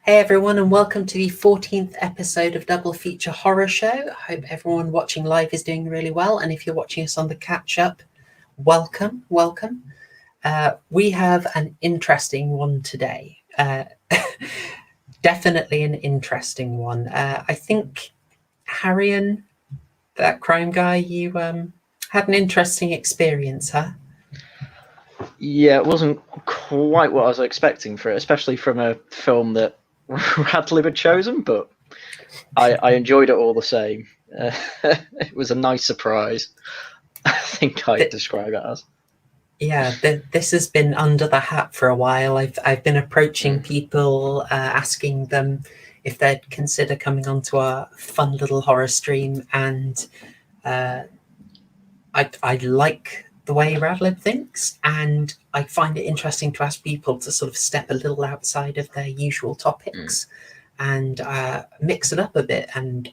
Hey everyone, and welcome to the 14th episode of Double Feature Horror Show. I hope everyone watching live is doing really well, and if you're watching us on the catch-up, welcome. We have an interesting one today. Definitely an interesting one. I think, Haryan, that crime guy, you had an interesting experience, huh? Yeah, it wasn't quite what I was expecting for it, especially from a film that Radcliffe had chosen, but I enjoyed it all the same. It was a nice surprise. I think I'd describe it as. Yeah, this has been under the hat for a while. I've been approaching people, asking them if they'd consider coming onto our fun little horror stream, and I like the way Radlib thinks, and I find it interesting to ask people to sort of step a little outside of their usual topics and mix it up a bit. And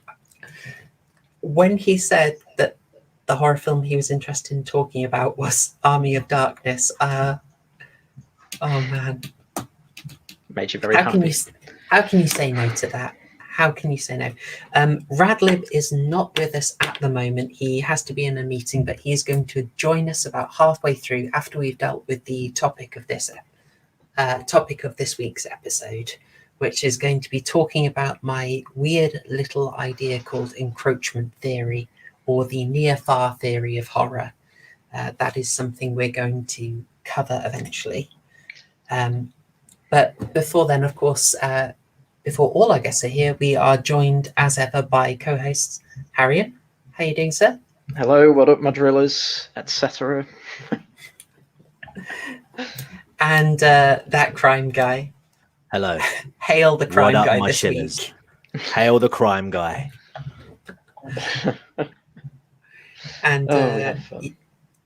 when he said that the horror film he was interested in talking about was Army of Darkness, oh man, Made you very happy. How can you say no to that? How can you say no? Radlib is not with us at the moment. He has to be in a meeting, but he is going to join us about halfway through after we've dealt with the topic of this week's episode, which is going to be talking about my weird little idea called encroachment theory, or the near-far theory of horror. That is something we're going to cover eventually. But before then, of course, before all our guests are here, we are joined as ever by co-hosts Haryan. How are you doing, sir? Hello, what up, my drillers, etc. And that crime guy. Hello. Hail the crime What up, guy my this shivers? week. Hail the crime guy. And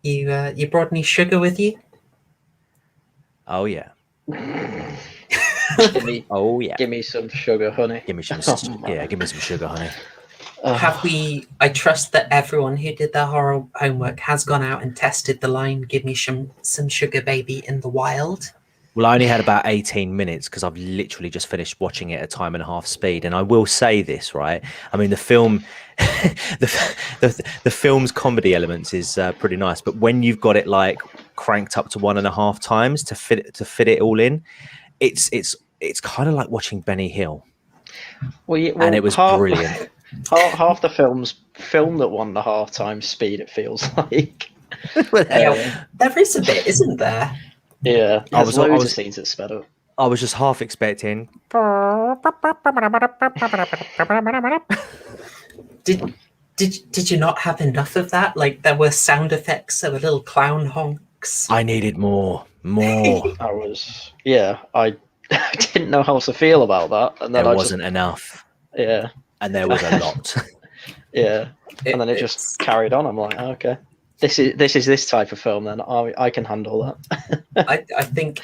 you brought any sugar with you? Oh yeah. Give me some sugar, honey. Give me some give me some sugar, honey. I trust that everyone who did their horror homework has gone out and tested the line "Give me some sugar, baby" in the wild. Well, I only had about 18 minutes because I've literally just finished watching it at time and a half speed. And I will say this, right? I mean, the film, the film's comedy elements is pretty nice, but when you've got it like cranked up to 1.5 times to fit it all in, it's kind of like watching Benny Hill. And it was brilliant. Half the film's filmed at 1.5 times speed, it feels like. There is a bit, isn't there? Yeah, there's loads of scenes that sped up. I was just half expecting. Did you not have enough of that? Like, there were sound effects, there were little clown honks. I needed more. I didn't know how to feel about that, and then there wasn't enough. Yeah, and there was a lot. Yeah, and then it just carried on. I'm like, okay. This is this type of film. Then I can handle that. I think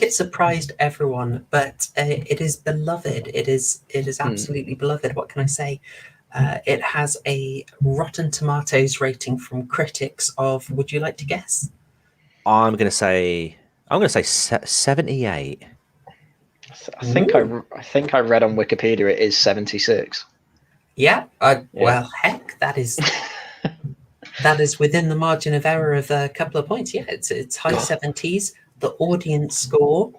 it surprised everyone, but it is beloved. It is absolutely beloved. What can I say? It has a Rotten Tomatoes rating from critics of. Would you like to guess? I'm going to say 78. I think I read on Wikipedia it is 76. Yeah. Well, heck, that is. That is within the margin of error of a couple of points. Yeah, it's high 70s. The audience score,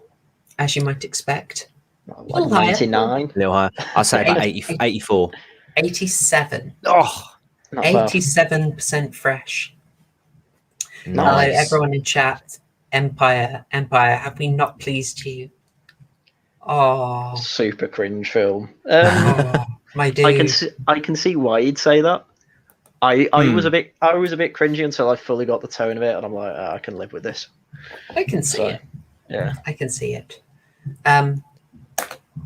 as you might expect, like 99. A little higher. I'll say about 84. 87. Oh, 87% fresh. Nice. Hello, everyone in chat. Empire, have we not pleased you? Oh, super cringe film. My dude. I can see why you'd say that. I was a bit cringy until I fully got the tone of it, and I'm like, I can live with this. I can see it. Yeah, I can see it.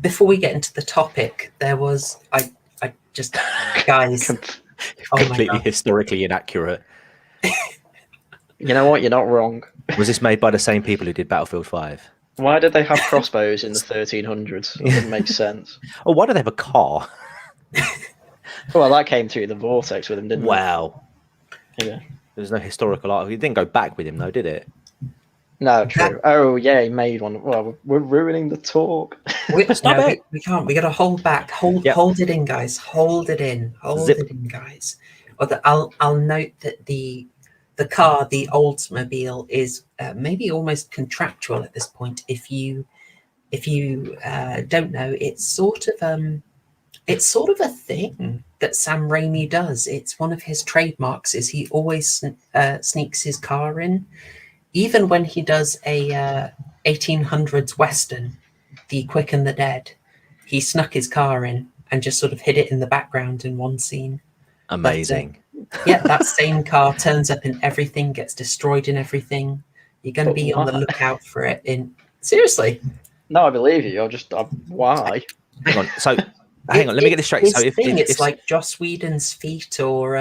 Before we get into the topic, there was I just guys completely historically inaccurate. You know what? You're not wrong. Was this made by the same people who did Battlefield 5? Why did they have crossbows in the 1300s? It didn't make sense. Oh, why do they have a car? Well, that came through the vortex with him, didn't it? Wow. Yeah. There's no historical art. It didn't go back with him, though, did it? No, true. Oh yeah, he made one. Well, we're ruining the talk. Stop it. We can't. We got to hold back. Hold it in, guys. Hold it in. Hold Zip. it in, guys. I'll note that the car, the Oldsmobile, is maybe almost contractual at this point. If you don't know, it's sort of a thing that Sam Raimi does. It's one of his trademarks. Is he always sneaks his car in, even when he does a 1800s western, The Quick and the Dead. He snuck his car in and just sort of hid it in the background in one scene. Amazing. But, that same car turns up in everything, gets destroyed in everything. You're going to be on the lookout for it. Seriously. No, I believe you. You're just why? Hang on. So hang on. Let me get this straight. So it's like Joss Whedon's feet or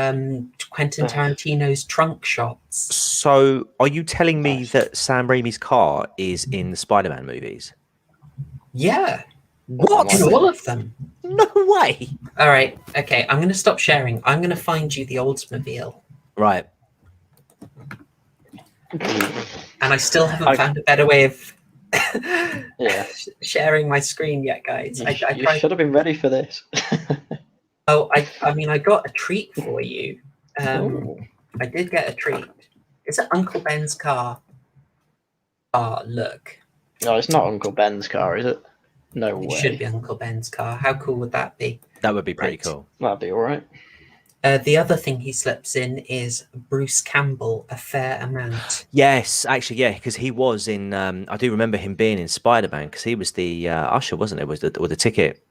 Quentin Tarantino's trunk shots. So are you telling me that Sam Raimi's car is in the Spider-Man movies? Yeah. What? In all of them. No way. All right. Okay. I'm going to stop sharing. I'm going to find you the Oldsmobile. Right. And I still haven't found a better way of sharing my screen yet, guys. You should have been ready for this. I mean, I got a treat for you. I did get a treat. It's an Uncle Ben's car. Oh, look. No, it's not Uncle Ben's car, is it? No way. It should be Uncle Ben's car. How cool would that be? That would be pretty cool. That'd be all right. The other thing he slips in is Bruce Campbell, A Fair Amount. Yes, actually, yeah, because he was in. I do remember him being in Spider-Man because he was the usher, wasn't it? Was the ticket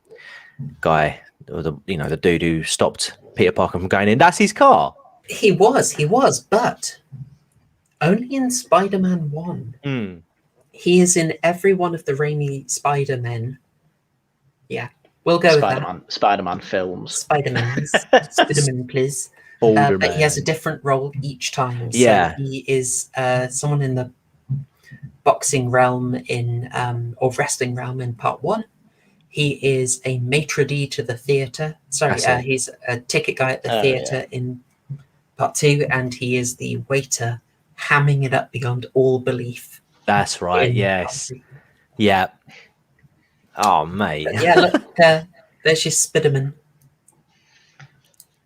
guy, or the dude who stopped Peter Parker from going in. That's his car. He was, but only in Spider-Man 1. He is in every one of the Raimi Spider-Men. Yeah, we'll go with that. Spider-Man films. Spider-Man, please. But he has a different role each time. Yeah. So he is someone in the boxing realm or wrestling realm in part 1. He is a maitre d' to the theatre. Sorry, he's a ticket guy at the theatre in part 2, and he is the waiter hamming it up beyond all belief. That's right. Yes. Yeah. Oh, mate. But yeah, look, there's your Spiderman.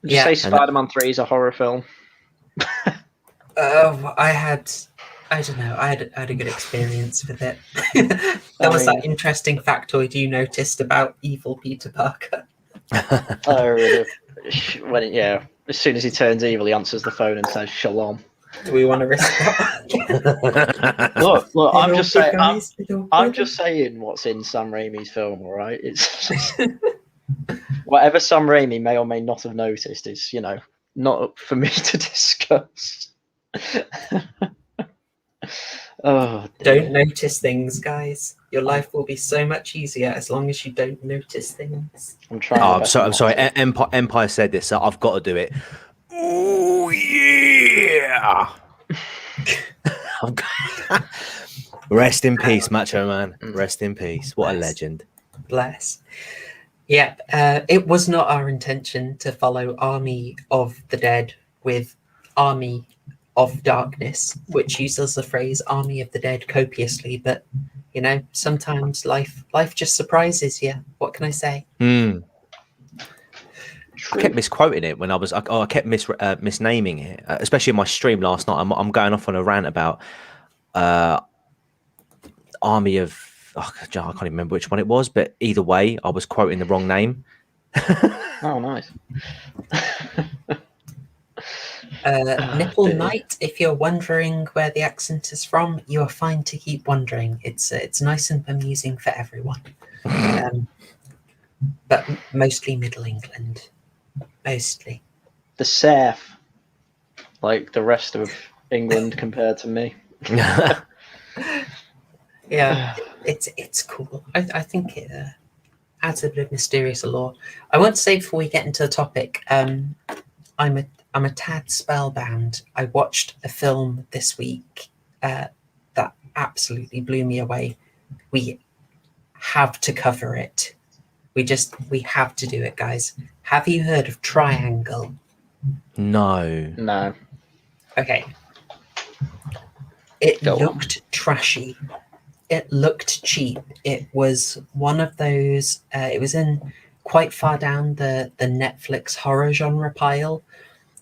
Did you say Spider-Man 3 is a horror film? I don't know. I had a good experience with it. There was that interesting factoid you noticed about evil Peter Parker. As soon as he turns evil, he answers the phone and says shalom. Do we want to risk that? look, I'm just saying what's in Sam Raimi's film, all right? It's just, whatever Sam Raimi may or may not have noticed is, not up for me to discuss. Don't notice things, guys. Your life will be so much easier as long as you don't notice things. I'm trying. I'm sorry. Empire said this, so I've got to do it. Oh yeah! Rest in peace, Macho Man. Rest in peace. What a legend. Bless. Yeah, it was not our intention to follow Army of the Dead with Army of Darkness, which uses the phrase Army of the Dead copiously, but sometimes life just surprises you. What can I say? I kept misquoting it when I kept misnaming it, especially in my stream last night. I'm going off on a rant about Army of. I can't even remember which one it was, but either way, I was quoting the wrong name. Oh, nice. Nipple Knight, if you're wondering where the accent is from, you are fine to keep wondering. It's nice and amusing for everyone. But mostly Middle England. Mostly. The South, like the rest of England compared to me. Yeah, it's cool. I think it adds a bit of mysterious allure. I won't say before we get into the topic. I'm a tad spellbound. I watched a film this week that absolutely blew me away. We have to cover it. We have to do it, guys. Have you heard of Triangle? No. Okay. It Go on. looked trashy. It looked cheap. It was one of those. It was in quite far down the Netflix horror genre pile.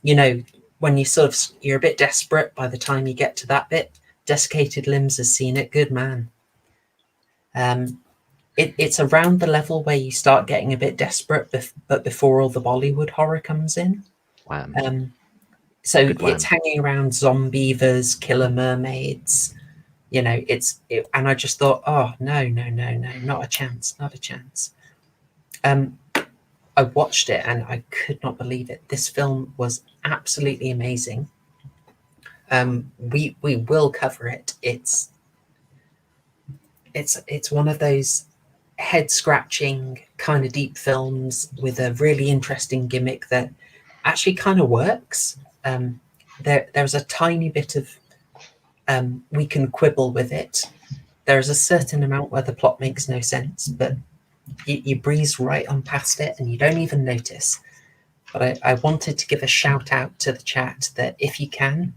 You know, when you're a bit desperate by the time you get to that bit. Desiccated Limbs has seen it. Good man. It's around the level where you start getting a bit desperate, but before all the Bollywood horror comes in. Wow. So Good one. it's hanging around zombievers, killer mermaids. You know, and I just thought, oh no, not a chance, not a chance. I watched it and I could not believe it. This film was absolutely amazing. We will cover it. It's one of those head scratching kind of deep films with a really interesting gimmick that actually kind of works. There's a tiny bit of we can quibble with it. There's a certain amount where the plot makes no sense, but you breeze right on past it and you don't even notice. But I wanted to give a shout out to the chat that if you can,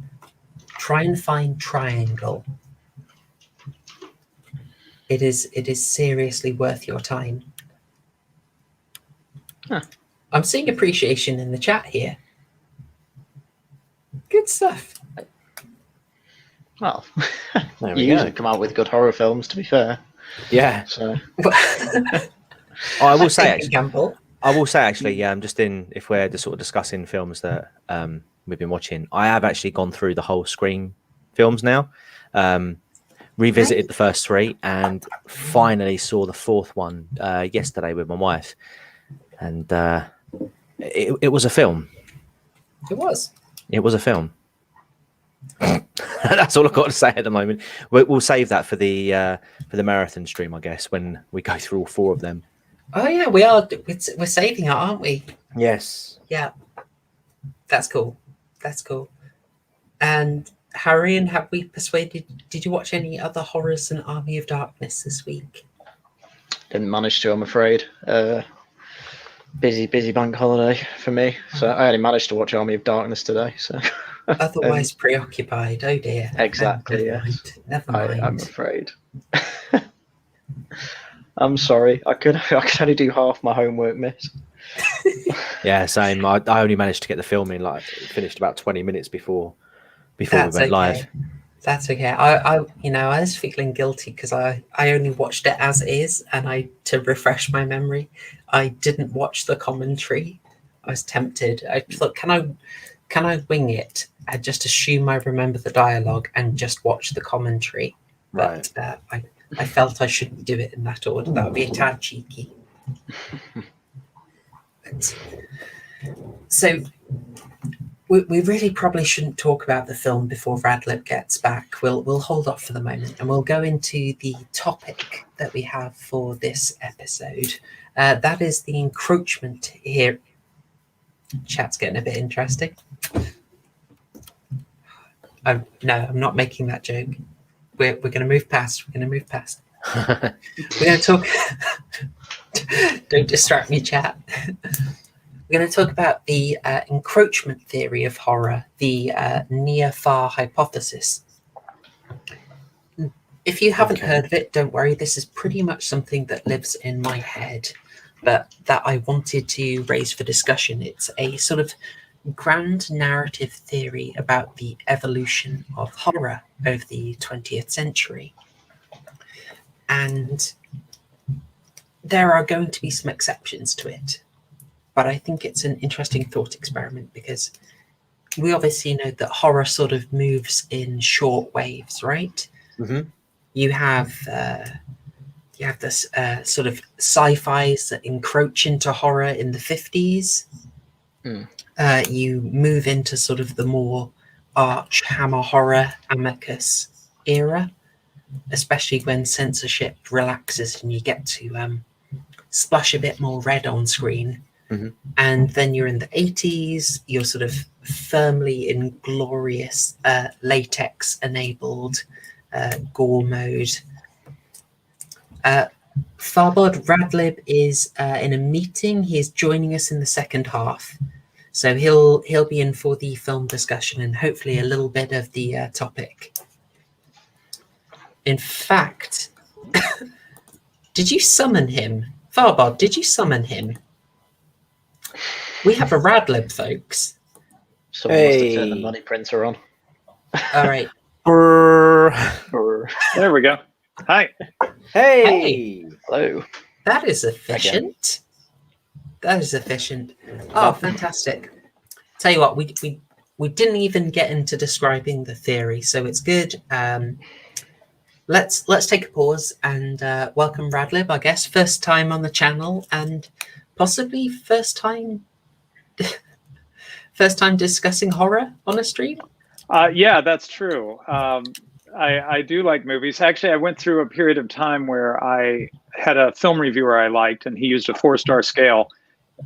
try and find Triangle. It is seriously worth your time. Huh. I'm seeing appreciation in the chat here. Good stuff. Well, There you we go. usually come out with good horror films, to be fair. Yeah. So I will say Thank you, actually, Campbell. just if we're just sort of discussing films that we've been watching, I have actually gone through the whole Scream films now. Revisited the first three and finally saw the fourth one yesterday with my wife, and it was a film. It was. It was a film. That's all I've got to say at the moment. We'll save that for the marathon stream, I guess, when we go through all four of them. Oh yeah, we are. We're saving it, aren't we? Yes. Yeah. That's cool. That's cool. And Haryan, have we persuaded? Did you watch any other horrors than Army of Darkness this week? didn't manage to, I'm afraid. Busy bank holiday for me. So I only managed to watch Army of Darkness today. So Otherwise preoccupied. Oh dear. exactly. Never Yes. mind. Never mind. I'm afraid. I'm sorry. I could only do half my homework, miss. Yeah, same. I only managed to get the film in, finished about 20 minutes before we That's went live. That's okay. I was feeling guilty because I only watched it as is, and to refresh my memory, I didn't watch the commentary. I was tempted. I thought, can I wing it and just assume I remember the dialogue and just watch the commentary? Right. But I felt I shouldn't do it in that order. That would be a tad cheeky. So we really probably shouldn't talk about the film before Radlib gets back. We'll hold off for the moment and we'll go into the topic that we have for this episode. That is the encroachment here. Chat's getting a bit interesting. No, I'm not making that joke. We're going to move past. We're going to talk. Don't distract me, chat. We're going to talk about the encroachment theory of horror, the near-far hypothesis. If you haven't heard of it, don't worry. This is pretty much something that lives in my head, but that I wanted to raise for discussion. It's a sort of grand narrative theory about the evolution of horror over the 20th century. And there are going to be some exceptions to it. But I think it's an interesting thought experiment because we obviously know that horror sort of moves in short waves, right? Mm-hmm. You have this sort of sci-fis that encroach into horror in the 50s. You move into sort of the more arch hammer horror amicus era, especially when censorship relaxes and you get to splash a bit more red on screen. Mm-hmm. And then you're in the 80s, you're sort of firmly in glorious latex-enabled gore mode. Farbod Radlib is in a meeting. He's joining us in the second half. So he'll be in for the film discussion and hopefully a little bit of the topic. In fact, did you summon him? Farbod, did you summon him? We have a Radlib, folks. Someone must have turned the money printer on. All right. There we go. Hi. Hey. Hello. That is efficient. That is efficient. Oh, fantastic. Tell you what, we didn't even get into describing the theory, so it's good. Let's take a pause and welcome Radlib, I guess. First time on the channel and possibly first time discussing horror on a stream. Yeah, that's true. I do like movies. Actually, I went through a period of time where I had a film reviewer I liked, and he used a 4-star scale.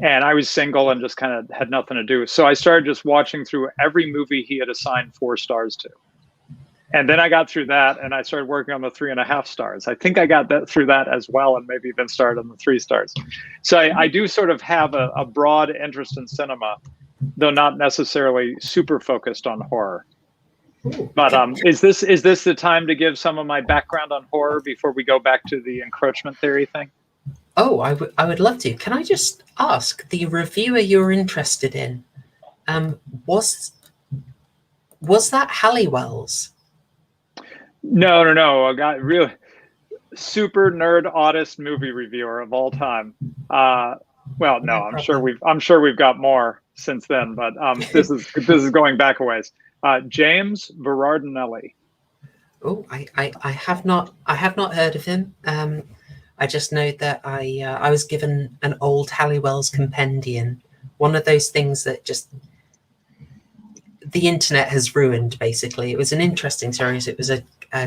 And I was single and just kind of had nothing to do. So I started just watching through every movie he had assigned 4 stars to. And then I got through that and I started working on the 3.5 stars. I think I got through that as well, and maybe even started on the 3 stars. So I do sort of have a broad interest in cinema, though not necessarily super focused on horror. Ooh. But is this the time to give some of my background on horror before we go back to the encroachment theory thing? Oh, I would love to. Can I just ask, the reviewer you're interested in, was that Halliwell's? No. I got really super nerd oddest movie reviewer of all time. Well, no, I'm sure we've got more since then, but this is going back a ways. James Berardinelli. Oh, I have not heard of him. I just know that I was given an old Halliwell's compendium, one of those things that just the internet has ruined. Basically, it was an interesting series. It was a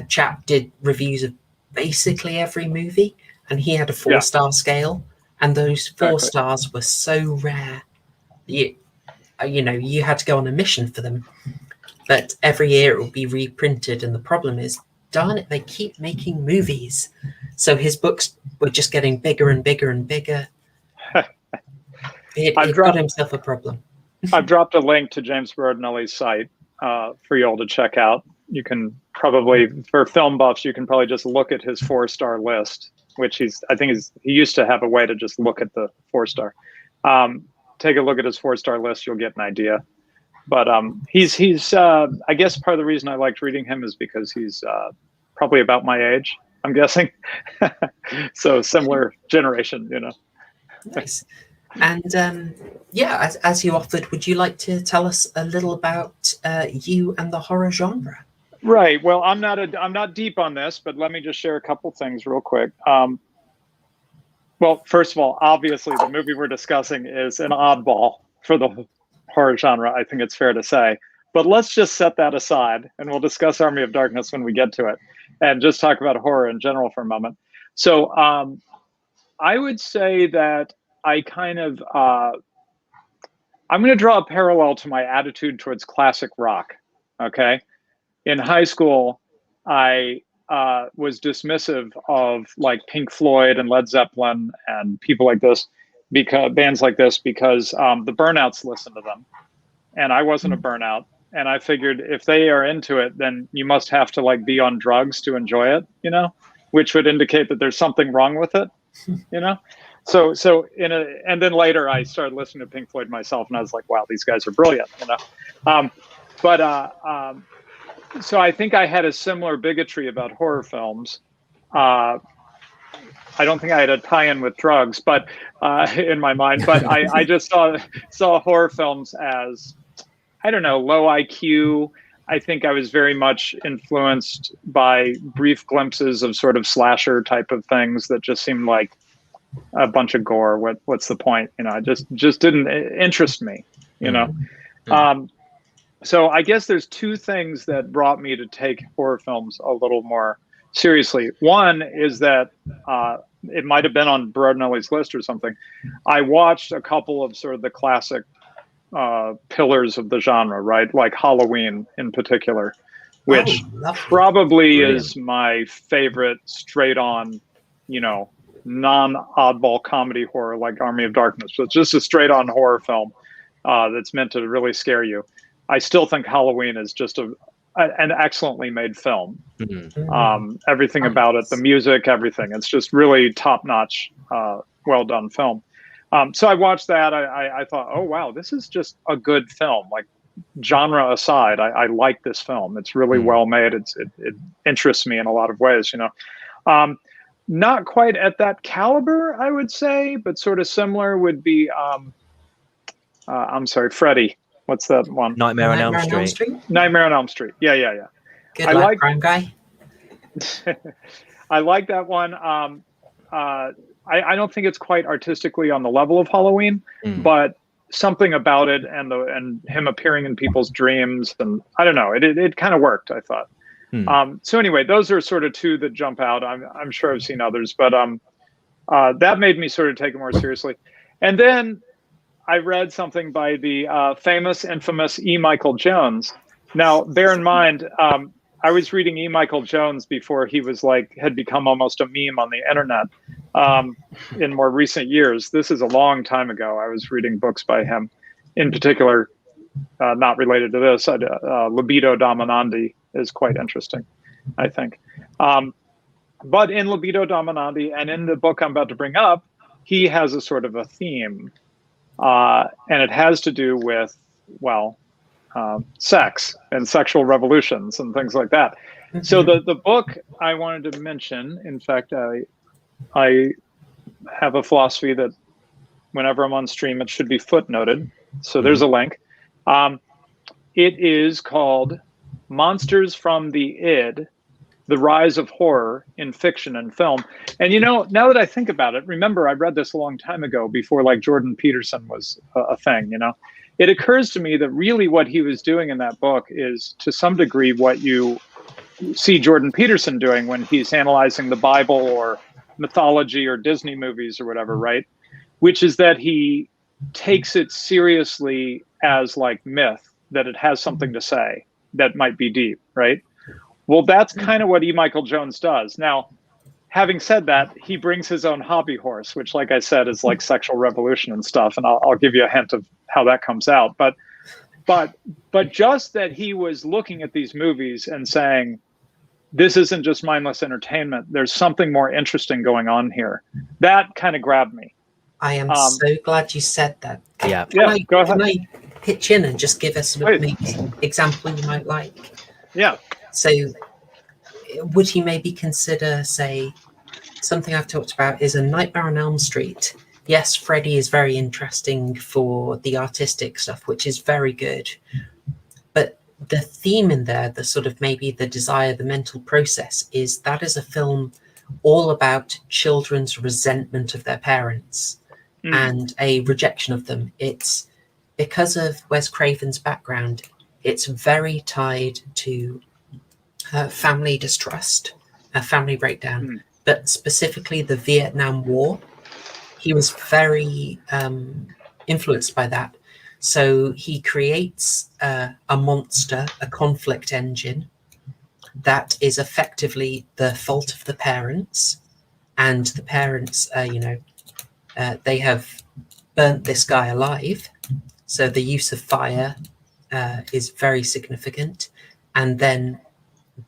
chap did reviews of basically every movie, and he had a 4-star scale, and those 4 stars were so rare. You had to go on a mission for them. But every year it will be reprinted, and the problem is, darn it, they keep making movies. So his books were just getting bigger and bigger and bigger. It got himself a problem. I've dropped a link to James Berardinelli's site for you all to check out. You can probably, for film buffs, you can probably just look at his 4-star list, which he used to have a way to just look at the 4-star. Take a look at his 4-star list, you'll get an idea. But he's I guess part of the reason I liked reading him is because he's probably about my age, I'm guessing. So similar generation, Nice. And as you offered, would you like to tell us a little about you and the horror genre? Right. Well, I'm not deep on this, but let me just share a couple things real quick. Well, first of all, obviously the movie we're discussing is an oddball for the horror genre, I think it's fair to say. But let's just set that aside, and we'll discuss Army of Darkness when we get to it, and just talk about horror in general for a moment. So I would say that I kind of, I'm going to draw a parallel to my attitude towards classic rock, okay? In high school, I was dismissive of like Pink Floyd and Led Zeppelin and people like this, bands like this, because the Burnouts listened to them, and I wasn't a Burnout. And I figured if they are into it, then you must have to like be on drugs to enjoy it, which would indicate that there's something wrong with it, So and then later I started listening to Pink Floyd myself, and I was like, wow, these guys are brilliant, So I think I had a similar bigotry about horror films. I don't think I had a tie-in with drugs, but in my mind, but I just saw horror films as, I don't know, low IQ. I think I was very much influenced by brief glimpses of sort of slasher type of things that just seemed like a bunch of gore. What's the point? It just didn't interest me, So I guess there's 2 things that brought me to take horror films a little more seriously. One is that it might have been on Berardinelli's list or something. I watched a couple of sort of the classic pillars of the genre, right? Like Halloween in particular, which probably is my favorite straight on, non-oddball comedy horror like Army of Darkness. So it's just a straight on horror film that's meant to really scare you. I still think Halloween is just an excellently made film. Mhm. Everything about it, the music, everything. It's just really top-notch, well done film. So I watched that. I thought, oh wow, this is just a good film. Like, genre aside, I like this film. It's really well made. It interests me in a lot of ways. Not quite at that caliber, I would say, but sort of similar would be. I'm sorry, Freddy. What's that one? Nightmare on Elm Nightmare on Elm Street. Street. Nightmare on Elm Street. Yeah. Good I luck, like- Brown Guy. I like that one. I don't think it's quite artistically on the level of Halloween, but something about it and him appearing in people's dreams, and I don't know, it kind of worked, I thought. So anyway, those are sort of two that jump out. I'm sure I've seen others, but that made me sort of take it more seriously. And then I read something by the famous, infamous E. Michael Jones. Now, bear in mind, I was reading E. Michael Jones before he was had become almost a meme on the internet. In more recent years, this is a long time ago. I was reading books by him, in particular, not related to this. Libido Dominandi is quite interesting, I think. But in Libido Dominandi and in the book I'm about to bring up, he has a sort of a theme, and it has to do with, sex and sexual revolutions and things like that. So the book I wanted to mention, in fact, I have a philosophy that whenever I'm on stream, it should be footnoted. So there's a link. It is called Monsters from the Id, The Rise of Horror in Fiction and Film. And now that I think about it, remember I read this a long time ago before Jordan Peterson was a thing, It occurs to me that really what he was doing in that book is to some degree what you see Jordan Peterson doing when he's analyzing the Bible or mythology or Disney movies or whatever, right? Which is that he takes it seriously as myth, that it has something to say that might be deep, right? Well, that's kind of what E. Michael Jones does. Now, having said that, he brings his own hobby horse, which, like I said, is sexual revolution and stuff. And I'll give you a hint of how that comes out. But just that he was looking at these movies and saying, this isn't just mindless entertainment. There's something more interesting going on here. That kind of grabbed me. I am so glad you said that. Yeah. Go ahead. Can I pitch in and just give us maybe an example you might like? Yeah. So would he maybe consider, say, something I've talked about is A Nightmare on Elm Street. Yes, Freddy is very interesting for the artistic stuff, which is very good. But the theme in there, the sort of maybe the desire, the mental process, is that is a film all about children's resentment of their parents and a rejection of them. It's because of Wes Craven's background, it's very tied to family distrust, family breakdown, but specifically the Vietnam War. He was very influenced by that. So he creates a monster, a conflict engine that is effectively the fault of the parents. And the parents, they have burnt this guy alive. So the use of fire is very significant. And then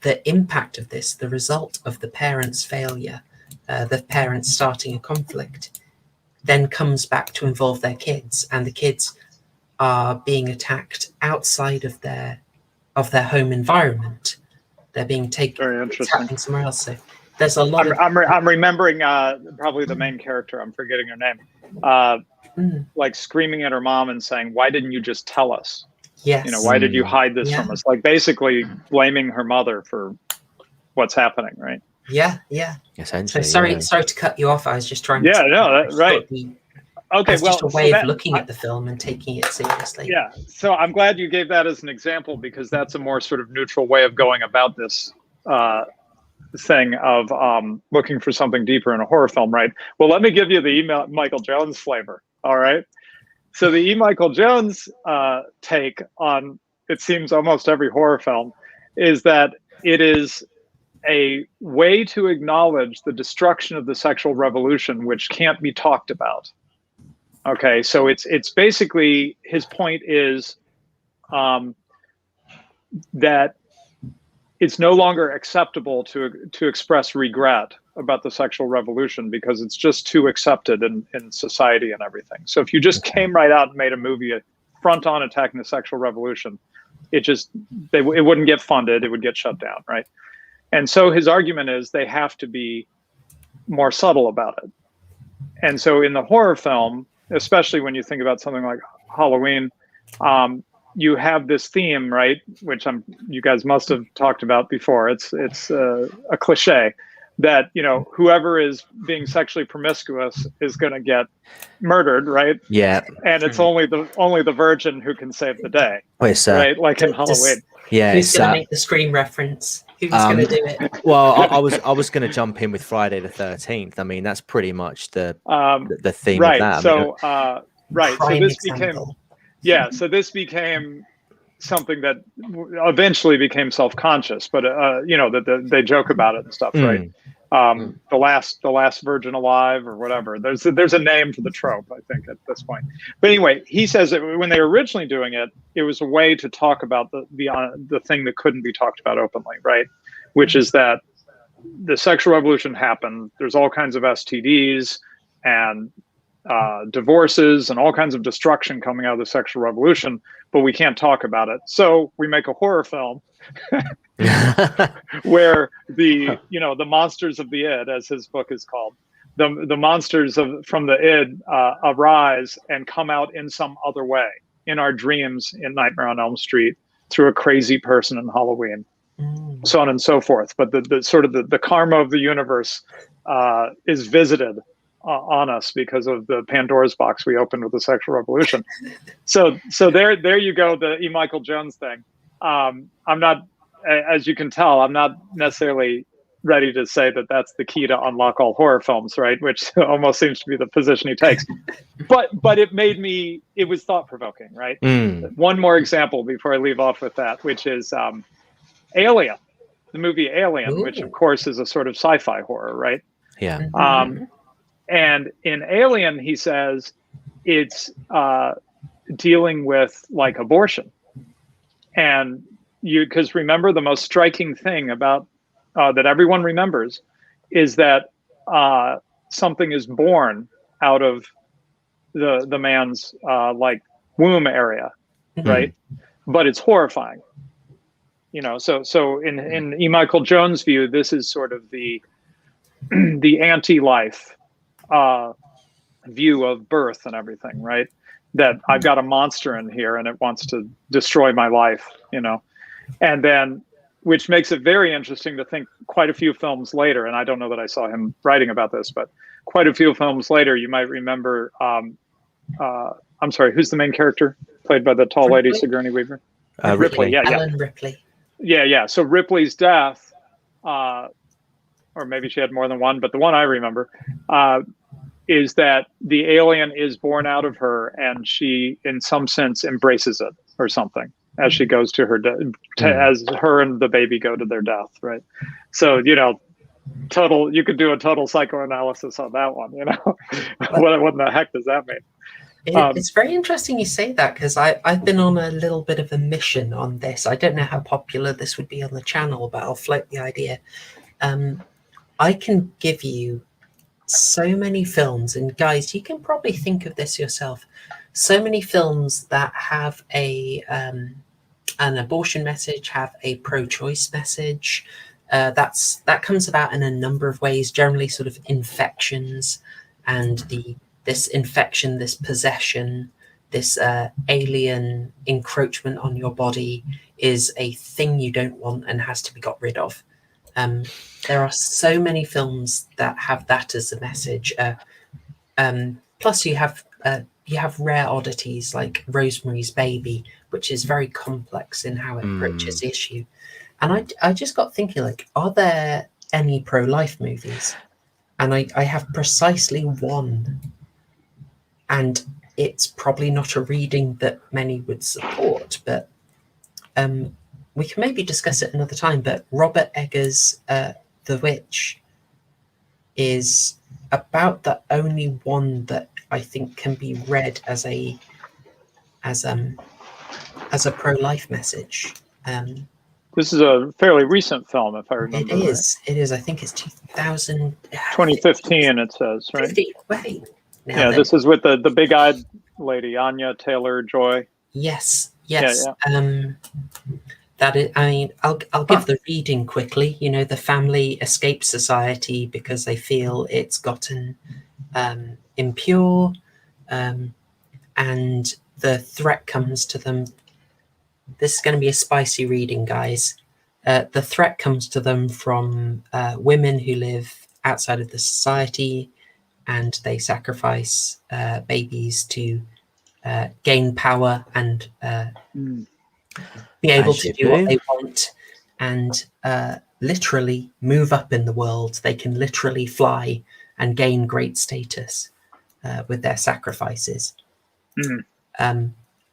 the impact of this, the result of the parents' failure, the parents starting a conflict, then comes back to involve their kids, and the kids are being attacked outside of their home environment. They're being taken. Very interesting. Happening somewhere else. So there's a lot I'm remembering probably the main character. I'm forgetting her name. Screaming at her mom and saying, "Why didn't you just tell us? Yes. Why did you hide this from us?" Basically blaming her mother for what's happening, right? Yeah. Essentially. So sorry to cut you off. I was just trying to. Yeah, no, right. Okay, it's just a way of looking at the film and taking it seriously. Yeah, so I'm glad you gave that as an example, because that's a more sort of neutral way of going about this thing of looking for something deeper in a horror film, right? Well, let me give you the E. Michael Jones flavor, all right? So the E. Michael Jones take on, it seems, almost every horror film is that it is a way to acknowledge the destruction of the sexual revolution, which can't be talked about. Okay, so it's basically, his point is that it's no longer acceptable to express regret about the sexual revolution because it's just too accepted in society and everything. So if you just came right out and made a movie front on attacking the sexual revolution, it wouldn't get funded, it would get shut down, right? And so his argument is they have to be more subtle about it. And so in the horror film, especially when you think about something like Halloween, you have this theme, right? Which you guys must have talked about before. It's a cliche that, you know, whoever is being sexually promiscuous is going to get murdered, right? Yeah. And it's only the virgin who can save the day, right? Like in Halloween. Yeah. Who's going to make the Scream reference? Who's going to do it? Well, I was going to jump in with Friday the 13th. I mean, that's pretty much the theme right. of that. So right. So this example. this became something that eventually became self-conscious, but you know, that they joke about it and stuff, right? The last virgin alive or whatever. There's a name for the trope, I think, at this point. But anyway, he says that when they were originally doing it, it was a way to talk about the thing that couldn't be talked about openly, right? Which is that the sexual revolution happened. There's all kinds of STDs and divorces and all kinds of destruction coming out of the sexual revolution, but we can't talk about it. So we make a horror film where the monsters of the id, as his book is called, the monsters from the id arise and come out in some other way, in our dreams, in Nightmare on Elm Street, through a crazy person in Halloween, so on and so forth. But the sort of the karma of the universe is visited on us because of the Pandora's box we opened with the sexual revolution. So there you go, the E. Michael Jones thing. I'm not, as you can tell, I'm not necessarily ready to say that that's the key to unlock all horror films, right? Which almost seems to be the position he takes. But it was thought-provoking, right? One more example before I leave off with that, which is Alien, the movie Alien, which of course is a sort of sci-fi horror, right? Yeah. And in Alien, he says it's dealing with like abortion. And because remember, the most striking thing about that everyone remembers is that something is born out of the man's like womb area, right? But it's horrifying, you know. So in E. Michael Jones' view, this is sort of the anti-life view of birth and everything, right? That I've got a monster in here and it wants to destroy my life, you know. And then, which makes it very interesting to think quite a few films later, and I don't know that I saw him writing about this, but quite a few films later, you might remember, I'm sorry, who's the main character played by the tall lady, Sigourney Weaver? Ripley. Ellen Ripley. Yeah. So Ripley's death, or maybe she had more than one, but the one I remember, is that the alien is born out of her and she, in some sense, embraces it or something as she goes to her as her and the baby go to their death, right? So, you know, you could do a total psychoanalysis on that one, you know. What in the heck does that mean? It's very interesting you say that, because I've been on a little bit of a mission on this. I don't know how popular this would be on the channel, but I'll float the idea. I can give you so many films, and guys, you can probably think of this yourself. So many films that have an abortion message, have a pro-choice message. That comes about in a number of ways. Generally, sort of infections, and this infection, this possession, this alien encroachment on your body is a thing you don't want and has to be got rid of. There are so many films that have that as a message. Plus, you have rare oddities like Rosemary's Baby, which is very complex in how it approaches the issue. And I just got thinking, like, are there any pro-life movies? And I have precisely one. And it's probably not a reading that many would support, but we can maybe discuss it another time. But Robert Eggers' The Witch is about the only one that I think can be read as a pro-life message. This is a fairly recent film, if I remember. It is. It is. I think it's 2015, it says, right? 50. Wait. Now Yeah, then. this is with the big-eyed lady, Anya Taylor-Joy. Yes. Yeah. That is, I mean, I'll give the reading quickly. You know, the family escape society because they feel it's gotten impure, and the threat comes to them. This is going to be a spicy reading, guys. The threat comes to them from women who live outside of the society, and they sacrifice babies to gain power and be able As to you do what do. they want, and literally move up in the world. They can literally fly and gain great status with their sacrifices.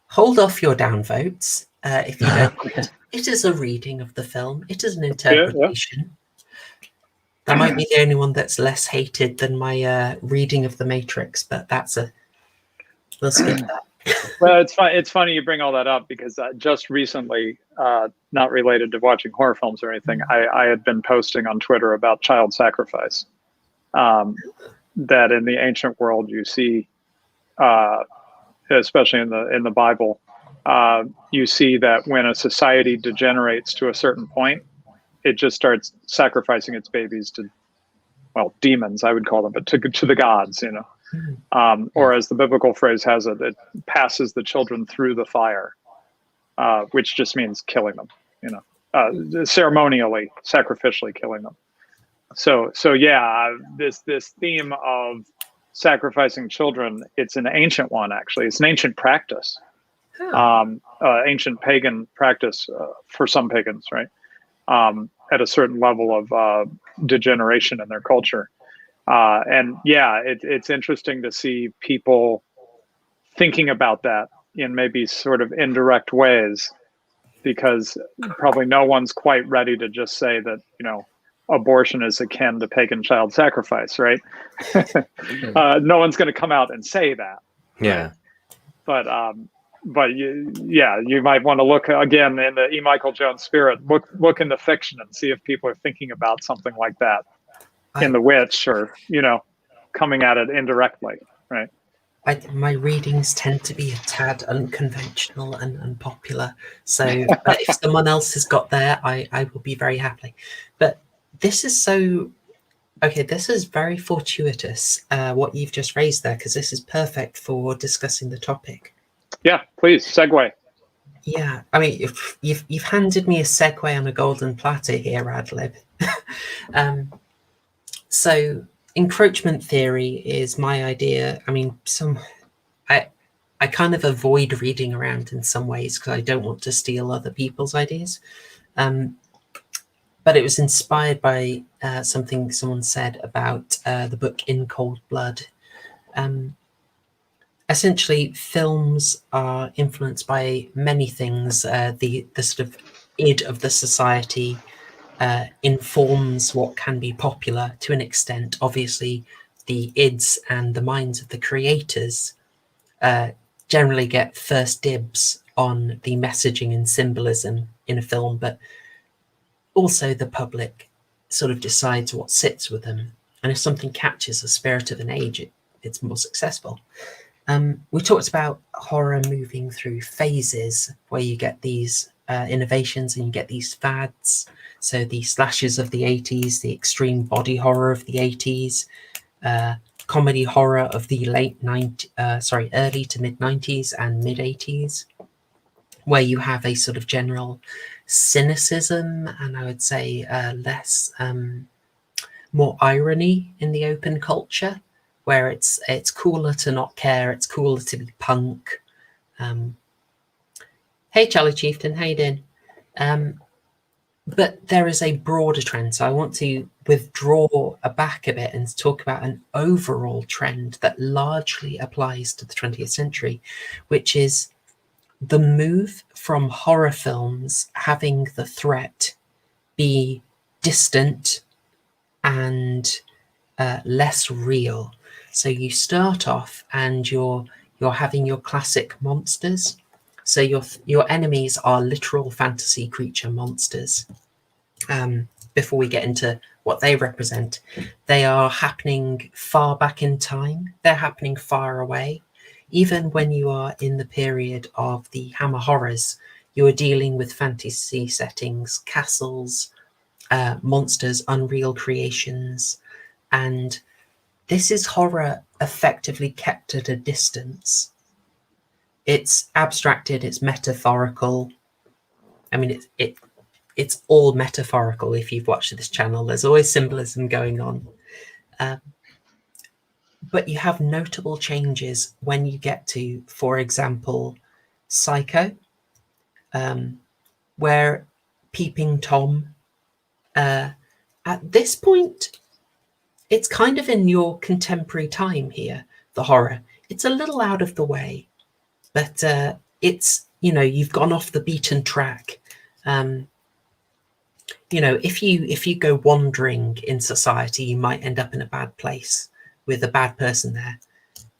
Hold off your downvotes if you don't mind. It is a reading of the film. It is an interpretation. That might be the only one that's less hated than my reading of The Matrix, but we'll skip that. Well, it's funny you bring all that up because just recently, not related to watching horror films or anything, I had been posting on Twitter about child sacrifice. That in the ancient world you see, especially in the Bible, you see that when a society degenerates to a certain point, it just starts sacrificing its babies to, well, demons, I would call them, but to the gods, you know. Or as the biblical phrase has it, it passes the children through the fire, which just means killing them, you know, ceremonially, sacrificially killing them. So yeah, this theme of sacrificing children, it's an ancient one, actually. It's an ancient practice, ancient pagan practice for some pagans, right? At a certain level of degeneration in their culture. And yeah, it's interesting to see people thinking about that in maybe sort of indirect ways, because probably no one's quite ready to just say that, you know, abortion is akin to pagan child sacrifice, right? No one's going to come out and say that. Yeah. Right? But you might want to look again in the E. Michael Jones spirit. Look into fiction and see if people are thinking about something like that in The Witch, or, you know, coming at it indirectly, right? My readings tend to be a tad unconventional and unpopular, so if someone else has got there, I will be very happy. But this is this is very fortuitous what you've just raised there, because this is perfect for discussing the topic. Yeah, please segue. Yeah, I mean, if you've handed me a segue on a golden platter here, Radlib. So encroachment theory is my idea. I mean, I kind of avoid reading around in some ways because I don't want to steal other people's ideas. But it was inspired by something someone said about the book In Cold Blood. Essentially, films are influenced by many things. The sort of id of the society informs what can be popular to an extent. Obviously, the ids and the minds of the creators generally get first dibs on the messaging and symbolism in a film, but also the public sort of decides what sits with them. And if something catches the spirit of an age, it's more successful. We talked about horror moving through phases where you get these innovations and you get these fads. So the slashes of the 80s, the extreme body horror of the 80s, comedy horror of the early to mid 90s and mid 80s, where you have a sort of general cynicism and I would say less more irony in the open culture, where it's cooler to not care, it's cooler to be punk. Hey Charlie Chieftain, how you doing? But there is a broader trend, so I want to withdraw back a bit and talk about an overall trend that largely applies to the 20th century, which is the move from horror films having the threat be distant and less real. So you start off and you're having your classic monsters, So your enemies are literal fantasy creature monsters. Before we get into what they represent, they are happening far back in time. They're happening far away. Even when you are in the period of the Hammer horrors, you are dealing with fantasy settings, castles, monsters, unreal creations, and this is horror effectively kept at a distance. It's abstracted, it's metaphorical. I mean, it's all metaphorical. If you've watched this channel, there's always symbolism going on. But you have notable changes when you get to, for example, Psycho, where Peeping Tom, at this point, it's kind of in your contemporary time here, the horror. It's a little out of the way, but it's, you've gone off the beaten track. If you go wandering in society, you might end up in a bad place with a bad person there.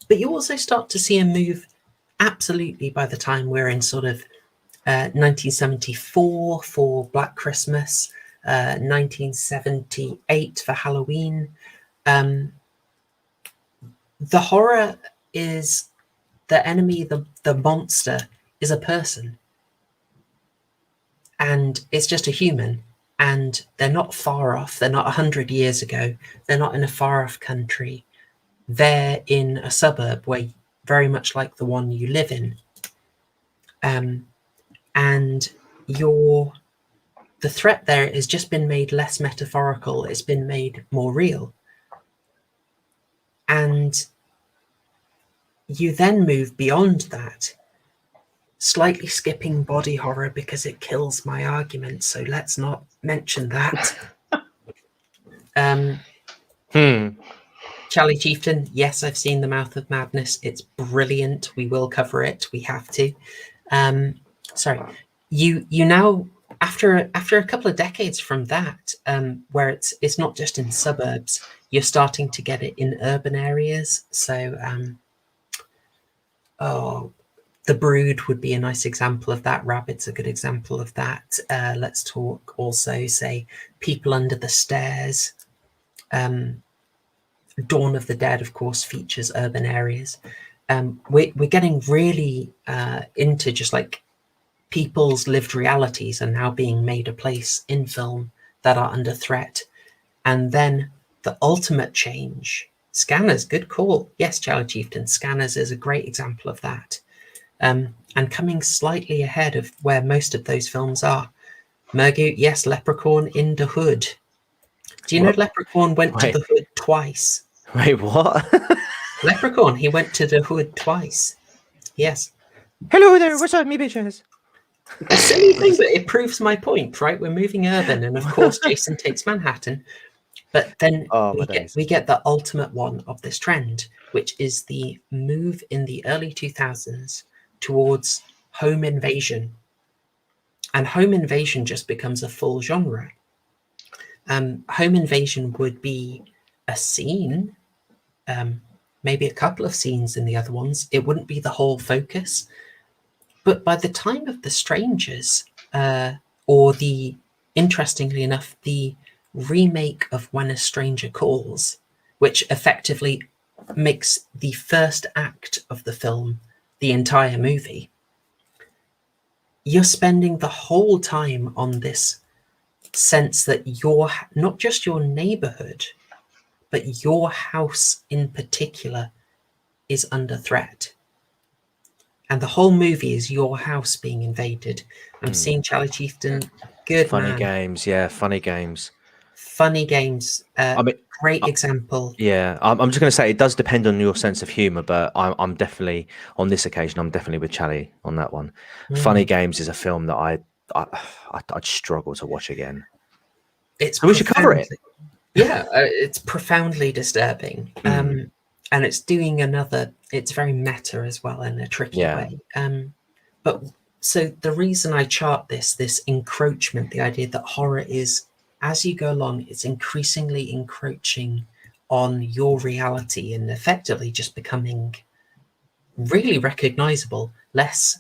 But you also start to see a move, absolutely, by the time we're in sort of 1974 for Black Christmas, 1978 for Halloween. The horror is the enemy, the monster is a person. And it's just a human. And they're not far off. They're not 100 years ago. They're not in a far off country. They're in a suburb where very much like the one you live in. And the threat there has just been made less metaphorical. It's been made more real. And you then move beyond that, slightly skipping body horror because it kills my argument. So let's not mention that. Charlie Chieftain, yes, I've seen The Mouth of Madness. It's brilliant. We will cover it. We have to. Sorry, you now, after a couple of decades from that, where it's not just in suburbs, you're starting to get it in urban areas. So, The Brood would be a nice example of that. Rabbit's a good example of that. Let's talk also, say, People Under the Stairs. Dawn of the Dead, of course, features urban areas. We're getting really into just like people's lived realities are now being made a place in film that are under threat. And then the ultimate change, Scanners, good call. Yes, Charlie Chieftain, Scanners is a great example of that. And coming slightly ahead of where most of those films are. Mergu, yes, Leprechaun in the Hood. Do you know Leprechaun went to the Hood twice? Wait, what? Leprechaun, he went to the Hood twice. Yes. Hello there, what's up, me bitches? A silly thing, but it proves my point, right? We're moving urban, and of course, Jason Takes Manhattan. But then we get the ultimate one of this trend, which is the move in the early 2000s towards home invasion. And home invasion just becomes a full genre. Home invasion would be a scene, maybe a couple of scenes in the other ones. It wouldn't be the whole focus. But by the time of The Strangers, interestingly enough, the remake of When a Stranger Calls, which effectively makes the first act of the film the entire movie, you're spending the whole time on this sense that not just your neighborhood, but your house in particular is under threat. And the whole movie is your house being invaded. I'm seeing Charlie Chieftain. Good Funny man. games, yeah, funny games. Funny games. Great example. Yeah, I'm just going to say it does depend on your sense of humor, but I'm definitely, on this occasion, I'm definitely with Charlie on that one. Funny Games is a film that I'd struggle to watch again. We should cover it. Yeah, it's profoundly disturbing. And it's doing it's very meta as well in a tricky way. But so the reason I chart this encroachment, the idea that horror is, as you go along, it's increasingly encroaching on your reality and effectively just becoming really recognizable, less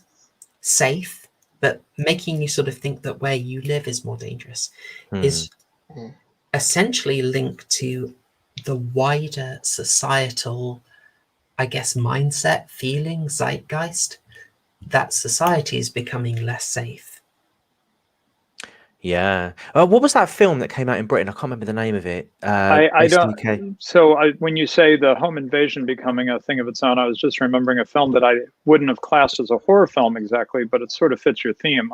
safe, but making you sort of think that where you live is more dangerous, is essentially linked to the wider societal, I guess, mindset, feeling, zeitgeist, that society is becoming less safe. Yeah. What was that film that came out in Britain? I can't remember the name of it. I based in don't. the UK. So when you say the home invasion becoming a thing of its own, I was just remembering a film that I wouldn't have classed as a horror film exactly, but it sort of fits your theme.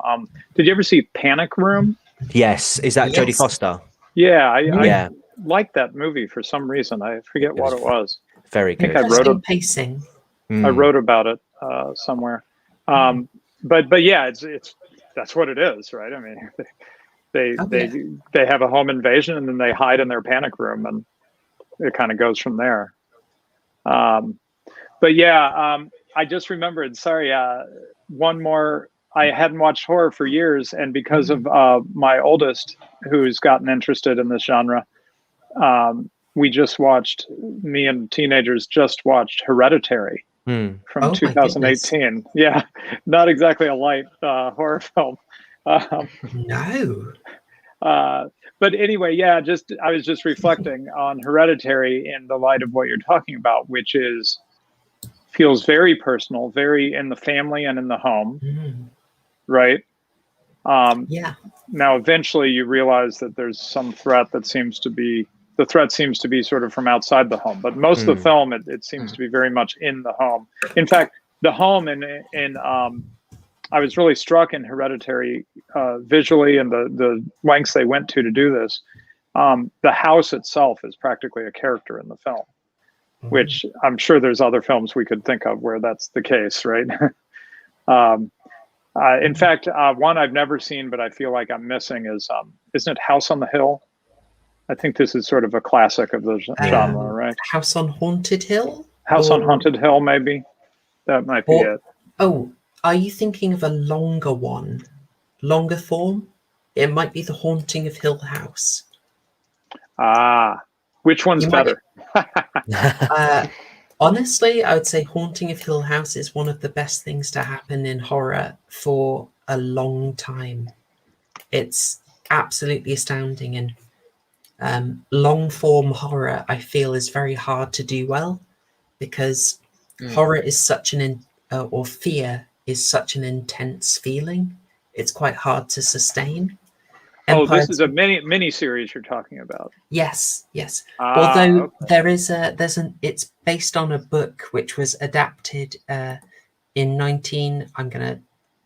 Did you ever see Panic Room? Yes. Is that Jodie Yes. Foster? Yeah, I Yeah. liked that movie for some reason. I forget what it was. Very I think good. I wrote Interesting pacing. I wrote about it somewhere. But yeah, it's that's what it is, right? I mean, they have a home invasion and then they hide in their panic room, and it kind of goes from there. But yeah, I just remembered. Sorry, one more. I hadn't watched horror for years, and because of my oldest, who's gotten interested in this genre, we just watched. Me and teenagers just watched Hereditary from 2018. Yeah, not exactly a light horror film. No. But anyway, yeah, I was just reflecting on Hereditary in the light of what you're talking about, which feels very personal, very in the family and in the home, right? Yeah. Now, eventually, you realize that there's some threat that seems to be sort of from outside the home, but most of the film, it seems to be very much in the home. In fact, the home in I was really struck in Hereditary visually and the lengths they went to do this. The house itself is practically a character in the film, which I'm sure there's other films we could think of where that's the case, right? In fact, one I've never seen, but I feel like I'm missing is, isn't it House on the Hill? I think this is sort of a classic of the genre, right? House on Haunted Hill? House on Haunted Hill, maybe? That might be it. Oh, are you thinking of a longer one? Longer form? It might be The Haunting of Hill House. Which one's better? Honestly, I would say Haunting of Hill House is one of the best things to happen in horror for a long time. It's absolutely astounding, and long form horror, I feel, is very hard to do well because horror is such or fear is such an intense feeling. It's quite hard to sustain. This is a mini series you're talking about. Yes. Although it's based on a book which was adapted in I'm going to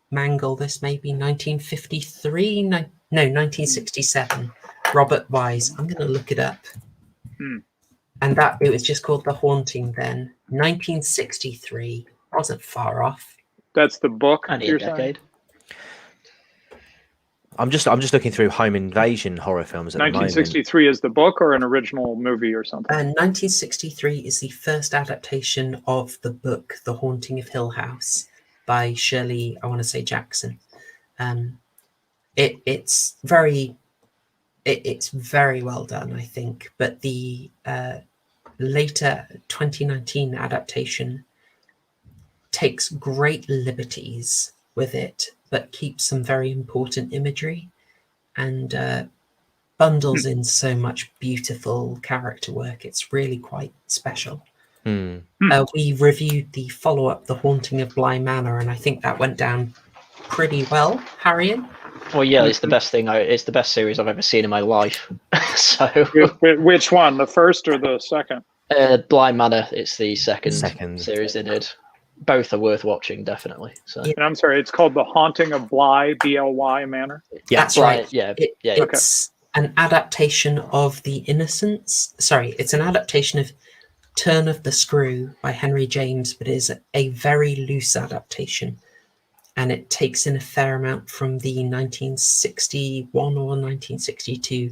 mangle this, maybe 1953? No, 1967. Robert Wise. I'm going to look it up. And it was just called The Haunting then. 1963. Wasn't far off. That's the book. Only a decade. I'm just looking through home invasion horror films at the moment. 1963 is the book or an original movie or something? 1963 is the first adaptation of the book The Haunting of Hill House by Shirley, I want to say Jackson. It's very well done, I think. But the later 2019 adaptation takes great liberties with it, but keeps some very important imagery and bundles in so much beautiful character work. It's really quite special. We reviewed the follow-up, The Haunting of Bly Manor, and I think that went down pretty well. Haryan? Well, yeah, it's the best thing. It's the best series I've ever seen in my life. So, which one, the first or the second? Bly Manor. It's the second series they did. Both are worth watching, definitely. So, and I'm sorry, it's called The Haunting of Bly, B-L-Y Manor. Yeah, that's Bly, right. Yeah, It's an adaptation of The Innocents. Sorry, it's an adaptation of Turn of the Screw by Henry James, but it is a very loose adaptation. And it takes in a fair amount from the 1961 or 1962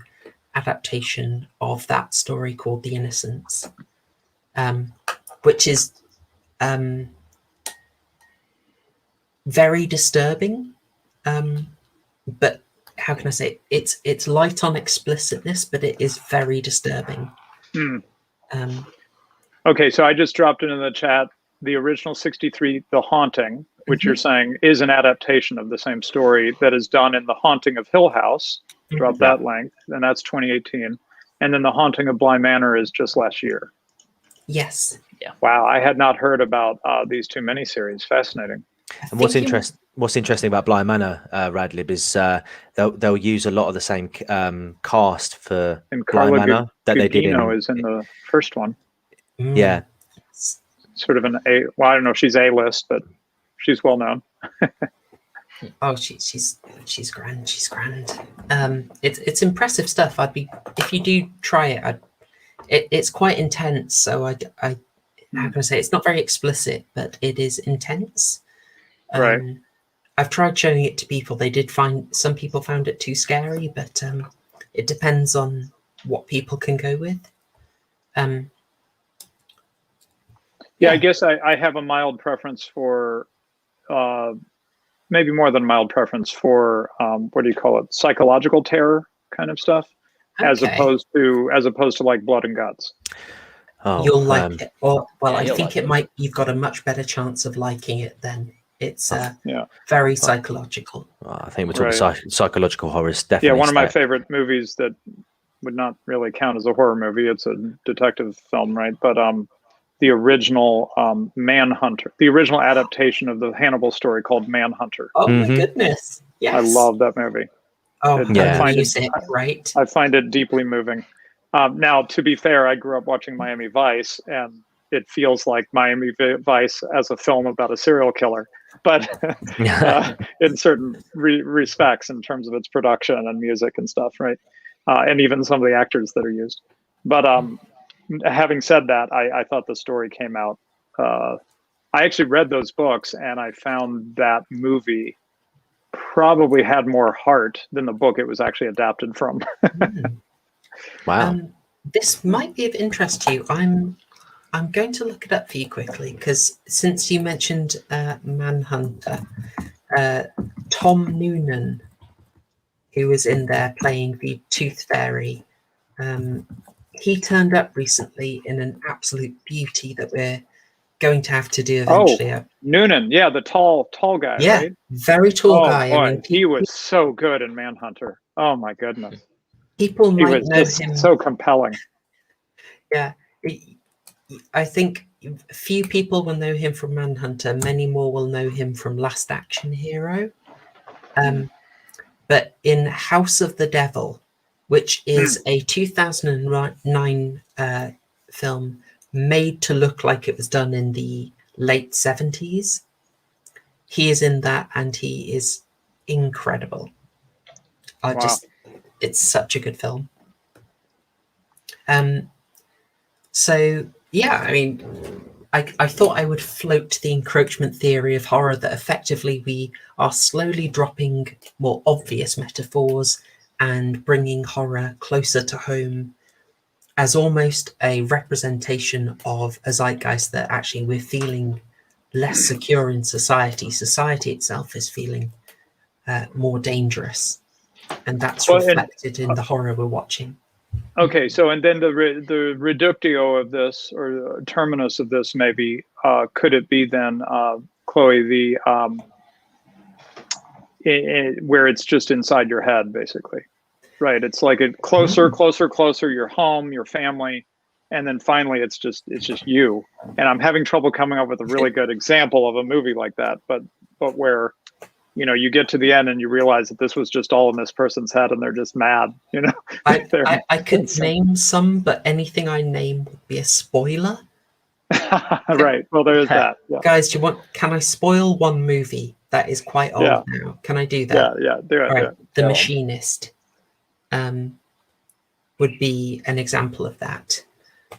adaptation of that story called The Innocents, which is very disturbing. But how can I say it? It's light on explicitness, but it is very disturbing. Okay, so I just dropped it in the chat. The original 63, The Haunting, which you're saying is an adaptation of the same story that is done in The Haunting of Hill House. Drop that link, and that's 2018. And then The Haunting of Bly Manor is just last year. Yes. Yeah. Wow, I had not heard about these two miniseries. Fascinating. And what's interesting about Bly Manor, Radlib, is they'll use a lot of the same cast for And Bly Carla Manor that they did Gugino is in the first one. Yeah. Sort of well, I don't know if she's A-list, but she's well known. Oh, she's grand. She's grand. It's impressive stuff. If you do try it, it's quite intense. So how can I say, it's not very explicit, but it is intense. Right. I've tried showing it to people. Some people found it too scary, but it depends on what people can go with. I guess I have a mild preference for, maybe more than a mild preference for, what do you call it? Psychological terror kind of stuff, as opposed to like blood and guts. Oh, you'll like it. I think you've got a much better chance of liking it then. It's very psychological. I think we're talking psychological horrors, definitely. Yeah, one of my favorite movies that would not really count as a horror movie. It's a detective film, right? But the original Manhunter, the original adaptation of the Hannibal story called Manhunter. Oh my goodness! Yes, I love that movie. Oh, I find it deeply moving. Now, to be fair, I grew up watching Miami Vice, and it feels like Miami Vice as a film about a serial killer, but in certain respects, in terms of its production and music and stuff, right? And even some of the actors that are used. But having said that, I thought the story came out. I actually read those books, and I found that movie probably had more heart than the book it was actually adapted from. Wow. This might be of interest to you. I'm going to look it up for you quickly, because since you mentioned Manhunter, Tom Noonan, who was in there playing the Tooth Fairy, he turned up recently in an absolute beauty that we're going to have to do eventually. Oh, Noonan, yeah, the tall guy, right? Very tall guy. Boy, I mean, he was so good in Manhunter. Oh my goodness. People might know him. So compelling. Yeah. I think few people will know him from Manhunter. Many more will know him from Last Action Hero. But in House of the Devil, which is a 2009 film made to look like it was done in the late 70s, he is in that, and he is incredible. It's such a good film. So yeah, I mean, I thought I would float the encroachment theory of horror, that effectively we are slowly dropping more obvious metaphors and bringing horror closer to home as almost a representation of a zeitgeist that actually we're feeling less secure in society. Society itself is feeling more dangerous, and that's reflected in the horror we're watching. Okay, so and then the reductio of this, or terminus of this, maybe could it be then, Chloe, the where it's just inside your head, basically, right? It's like closer, your home, your family, and then finally it's just you. And I'm having trouble coming up with a really good example of a movie like that, but where, you know, you get to the end and you realize that this was just all in this person's head and they're just mad, you know. I could name some, but anything I name would be a spoiler. Right. Well, there's that. Yeah. Guys, can I spoil one movie that is quite old now? Can I do that? Yeah, do it. Right. The Machinist would be an example of that.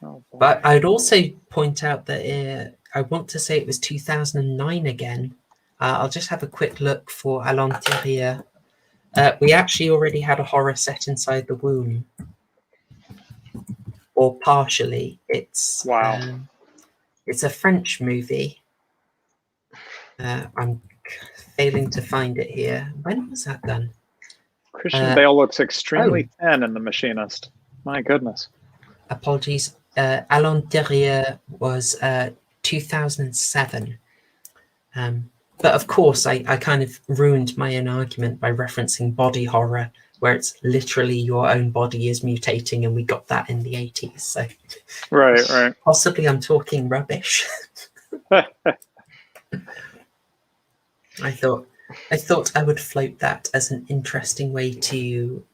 Oh, but I'd also point out that I want to say it was 2009 again. I'll just have a quick look for À l'intérieur. We actually already had a horror set inside the womb, or partially. It's it's a French movie. I'm failing to find it here. When was that done? Christian Bale looks extremely thin in The Machinist. My goodness. Apologies. À l'intérieur was 2007. But of course, I kind of ruined my own argument by referencing body horror, where it's literally your own body is mutating, and we got that in the 80s. So Right. possibly I'm talking rubbish. I thought I would float that as an interesting way to,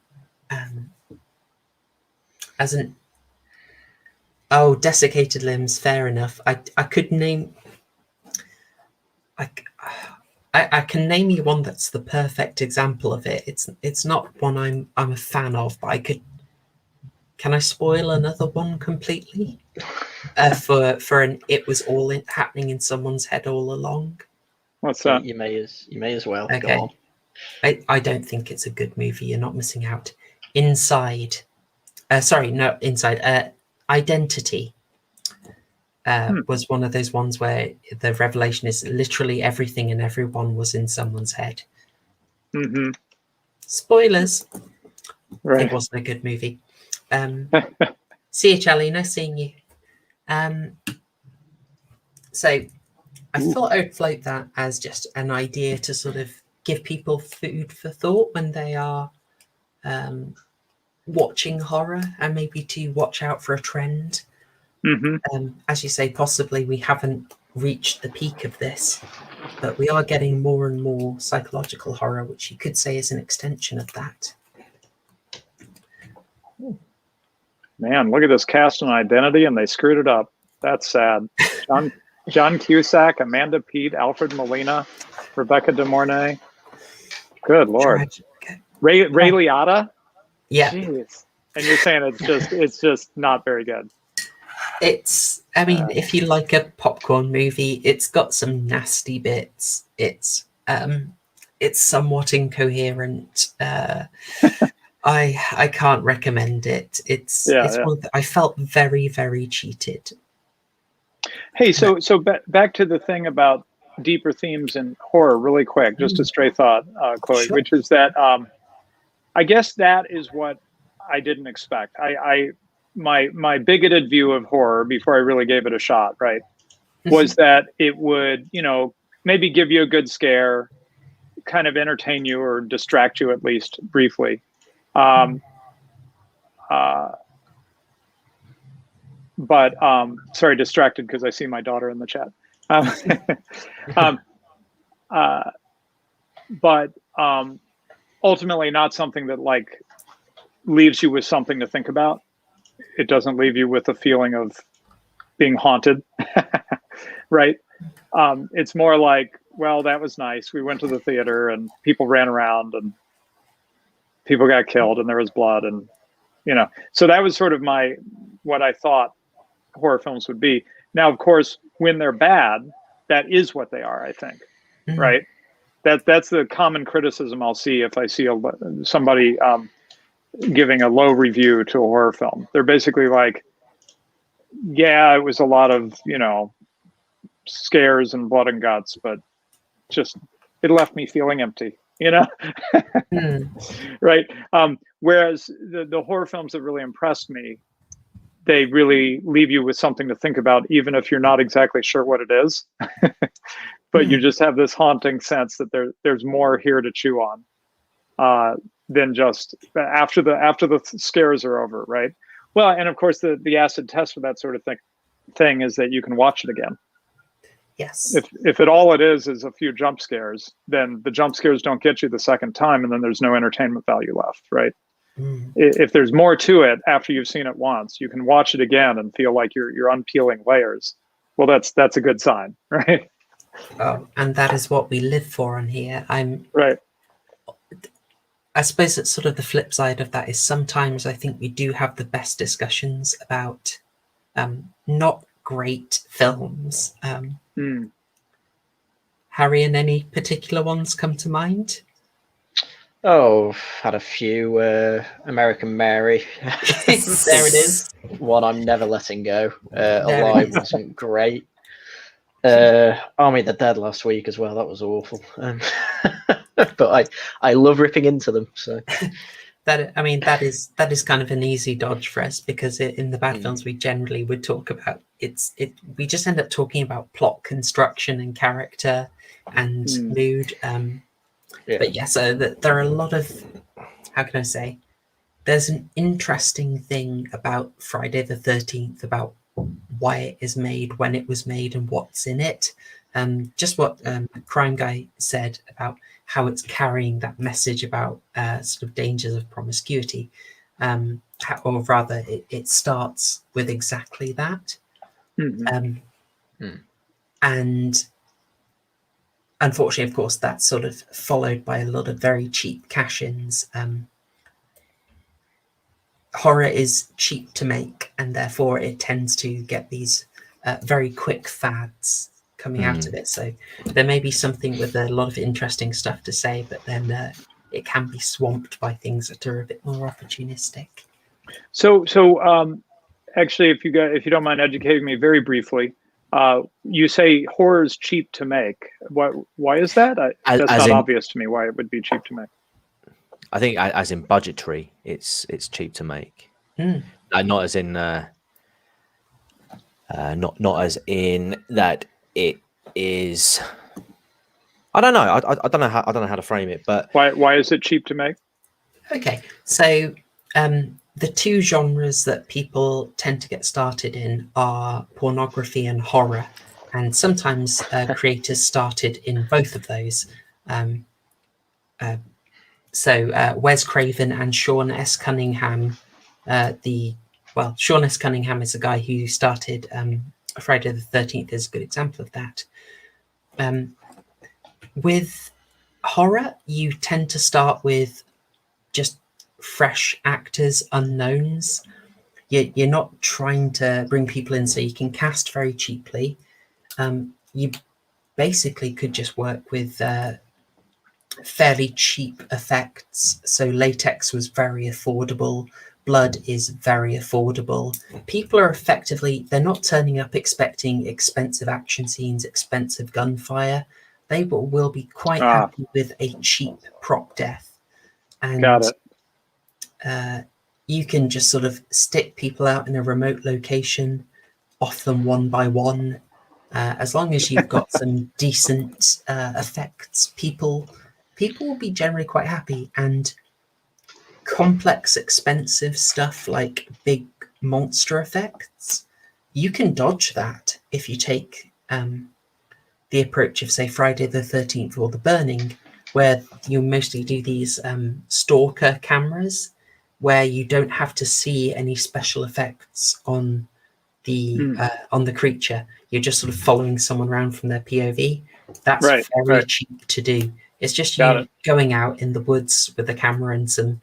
desiccated limbs. Fair enough. I could name. I can name you one that's the perfect example of it. It's not one I'm a fan of, but I could. Can I spoil another one completely? For an it was all happening in someone's head all along. What's that? You may as well. Okay. Go on. I don't think it's a good movie. You're not missing out. Inside. Identity. Was one of those ones where the revelation is literally everything and everyone was in someone's head. Mm-hmm. Spoilers. Right. It wasn't a good movie. See you, Charlie. Nice seeing you. So I thought I would float that as just an idea to sort of give people food for thought when they are watching horror, and maybe to watch out for a trend. Mm-hmm. As you say, possibly we haven't reached the peak of this, but we are getting more and more psychological horror, which you could say is an extension of that. Man, look at this cast and Identity, and they screwed it up. That's sad. John Cusack, Amanda Peet, Alfred Molina, Rebecca De Mornay. Good Lord. Tragic. Ray Liotta. Yeah. Jeez. And you're saying it's just not very good. I mean, if you like a popcorn movie, it's got some nasty bits. It's somewhat incoherent. I can't recommend it. I felt very, very cheated. Hey, so back to the thing about deeper themes in horror, really quick, just a stray thought, Chloe, Sure. which is that I guess that is what I didn't expect. My bigoted view of horror before I really gave it a shot, right, was that it would, maybe give you a good scare, kind of entertain you or distract you at least briefly. But sorry, distracted because I see my daughter in the chat. But ultimately not something that like leaves you with something to think about. It doesn't leave you with a feeling of being haunted, right? It's more like, well, that was nice. We went to the theater and people ran around and people got killed and there was blood and, so that was sort of what I thought horror films would be. Now, of course, when they're bad, that is what they are, I think, right? That's the common criticism I'll see if I see somebody giving a low review to a horror film. They're basically like, yeah, it was a lot of, scares and blood and guts, but just, it left me feeling empty, right? Whereas the horror films that really impressed me, they really leave you with something to think about, even if you're not exactly sure what it is. But you just have this haunting sense that there's more here to chew on than just after the scares are over, right? Well, and of course the acid test for that sort of thing is that you can watch it again. Yes. If all it is a few jump scares, then the jump scares don't get you the second time, and then there's no entertainment value left, right? If there's more to it after you've seen it once, you can watch it again and feel like you're unpeeling layers. Well, that's a good sign, right? Oh, and that is what we live for on here. Right. I suppose that sort of the flip side of that is sometimes I think we do have the best discussions about not great films. Haryan, any particular ones come to mind? Oh, had a few. American Mary. There it is. One I'm never letting go. There it Alive is. wasn't great. Army of the Dead last week as well. That was awful. But I love ripping into them. So that is kind of an easy dodge for us, because in the bad films we generally would talk about we just end up talking about plot construction and character and mood. But yeah, so there are a lot of, how can I say, there's an interesting thing about Friday the 13th, about why it is made, when it was made, and what's in it. Just what Crime Guy said about how it's carrying that message about sort of dangers of promiscuity, or rather, it starts with exactly that. And unfortunately, of course, that's sort of followed by a lot of very cheap cash-ins. Horror is cheap to make, and therefore it tends to get these very quick fads coming out of it. So there may be something with a lot of interesting stuff to say, but then it can be swamped by things that are a bit more opportunistic. So actually, if you don't mind educating me very briefly, you say horror is cheap to make. Why is that? That's not obvious to me why it would be cheap to make. I think as in budgetary, it's cheap to make. Not as in not as in that it is. I don't know. I don't know how to frame it, but why is it cheap to make? Okay, so the two genres that people tend to get started in are pornography and horror, and sometimes creators started in both of those. So Wes Craven and Sean S. Cunningham, Sean S. Cunningham is a guy who started Friday the 13th, is a good example of that. With horror, you tend to start with just fresh actors, unknowns. You're not trying to bring people in so you can cast very cheaply. You basically could just work with fairly cheap effects. So latex was very affordable. Blood is very affordable. People are they're not turning up expecting expensive action scenes, expensive gunfire. They will be quite happy with a cheap prop death. And got it. You can just sort of stick people out in a remote location, off them one by one. As long as you've got some decent effects, people will be generally quite happy. And complex, expensive stuff like big monster effects, you can dodge that if you take the approach of, say, Friday the 13th or The Burning, where you mostly do these stalker cameras, where you don't have to see any special effects on the creature. You're just sort of following someone around from their POV. That's very cheap to do. It's just going out in the woods with a camera and some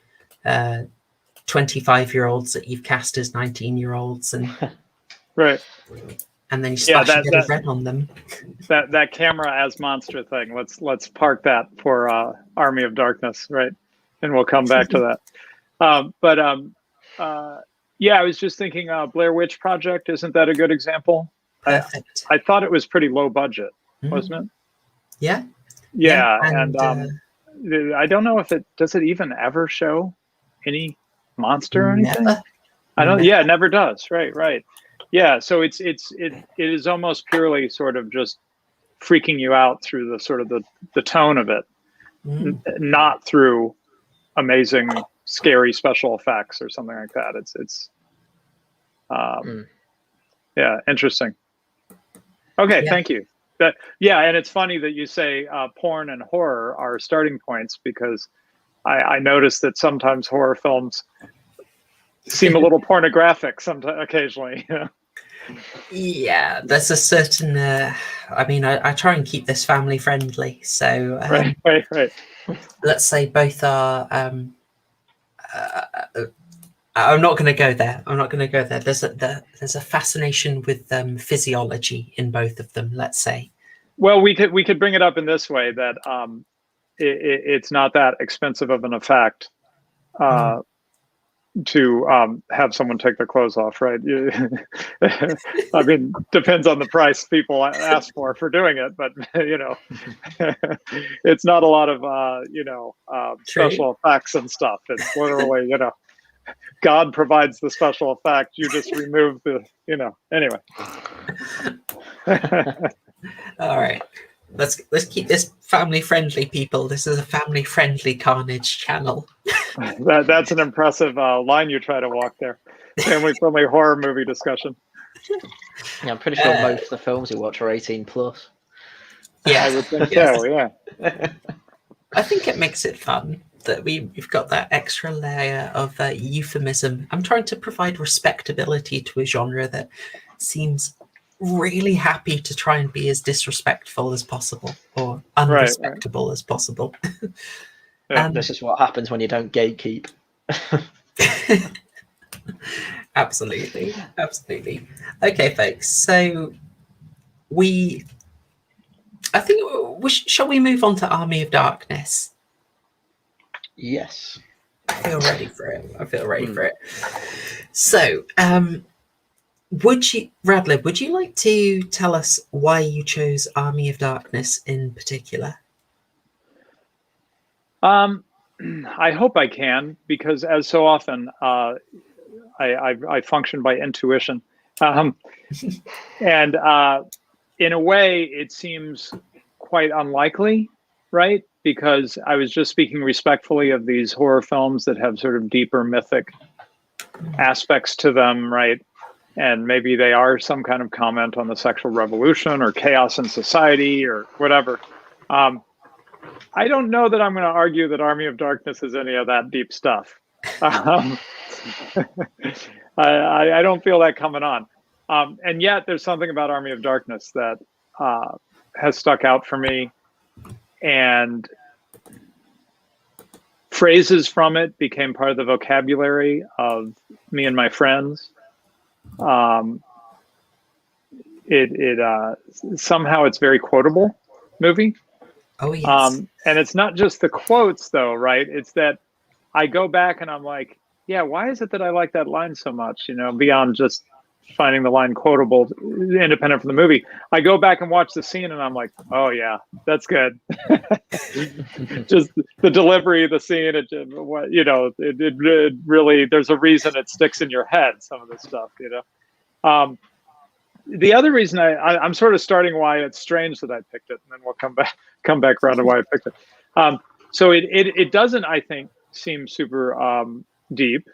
25-year-olds that you've cast as 19-year-olds, and and then you splash a bit of red on them. That camera as monster thing. Let's park that for Army of Darkness, right? And we'll come back to that. Yeah, I was just thinking Blair Witch Project. Isn't that a good example? Perfect. I thought it was pretty low budget, wasn't it? Yeah. Yeah, and I don't know if does it even ever show any monster or anything? Never. I don't. Yeah, it never does. Right. Yeah, so it is almost purely sort of just freaking you out through the sort of the tone of it, not through amazing, scary special effects or something like that. It's yeah, interesting. Okay, thank you. And it's funny that you say porn and horror are starting points, because I noticed that sometimes horror films seem a little pornographic occasionally. Yeah, there's a certain I try and keep this family friendly, so right. Let's say both are I'm not going to go there. There's a fascination with physiology in both of them, let's say. Well, we could bring it up in this way, that it's not that expensive of an effect have someone take their clothes off, right? I mean, depends on the price people ask for doing it, but it's not a lot of special effects and stuff. It's literally God provides the special effect. You just remove the anyway. All right. Let's keep this family friendly, people. This is a family friendly Carnage channel. That's an impressive line you try to walk there. Family friendly horror movie discussion. Yeah, I'm pretty sure most of the films we watch are 18 plus. Yeah, I would think so. Yeah. I think it makes it fun that we've got that extra layer of euphemism. I'm trying to provide respectability to a genre that seems really happy to try and be as disrespectful as possible or unrespectable as possible. This is what happens when you don't gatekeep. Absolutely. Okay, folks. So shall we move on to Army of Darkness? Yes. I feel ready for it. So, Radlib, would you like to tell us why you chose Army of Darkness in particular? I hope I can, because as so often, I function by intuition. And in a way, it seems quite unlikely, right? Because I was just speaking respectfully of these horror films that have sort of deeper mythic aspects to them, right? And maybe they are some kind of comment on the sexual revolution or chaos in society or whatever. I don't know that I'm going to argue that Army of Darkness is any of that deep stuff. I don't feel that coming on. And yet there's something about Army of Darkness that has stuck out for me. And phrases from it became part of the vocabulary of me and my friends. Somehow it's very quotable movie. Oh, yes. And it's not just the quotes, though, right? It's that I go back and I'm like, yeah, why is it that I like that line so much? Beyond just finding the line quotable, independent from the movie. I go back and watch the scene and I'm like, oh, yeah, that's good. Just the delivery of the scene, it really, there's a reason it sticks in your head, some of this stuff, The other reason I'm sort of starting why it's strange that I picked it, and then we'll come back around to why I picked it. So it doesn't, I think, seem super deep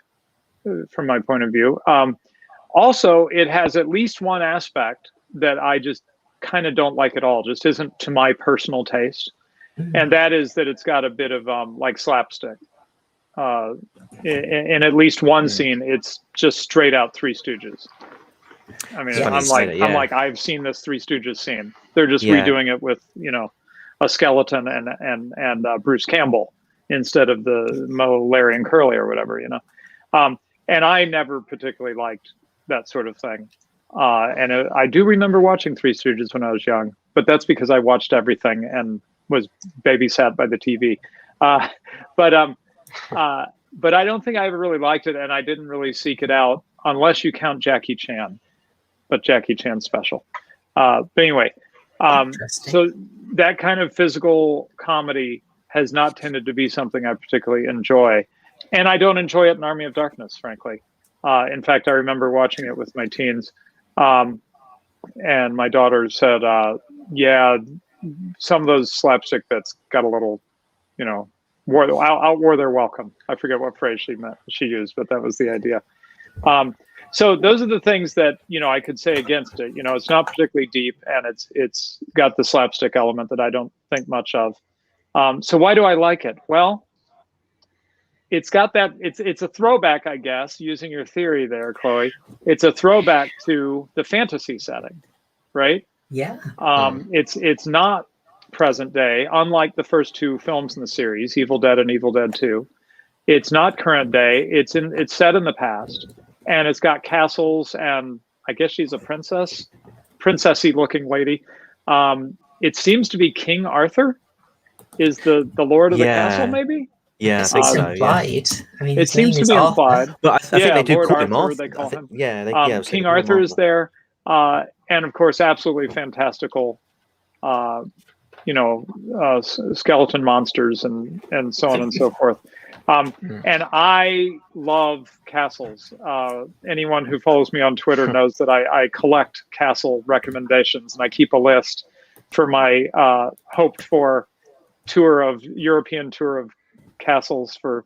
from my point of view. Also, it has at least one aspect that I just kind of don't like at all, just isn't to my personal taste. And that is that it's got a bit of like slapstick. In at least one scene, it's just straight out Three Stooges. I mean, I'm like, I've seen this Three Stooges scene. They're just redoing it with, a skeleton and Bruce Campbell instead of the Moe, Larry, and Curly or whatever, And I never particularly liked that sort of thing. And I do remember watching Three Stooges when I was young, but that's because I watched everything and was babysat by the TV. But I don't think I ever really liked it, and I didn't really seek it out unless you count Jackie Chan. But Jackie Chan special. But anyway, so that kind of physical comedy has not tended to be something I particularly enjoy. And I don't enjoy it in Army of Darkness, frankly. In fact, I remember watching it with my teens. And my daughter said, yeah, some of those slapstick bits got a little, outwore their welcome. I forget what phrase she used, but that was the idea. So those are the things that, I could say against it. It's not particularly deep, and it's got the slapstick element that I don't think much of. So why do I like it? Well, it's got that, it's a throwback, I guess, using your theory there, Chloe. It's a throwback to the fantasy setting, right? Yeah. It's not present day, unlike the first two films in the series, Evil Dead and Evil Dead 2. It's not current day. It's set in the past. And it's got castles, and I guess she's a princessy looking lady. It seems to be King Arthur is the lord of the castle, maybe. Yeah, I It's think Uh, so. Yeah. implied. I mean, It his name seems to is be Arthur. implied. But I think Yeah, they do Lord call him Arthur, Arthur. they call him. Yeah, so King they call him Arthur is Arthur. there, and of course, absolutely fantastical. Uh, skeleton monsters and so on and so forth. And I love castles. Anyone who follows me on Twitter knows that I collect castle recommendations, and I keep a list for my hoped for European tour of castles for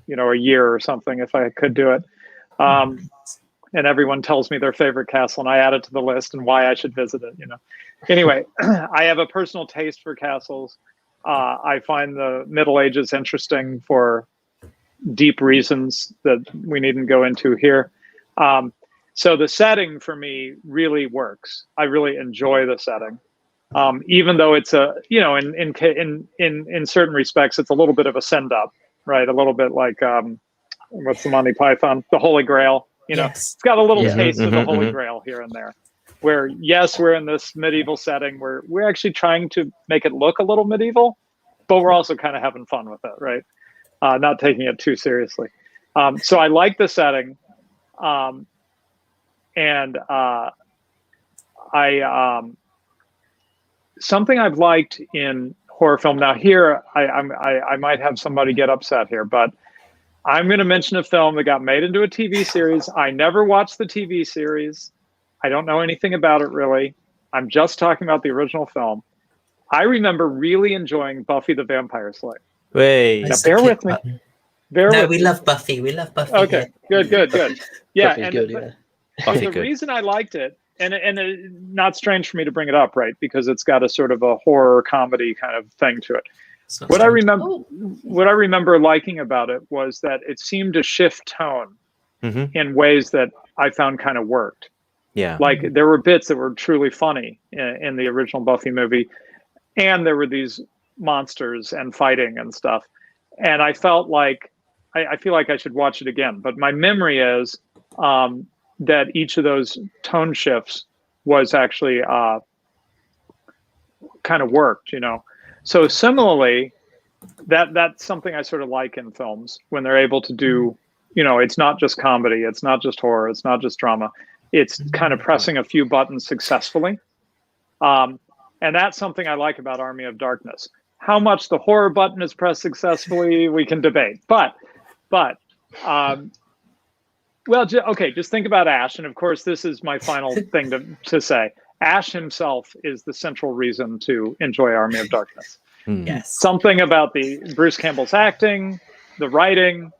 a year or something if I could do it. And everyone tells me their favorite castle, and I add it to the list and why I should visit it. Anyway, I have a personal taste for castles. I find the Middle Ages interesting for deep reasons that we needn't go into here. So the setting for me really works. I really enjoy the setting, even though it's in certain respects it's a little bit of a send up, right? A little bit like what's the Monty Python, the Holy Grail. Yes. It's got a little Yeah. taste of the Holy Grail here and there. Where yes, we're in this medieval setting where we're actually trying to make it look a little medieval, but we're also kind of having fun with it, right? Not taking it too seriously. So I like the setting, and something I've liked in horror film. Now here, I might have somebody get upset here, but I'm going to mention a film that got made into a TV series. I never watched the TV series. I don't know anything about it really. I'm just talking about the original film. I remember really enjoying Buffy the Vampire Slayer. Wait. Now, bear with me. No, we love Buffy. We love Buffy. Okay, good. Yeah, Buffy's and good, yeah. Buffy the good. reason I liked it, and not strange for me to bring it up, right? Because it's got a sort of a horror comedy kind of thing to it. It's not What I strange. remember liking about it was that it seemed to shift tone in ways that I found kind of worked. Yeah. Like there were bits that were truly funny in the original Buffy movie, and there were these monsters and fighting and stuff. And I felt like I feel like I should watch it again. But my memory is that each of those tone shifts was actually kind of worked, So similarly, that's something I sort of like in films when they're able to do, it's not just comedy, it's not just horror, it's not just drama. It's kind of pressing a few buttons successfully. And that's something I like about Army of Darkness. How much the horror button is pressed successfully, we can debate. But just think about Ash. And of course, this is my final thing to say. Ash himself is the central reason to enjoy Army of Darkness. Yes. Something about the Bruce Campbell's acting, the writing,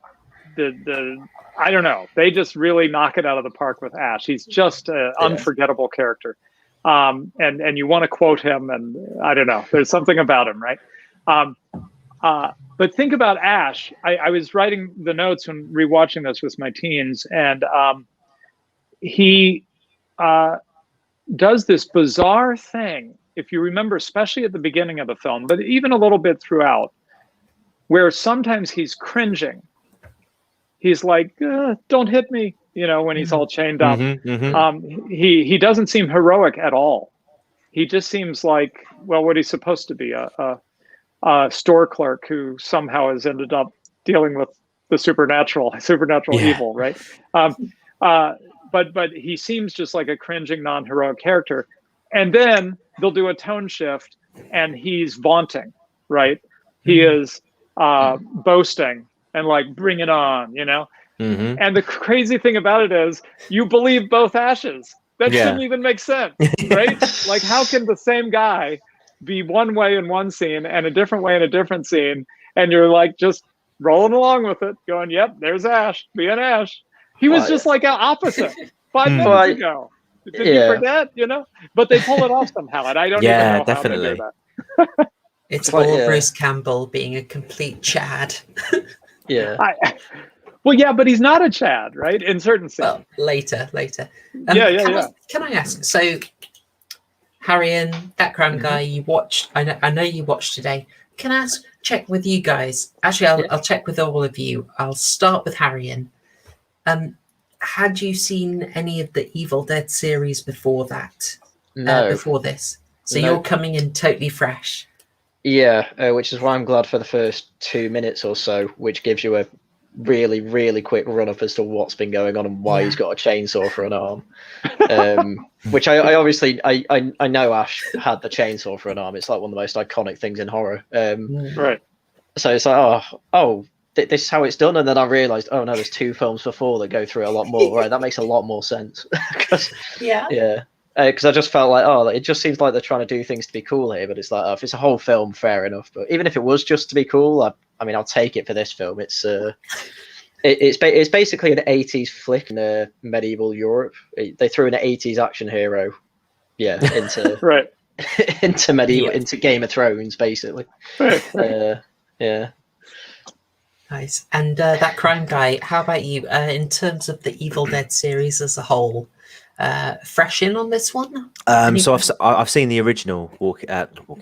the I don't know. They just really knock it out of the park with Ash. He's just an unforgettable character. And you want to quote him, and I don't know. There's something about him, right? But think about Ash. I was writing the notes when rewatching this with my teens, and he does this bizarre thing, if you remember, especially at the beginning of the film, but even a little bit throughout, where sometimes he's cringing. He's like, don't hit me, when he's all chained up. He doesn't seem heroic at all. He just seems like, well, what he's supposed to be, a store clerk who somehow has ended up dealing with the supernatural evil, right? But he seems just like a cringing, non-heroic character. And then they'll do a tone shift, and he's vaunting, right? He is boasting and like, bring it on, And the crazy thing about it is, you believe both Ashes. That shouldn't even make sense, right? Like, how can the same guy be one way in one scene and a different way in a different scene, and you're like just rolling along with it, going, "Yep, there's Ash, being Ash." He was just like an opposite 5 minutes ago. Did you forget? But they pull it off somehow, and I don't even know definitely. how they do that. It's all Bruce Campbell being a complete Chad. Yeah. Well, yeah, but he's not a Chad, right? In certain scenes. Well, later. Can I ask? So, Haryan, background guy, you watched. I know you watched today. Can I check with you guys? Actually, I'll check with all of you. I'll start with Haryan. Had you seen any of the Evil Dead series before that? No. Before this, so No. you're coming in totally fresh. Yeah, which is why I'm glad for the first 2 minutes or so, which gives you a really, really quick run up as to what's been going on and why he's got a chainsaw for an arm. Which I obviously I know Ash had the chainsaw for an arm. It's like one of the most iconic things in horror. Right. So it's like, this is how it's done, and then I realised, oh no, there's 2 films before that go through a lot more. Right, that makes a lot more sense. Because I just felt like, it just seems like they're trying to do things to be cool here, but it's like, if it's a whole film, fair enough. But even if it was just to be cool, I mean, I'll take it for this film. It's basically an 80s flick in medieval Europe. They threw an 80s action hero, into Right. into medieval, into Game of Thrones, basically. Yeah. Nice. And that crime guy, how about you? In terms of the Evil Dead series as a whole, fresh in on this one? So I've seen the original Walking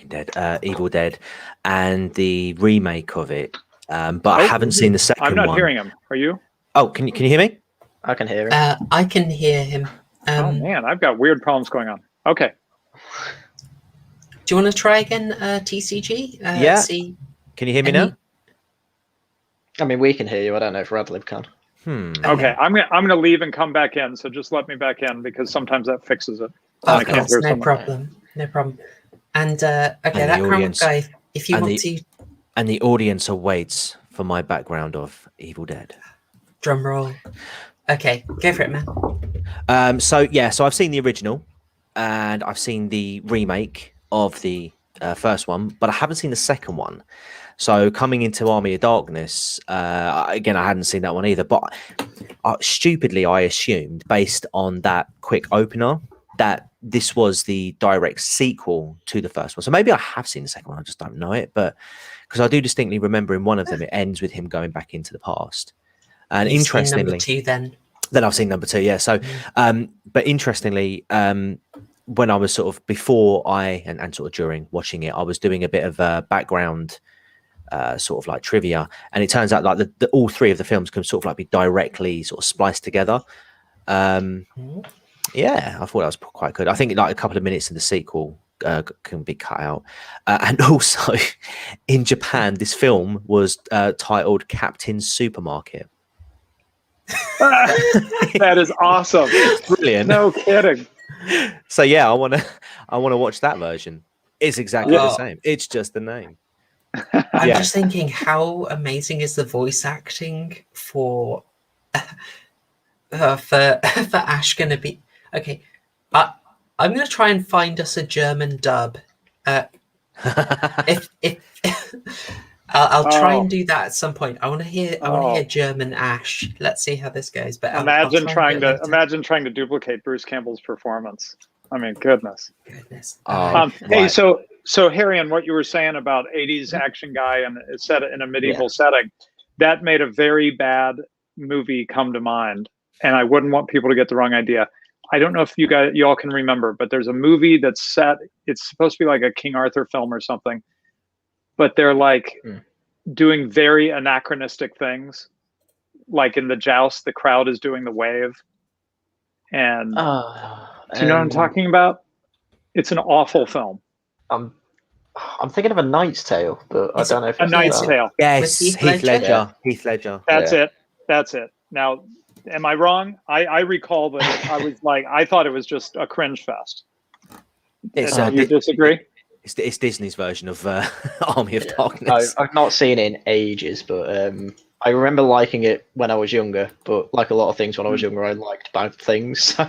Dead, Evil Dead, and the remake of it, but I haven't seen the second one. I'm not hearing him. Are you? Oh, can you hear me? I can hear him. I can hear him. Oh man, I've got weird problems going on. Okay. Do you want to try again, TCG? Yeah. See Can you hear me now? I mean, we can hear you. I don't know if Radlib can. Okay, I'm gonna leave and come back in. So just let me back in because sometimes that fixes it. Of course, no problem. And that crime guy, if you want to, and the audience awaits for my background of Evil Dead. Drum roll. Okay, go for it, man. So I've seen the original, and I've seen the remake of the first one, but I haven't seen the second one. So coming into Army of Darkness, again, I hadn't seen that one either. But stupidly, I assumed, based on that quick opener, that this was the direct sequel to the first one. So maybe I have seen the second one, I just don't know it. But because I do distinctly remember in one of them, it ends with him going back into the past. And interestingly, number 2 then I've seen number 2, yeah. So, but interestingly, when I was sort of before and sort of during watching it, I was doing a bit of background. Sort of like trivia, and it turns out like the all 3 of the films can sort of like be directly sort of spliced together. I thought that was quite good. I think like a couple of minutes in the sequel can be cut out, and also in Japan this film was titled Captain Supermarket. That is awesome. Brilliant. No kidding. So I want to watch that version. It's exactly the same, it's just the name. I'm just thinking, how amazing is the voice acting for Ash going to be? Okay, I'm going to try and find us a German dub. If I'll try and do that at some point. I want to hear German Ash. Let's see how this goes. But imagine trying to duplicate Bruce Campbell's performance. I mean, goodness. Hey, so Haryan, what you were saying about 80s action guy and it's set in a medieval setting, that made a very bad movie come to mind. And I wouldn't want people to get the wrong idea. I don't know if you all can remember, but there's a movie that's set, it's supposed to be like a King Arthur film or something, but they're like doing very anachronistic things. Like in the joust, the crowd is doing the wave. And do you know what I'm talking about? It's an awful film. I'm thinking of A Knight's Tale, but I don't know if A Knight's Tale. Yes, Heath Ledger. Heath Ledger. That's it. Now, am I wrong? I recall that I was like, I thought it was just a cringe fest. You disagree? It's Disney's version of Army of Darkness. I've not seen it in ages, but I remember liking it when I was younger. But like a lot of things when I was younger, I liked bad things. So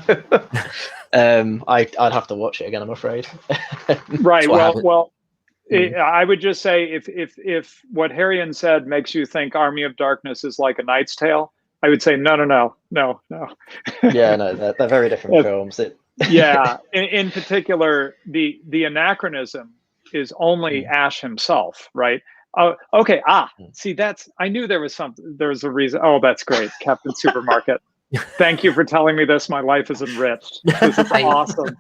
I'd have to watch it again, I'm afraid. Right. I would just say if what Haryan said makes you think Army of Darkness is like A Knight's Tale, I would say no. Yeah, no, they're very different films. In particular, the anachronism is only Ash himself, right? Okay. See, I knew there was something. There was a reason. Oh, that's great, Captain Supermarket. Thank you for telling me this. My life is enriched. This is awesome.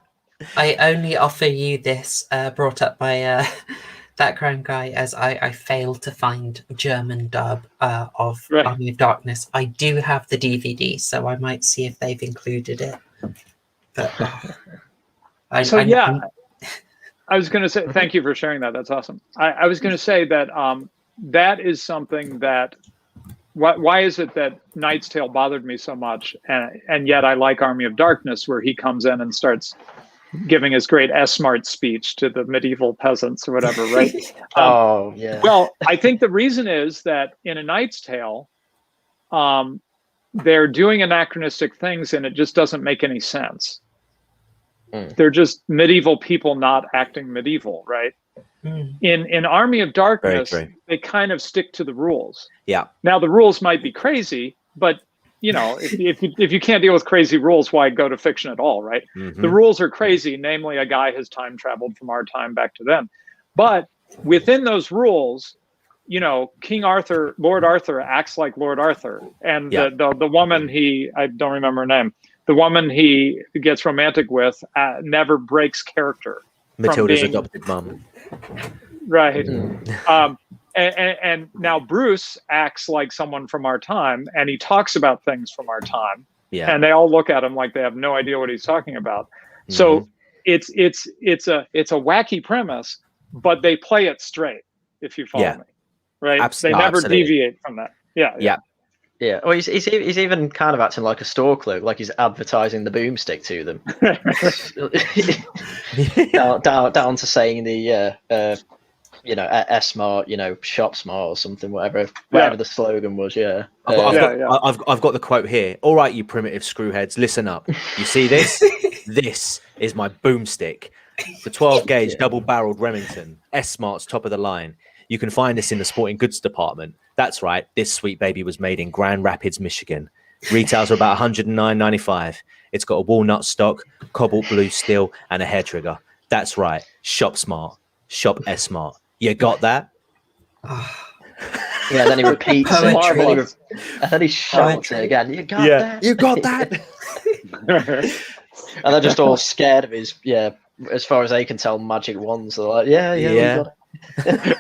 I only offer you this brought up by that crime guy as I failed to find German dub of Army of Darkness. I do have the DVD, so I might see if they've included it. But I was going to say, thank you for sharing that. That's awesome. I was going to say that that is something that, why is it that Knight's Tale bothered me so much? And yet I like Army of Darkness, where he comes in and starts giving his great S-Mart speech to the medieval peasants or whatever, right? Oh, yeah. Well, I think the reason is that in A Knight's Tale, they're doing anachronistic things and it just doesn't make any sense. They're just medieval people not acting medieval, right? In Army of Darkness, they kind of stick to the rules. Yeah. Now the rules might be crazy, but you know, if you can't deal with crazy rules, why go to fiction at all, right? The rules are crazy. Namely, a guy has time traveled from our time back to then. But within those rules, you know, King Arthur, Lord Arthur acts like Lord Arthur, and the woman I don't remember her name. The woman he gets romantic with never breaks character. Matilda's adopted mum. Right. And now Bruce acts like someone from our time, and he talks about things from our time. Yeah. And they all look at him like they have no idea what he's talking about. So it's a wacky premise, but they play it straight, if you follow me. Right. They never deviate from that. Yeah. Yeah, well, he's even kind of acting like a store clerk, like he's advertising the boomstick to them. down to saying the S-Mart, shop smart or something, whatever the slogan was. Yeah. I've got the quote here. All right, you primitive screwheads, listen up. You see this? This is my boomstick, the 12 gauge double barreled Remington. S-Mart's top of the line. You can find this in the sporting goods department. That's right. This sweet baby was made in Grand Rapids, Michigan. Retails are about $109.95. It's got a walnut stock, cobalt blue steel, and a hair trigger. That's right. Shop smart. Shop S-Mart. You got that? Yeah, then he repeats it. And then he shouts it again. You got that? You got that? And they're just all scared of his, as far as they can tell, magic wands. They're like, yeah. We got it.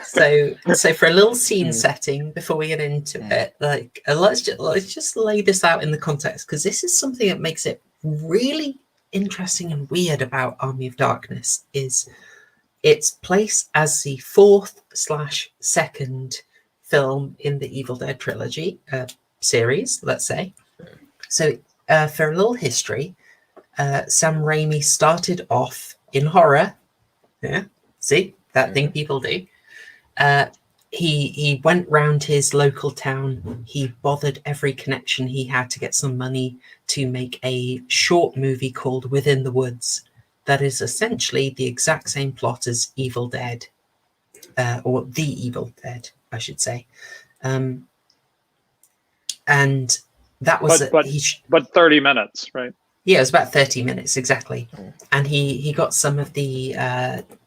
so for a little scene setting before we get into it, like let's just lay this out in the context, because this is something that makes it really interesting and weird about Army of Darkness is its place as the 4th/2nd film in the Evil Dead trilogy series, let's say. So for a little history, Sam Raimi started off in horror. See that thing people do. He went round his local town. He bothered every connection he had to get some money to make a short movie called Within the Woods. That is essentially the exact same plot as Evil Dead, or The Evil Dead, I should say. And that was but 30 minutes, right? Yeah, it was about 30 minutes exactly. And he got some of the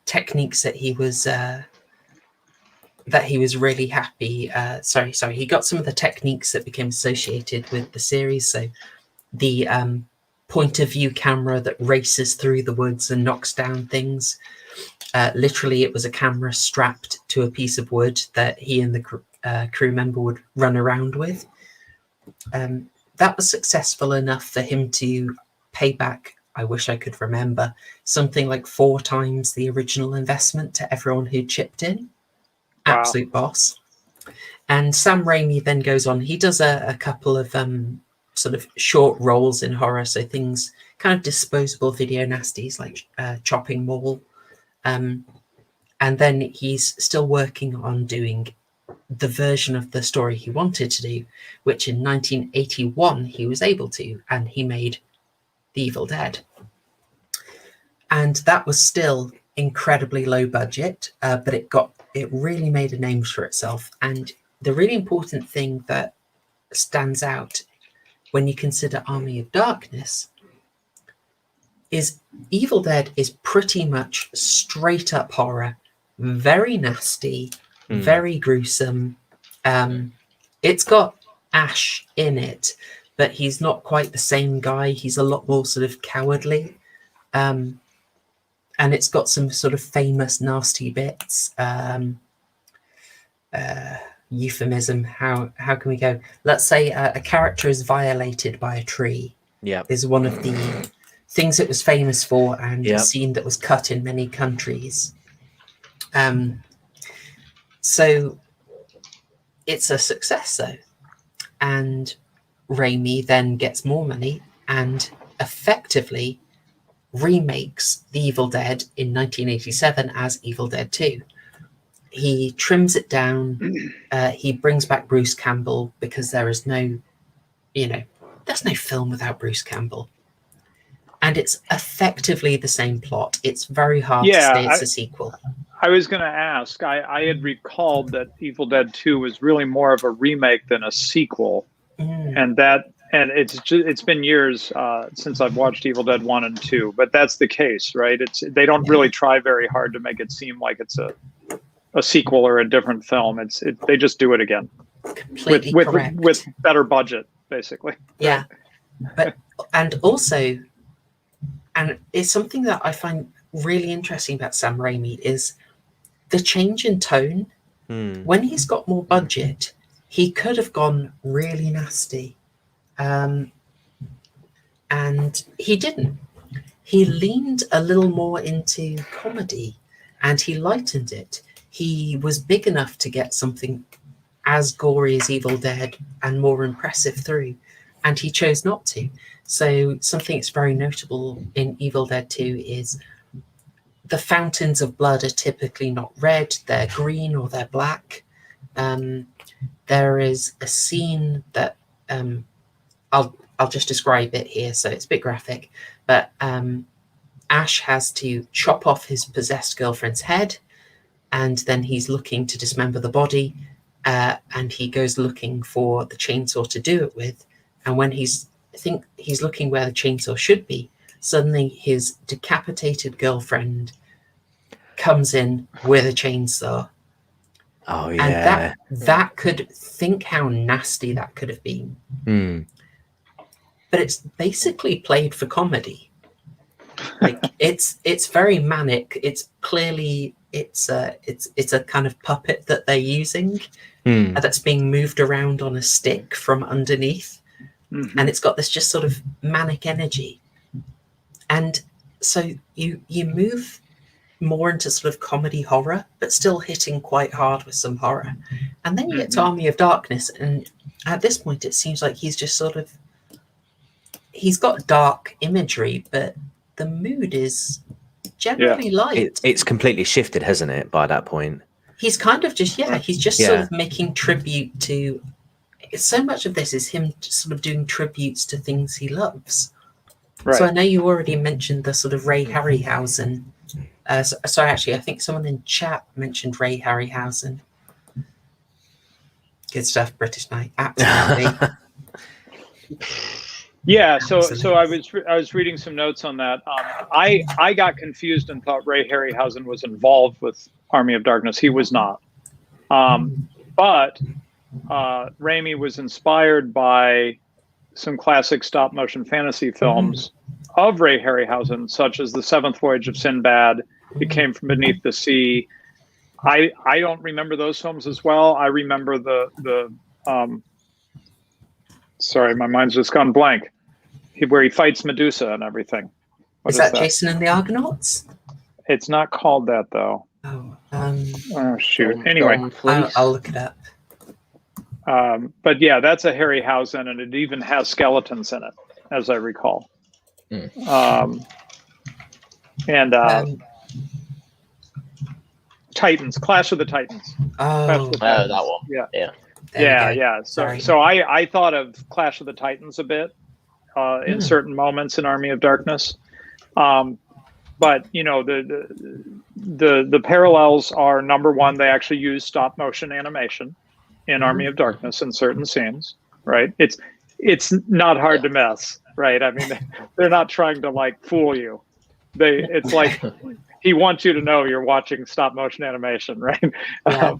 techniques that he was really happy. He got some of the techniques that became associated with the series. So the point of view camera that races through the woods and knocks down things. Literally, it was a camera strapped to a piece of wood that he and the crew member would run around with. That was successful enough for him to pay back, I wish I could remember, something like 4 times the original investment to everyone who chipped in. Wow. Absolute boss. And Sam Raimi then goes on. He does a couple of sort of short roles in horror, so things, kind of disposable video nasties like Chopping Mall. And then he's still working on doing the version of the story he wanted to do, which in 1981 he was able to, and he made The Evil Dead. And that was still incredibly low budget, but it really made a name for itself. And the really important thing that stands out when you consider Army of Darkness is Evil Dead is pretty much straight up horror, very nasty, very gruesome. It's got Ash in it, but he's not quite the same guy. He's a lot more sort of cowardly. And it's got some sort of famous nasty bits. Euphemism, how can we go? Let's say a character is violated by a tree. Yeah. Is one of the things it was famous for, and Yep. a scene that was cut in many countries. So it's a success, though. And Raimi then gets more money and effectively remakes The Evil Dead in 1987 as Evil Dead 2. He trims it down. He brings back Bruce Campbell because there is no, there's no film without Bruce Campbell. And it's effectively the same plot. It's very hard to say it's a sequel. I was going to ask. I had recalled that Evil Dead 2 was really more of a remake than a sequel, and it's been years since I've watched Evil Dead 1 and 2, but that's the case, right? They don't really try very hard to make it seem like it's a sequel or a different film. They just do it again Completely correct. with better budget, basically. Yeah, but and it's something that I find really interesting about Sam Raimi is the change in tone. When he's got more budget, he could have gone really nasty, and he didn't. He leaned a little more into comedy, and he lightened it. He was big enough to get something as gory as Evil Dead and more impressive through, and he chose not to. So something that's very notable in Evil Dead 2 is the fountains of blood are typically not red, they're green or they're black. There is a scene that I'll just describe it here, so it's a bit graphic, but Ash has to chop off his possessed girlfriend's head, and then he's looking to dismember the body, and he goes looking for the chainsaw to do it with, and when he's looking where the chainsaw should be, suddenly his decapitated girlfriend comes in with a chainsaw. Oh yeah. And that could, think how nasty that could have been. But it's basically played for comedy. Like it's very manic. It's clearly it's a kind of puppet that they're using that's being moved around on a stick from underneath. And it's got this just sort of manic energy. And so you move more into sort of comedy horror, but still hitting quite hard with some horror. And then you get to Army of Darkness, and at this point it seems like he's just sort of, he's got dark imagery, but the mood is generally light. It's completely shifted, hasn't it, by that point? He's kind of just, sort of making tribute to, so much of this is him sort of doing tributes to things he loves. Right. So I know you already mentioned the sort of Ray Harryhausen. So actually, I think someone in chat mentioned Ray Harryhausen. Good stuff, British Knight. Absolutely. Yeah. So I was reading some notes on that. I got confused and thought Ray Harryhausen was involved with Army of Darkness. He was not. But Raimi was inspired by some classic stop-motion fantasy films of Ray Harryhausen, such as The Seventh Voyage of Sinbad, It Came from Beneath the Sea. I don't remember those films as well. I remember the sorry, my mind's just gone blank. Where he fights Medusa and everything. Is that Jason and the Argonauts? It's not called that though. Oh, shoot. Anyway, I'll look it up. But yeah, that's a Harryhausen, and it even has skeletons in it, as I recall. Titans, Clash of the Titans. Oh, that one. Yeah. So I thought of Clash of the Titans a bit in certain moments in Army of Darkness. But you know, the parallels are, number one, they actually use stop motion animation in Army of Darkness in certain scenes, right? It's not hard to miss, right? I mean, they're not trying to like fool you. It's like he wants you to know you're watching stop motion animation, right? Yeah.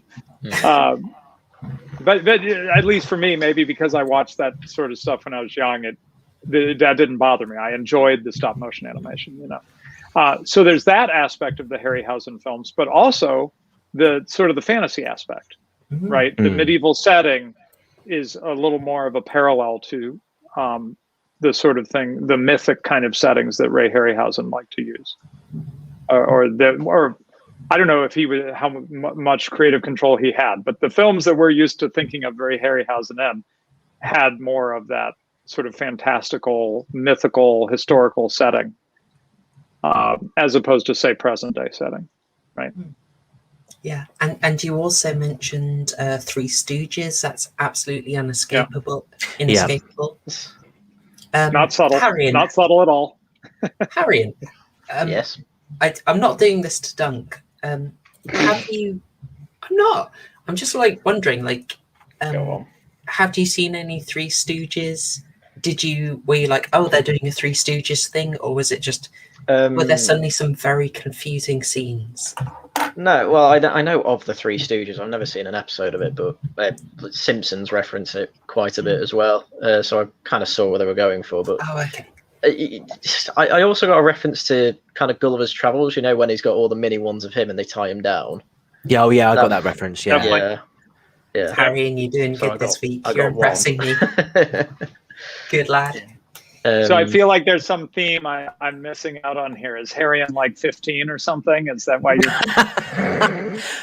But at least for me, maybe because I watched that sort of stuff when I was young, that didn't bother me. I enjoyed the stop motion animation, you know. So there's that aspect of the Harryhausen films, but also the sort of the fantasy aspect. Right, the medieval setting is a little more of a parallel to the sort of thing, the mythic kind of settings that Ray Harryhausen liked to use, or I don't know if he was how much creative control he had, but the films that we're used to thinking of Ray Harryhausen in had more of that sort of fantastical, mythical, historical setting, as opposed to, say, present day setting, right? Yeah, and you also mentioned Three Stooges. That's absolutely inescapable. Inescapable. Not subtle. Haryan, not subtle at all. Haryan, Yes. I'm not doing this to Dunk. Have you? I'm not. I'm just like wondering, like, Go on. have you seen any Three Stooges? Were you like, oh, they're doing a Three Stooges thing, or was it just were there suddenly some very confusing scenes? No, well, I know of the Three Stooges. I've never seen an episode of it, but Simpsons reference it quite a bit as well. So I kind of saw what they were going for. But Oh, okay. I also got a reference to kind of Gulliver's Travels. You know, when he's got all the mini ones of him and they tie him down. Yeah, I got that reference. Yeah, yeah. Haryan, you're doing good this week. You're impressing me. Good lad. So I feel like there's some theme I'm missing out on here. Is Haryan like 15 or something? Is that why you?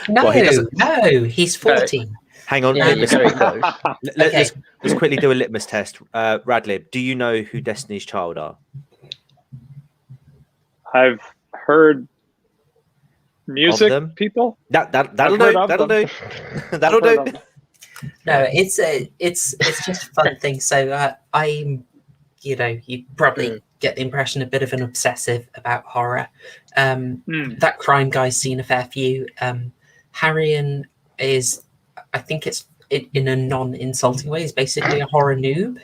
No, he's 14. Hang on. Yeah, very close. Let's quickly do a litmus test. Radlib, do you know who Destiny's Child are? I've heard music people. That'll do. That'll do. No, it's just a fun thing. So I'm, you probably get the impression a bit of an obsessive about horror. That Crime Guy's seen a fair few. Haryan is, I think it's in a non-insulting way, is basically a horror noob.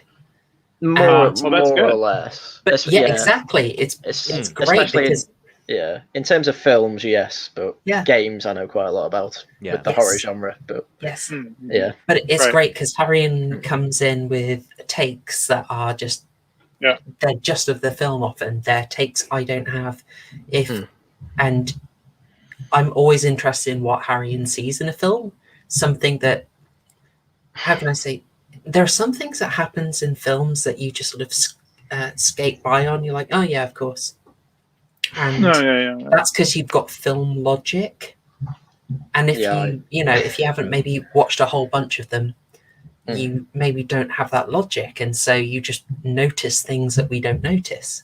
More that's good. or less. But exactly. It's great because in terms of films, yes, but Yeah. games I know quite a lot about with the horror genre. But yes, yeah, but it's Right. great because Haryan comes in with takes that are just they're just of the film. Often they're takes I don't have. And I'm always interested in what Haryan sees in a film. Something that, how can I say? There are some things that happens in films that you just sort of skate by on. You're like, oh yeah, of course. And that's because you've got film logic. And if if you haven't maybe watched a whole bunch of them, you maybe don't have that logic, and so you just notice things that we don't notice.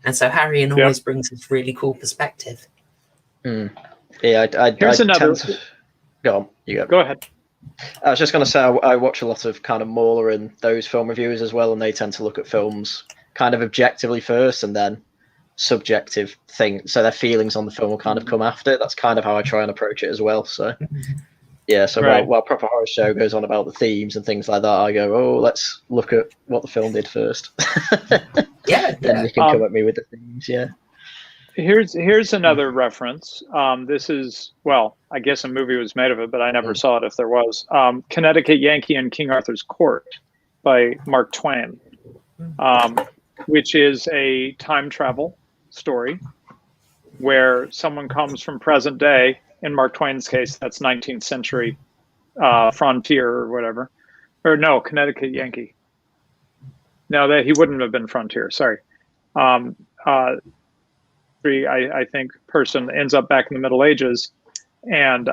And so Haryan always brings this really cool perspective. Yeah, Here's another. Go on, you go. Go ahead. I was just going to say I watch a lot of kind of Mauler and those film reviewers as well, and they tend to look at films kind of objectively first and then subjective things. So their feelings on the film will kind of come after. That's kind of how I try and approach it as well. So while Proper Horror Show goes on about the themes and things like that, I go, oh, let's look at what the film did first. Then you can come at me with the themes. Yeah. Here's another reference. This is, well, I guess a movie was made of it, but I never saw it if there was. Connecticut Yankee and King Arthur's Court by Mark Twain, which is a time travel story where someone comes from present day. In Mark Twain's case, that's 19th century frontier or whatever. Or no, Connecticut Yankee. No, that he wouldn't have been frontier. Sorry. I think person ends up back in the Middle Ages and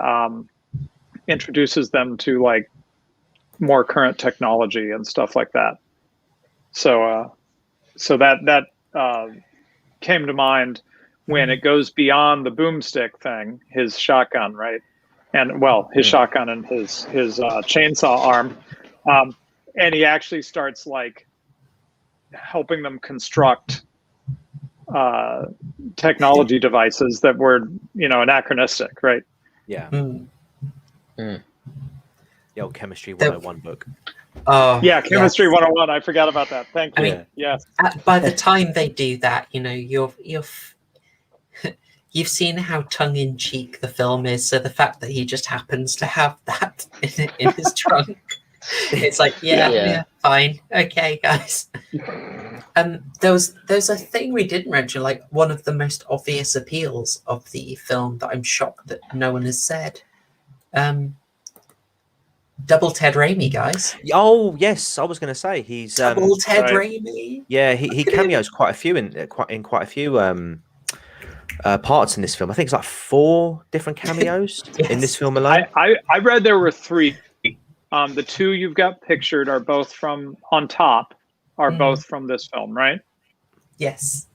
introduces them to like more current technology and stuff like that. So that came to mind when it goes beyond the boomstick thing, his shotgun, right? And well, his shotgun and his chainsaw arm, and he actually starts like helping them construct technology devices that were, anachronistic, right? Yeah. The old Chemistry 101 book. Oh, yeah, Chemistry 101. I forgot about that. Thank you. I mean, yes. By the time they do that, you've seen how tongue-in-cheek the film is. So the fact that he just happens to have that in his trunk, it's like, yeah, fine, okay, guys. There's a thing we didn't mention, like one of the most obvious appeals of the film that I'm shocked that no one has said. Double Ted Raimi, guys. Oh yes, I was going to say he's Double Ted right. Raimi. yeah, he cameos quite a few in quite a few parts in this film. I think it's like 4 different cameos in this Yes. film alone. I read there were 3. The 2 you've got pictured are both from on top, are both from this film, right? Yes.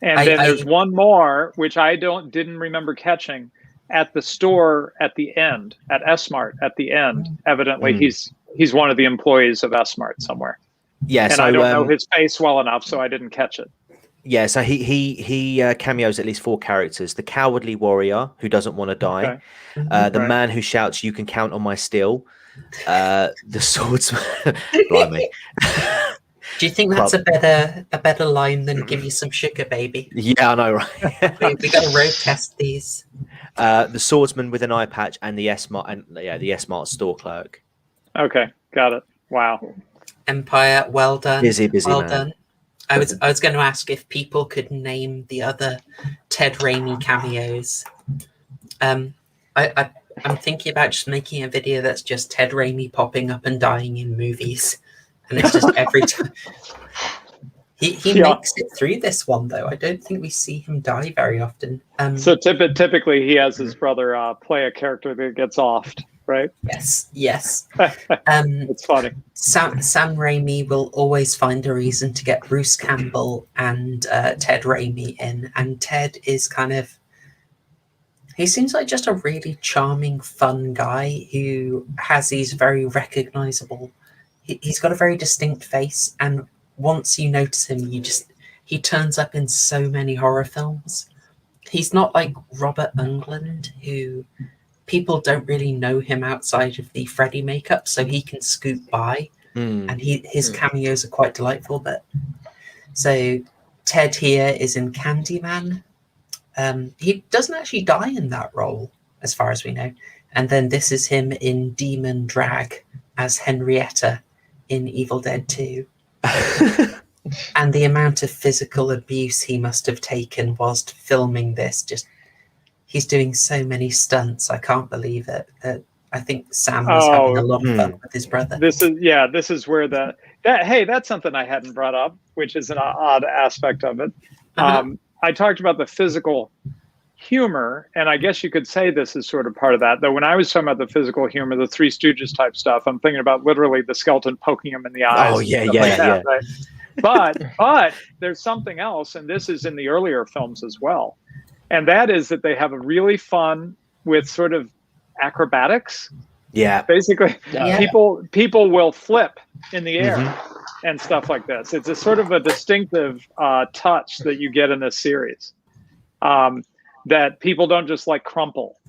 And then there's one more which I didn't remember catching at the store at the end, at S-Mart at the end. Evidently, he's one of the employees of S-Mart somewhere. Yeah, and so I don't know his face well enough, so I didn't catch it. Yeah, so he cameos at least 4 characters: the cowardly warrior who doesn't want to die, the man who shouts "You can count on my steel," the swordsman. Blimey. Do you think that's a better line than "Give me some sugar, baby"? Yeah, I know, right? we got to road test these. The swordsman with an eye patch and the S-Mart store clerk. Okay, got it. Wow. Empire, well done. Busy well man. Done. I was going to ask if people could name the other Ted Raimi cameos. I'm thinking about just making a video that's just Ted Raimi popping up and dying in movies, and it's just every time. He makes it through this one though. I don't think we see him die very often. So typically he has his brother play a character that gets offed, right? Yes. It's funny. Sam Raimi will always find a reason to get Bruce Campbell and Ted Raimi in, and Ted is he seems like just a really charming, fun guy who has these very recognizable. He's got a very distinct face, and once you notice him, he turns up in so many horror films. He's not like Robert Englund, who people don't really know him outside of the Freddy makeup, so he can scoot by, and his cameos are quite delightful. But so Ted here is in Candyman. He doesn't actually die in that role, as far as we know. And then this is him in Demon Drag as Henrietta in Evil Dead 2. And the amount of physical abuse he must have taken whilst filming this, he's doing so many stunts. I can't believe it. I think Sam was having a lot of fun with his brother. This is where that's something I hadn't brought up, which is an odd aspect of it. I talked about the physical humor, and I guess you could say this is sort of part of that. Though when I was talking about the physical humor, the Three Stooges type stuff, I'm thinking about literally the skeleton poking him in the eyes. Oh yeah. Right? But there's something else, and this is in the earlier films as well, and that is that they have a really fun with sort of acrobatics. Yeah, basically, people will flip in the air and stuff like this. It's a sort of a distinctive touch that you get in this series. That people don't just like crumple.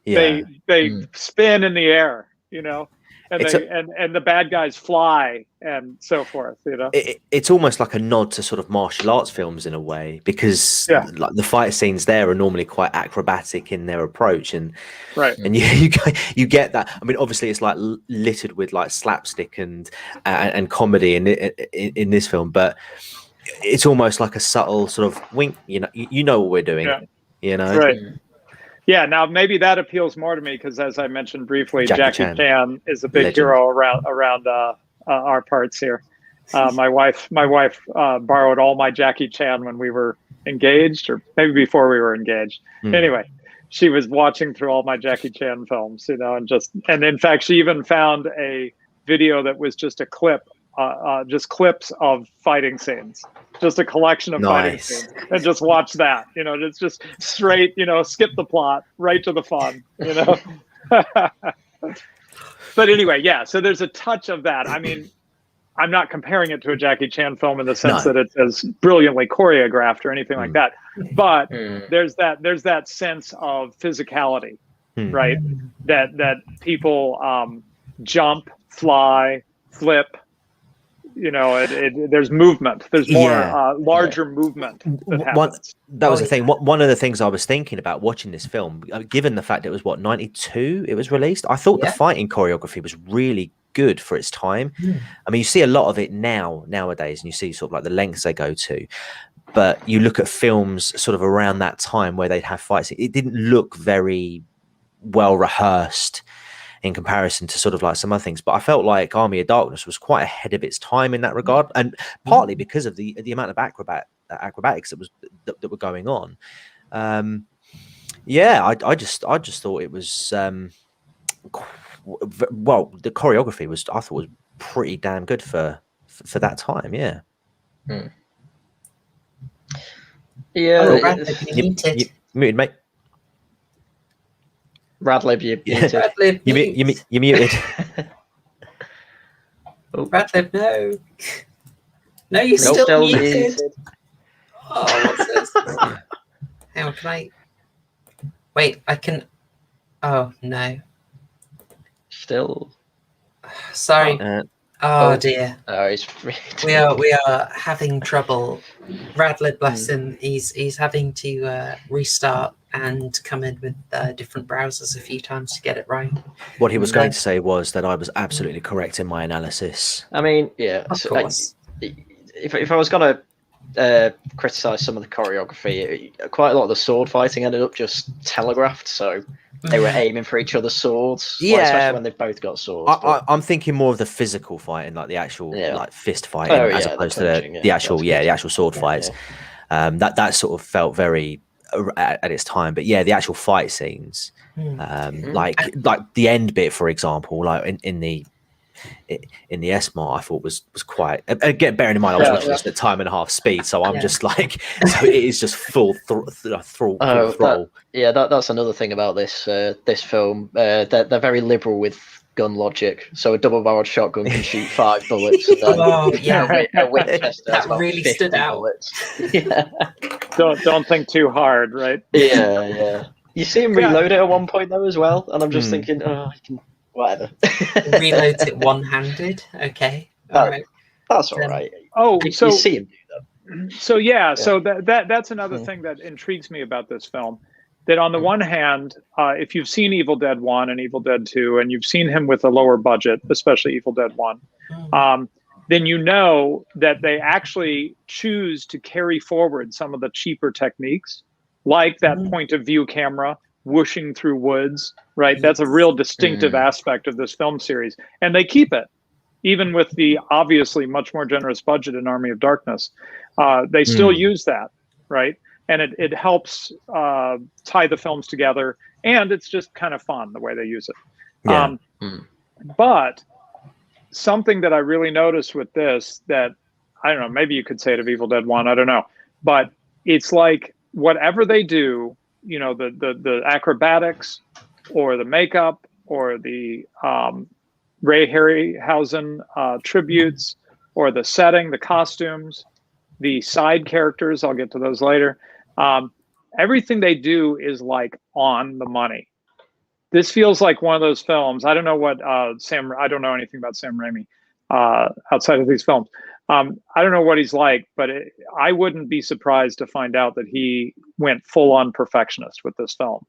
Yeah. They spin in the air, and the bad guys fly and so forth, It's almost like a nod to sort of martial arts films in a way, because like the fight scenes there are normally quite acrobatic in their approach, and you get that. I mean, obviously it's like littered with like slapstick and comedy in this film, but it's almost like a subtle sort of wink. You know what we're doing. Right. Yeah, now maybe that appeals more to me because, as I mentioned briefly, Jackie Chan is a big hero around our parts here. My wife borrowed all my Jackie Chan when we were engaged, or maybe before we were engaged. Anyway, she was watching through all my Jackie Chan films, and in fact, she even found a video that was just a clip. Just clips of fighting scenes, just a collection of fighting scenes, and just watch that. It's just straight. Skip the plot, right to the fun. But anyway, so there's a touch of that. I mean, I'm not comparing it to a Jackie Chan film in the sense that it's as brilliantly choreographed or anything like that. But there's that sense of physicality, right? That people jump, fly, flip. There's movement. There's more larger movement that happens. That was the thing. One of the things I was thinking about watching this film, given the fact it was 92 it was released, I thought the fighting choreography was really good for its time. I mean, you see a lot of it nowadays, and you see sort of like the lengths they go to. But you look at films sort of around that time where they'd have fights, it didn't look very well rehearsed. in comparison to sort of like some other things. But I felt like Army of Darkness was quite ahead of its time in that regard, and partly because of the amount of acrobatics that were going on. I just thought it was well, the choreography I thought was pretty damn good for that time. Yeah. Yeah. You Muted, mate. Radlib, you muted. Radlib, You muted. Radlib, no. No, you're still muted. Oh, what's this? How can I? Wait, I can. Oh no. Still. Sorry. Oh dear. We are having trouble. Radlib, bless him. He's having to restart and come in with different browsers a few times to get it right. What he was going to say was that I was absolutely correct in my analysis. I mean, yeah. Of course. If I was going to criticize some of the choreography, quite a lot of the sword fighting ended up just telegraphed, so they were aiming for each other's swords. Yeah, especially when they've both got swords. I'm thinking more of the physical fighting, like the actual like fist fighting, as opposed to the actual sword fights. That sort of felt very at its time, but yeah, the actual fight scenes, like the end bit, for example, like in the SMAR, I thought was quite. Again, bearing in mind I was watching this at time and a half speed, so I'm just like, so it is just full throttle. That's another thing about this film. They're very liberal with gun logic. So a double-barreled shotgun can shoot 5 bullets. And then a Winchester has about really 50 stood out. bullets. Yeah. Don't think too hard, right? Yeah. You see him reload it at one point though as well, and I'm just thinking, I can. Whatever. Reloads it one-handed. Okay. All right. That's all right. You see him do that. So that's another thing that intrigues me about this film. That on the one hand, if you've seen Evil Dead 1 and Evil Dead 2, and you've seen him with a lower budget, especially Evil Dead 1, then you know that they actually choose to carry forward some of the cheaper techniques, like that point of view camera whooshing through woods, right? That's a real distinctive aspect of this film series. And they keep it, even with the obviously much more generous budget in Army of Darkness. They still use that, right? And it helps tie the films together. And it's just kind of fun the way they use it. Yeah. But something that I really noticed with this that, I don't know, maybe you could say it of Evil Dead 1, I don't know. But it's like whatever they do, you know, the acrobatics or the makeup or the Ray Harryhausen tributes or the setting, the costumes, the side characters, I'll get to those later. Everything they do is like on the money. This feels like one of those films. I don't know what I don't know anything about Sam Raimi outside of these films. I don't know what he's like, but I wouldn't be surprised to find out that he went full on perfectionist with this film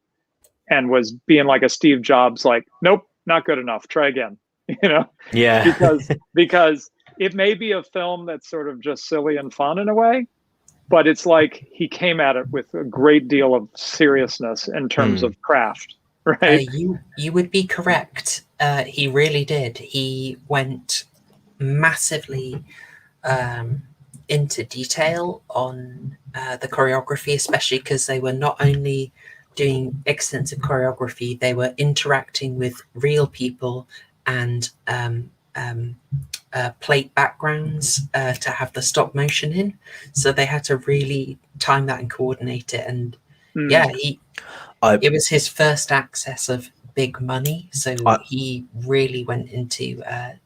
and was being like a Steve Jobs, like, nope, not good enough. Try again, you know? Yeah. because it may be a film that's sort of just silly and fun in a way, but it's like he came at it with a great deal of seriousness in terms of craft, right? You would be correct. He really did. He went massively into detail on the choreography, especially because they were not only doing extensive choreography, they were interacting with real people and plate backgrounds to have the stop motion in. So they had to really time that and coordinate it. And it was his first access of big money, so he really went into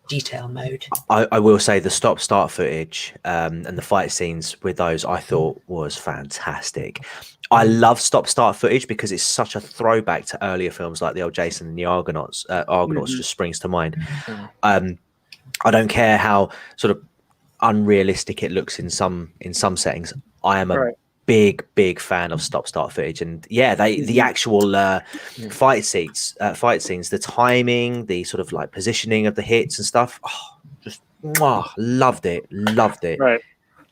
detail mode. I will say the stop-start footage and the fight scenes with those I thought was fantastic. I love stop-start footage because it's such a throwback to earlier films like the old Jason and the Argonauts. Argonauts just springs to mind. I don't care how sort of unrealistic it looks in some settings. I am a big fan of stop-start footage, and the actual fight scenes, the timing, the sort of like positioning of the hits and stuff. Just loved it. Right.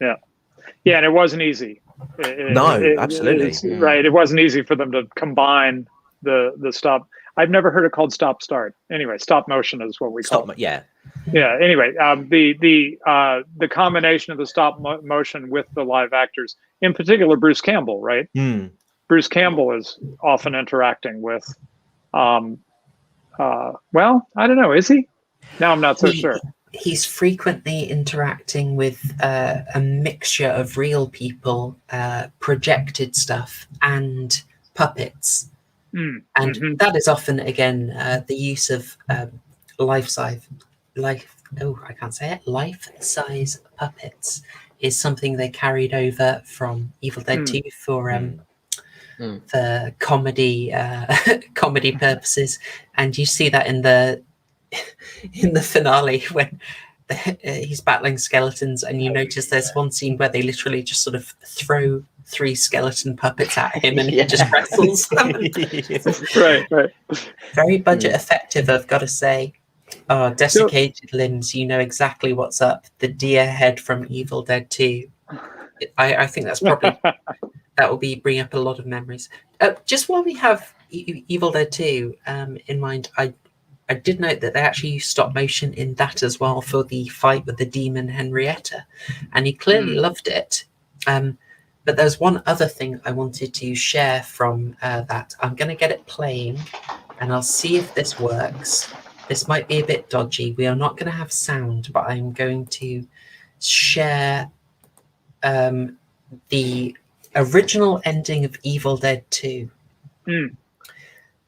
Yeah, and it wasn't easy. Absolutely. Right. It wasn't easy for them to combine the stop. I've never heard it called stop start. Anyway, stop motion is what we call it. Yeah. Yeah. Anyway, the combination of the stop motion with the live actors, in particular Bruce Campbell, right? Bruce Campbell is often interacting with. Well, I don't know. Is he? Now I'm not so sure. He's frequently interacting with a mixture of real people, projected stuff, and puppets. And that is often, again, the use of life-size puppets is something they carried over from Evil Dead 2 for comedy comedy purposes, and you see that in the finale when he's battling skeletons, and you notice there's one scene where they literally just sort of throw 3 skeleton puppets at him and he just wrestles them. Right. Very budget effective, I've got to say. Oh, desiccated limbs, you know exactly what's up. The deer head from Evil Dead 2. I think that's probably that will bring up a lot of memories. Just while we have Evil Dead 2 in mind, I did note that they actually used stop motion in that as well for the fight with the demon Henrietta, and he clearly loved it. But there's one other thing I wanted to share from that. I'm going to get it playing, and I'll see if this works. This might be a bit dodgy. We are not going to have sound, but I'm going to share the original ending of Evil Dead 2.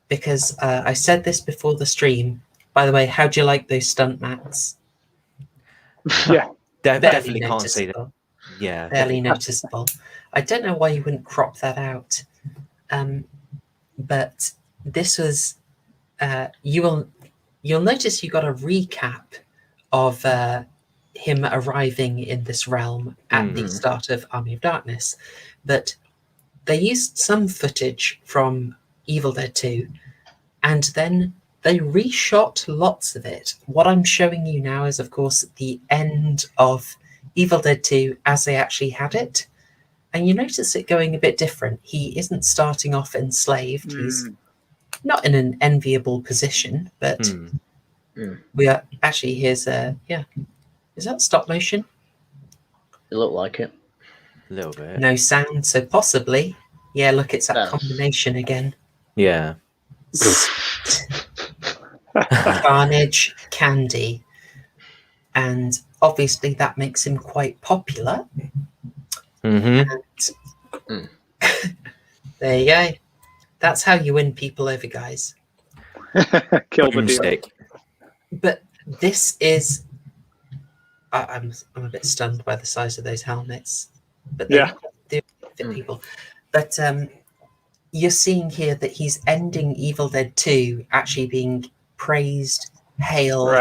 Because I said this before the stream. By the way, how do you like those stunt mats? Yeah, definitely can't see that. Yeah, barely noticeable. I don't know why you wouldn't crop that out. But this was you'll notice you got a recap of him arriving in this realm at the start of Army of Darkness, but they used some footage from Evil Dead 2, and then they reshot lots of it. What I'm showing you now is, of course, the end of Evil Dead 2 as they actually had it, and you notice it going a bit different. He isn't starting off enslaved. He's not in an enviable position, but we are actually, here's is that stop motion? It looked like it. A little bit. No sound, so possibly. Yeah, look, it's that combination again. Yeah. Carnage, Candy. And obviously that makes him quite popular. And there you go. That's how you win people over, guys. Kill the deer. But this is... I'm a bit stunned by the size of those helmets. But they do fit people. But you're seeing here that he's ending Evil Dead 2 actually being praised, hailed,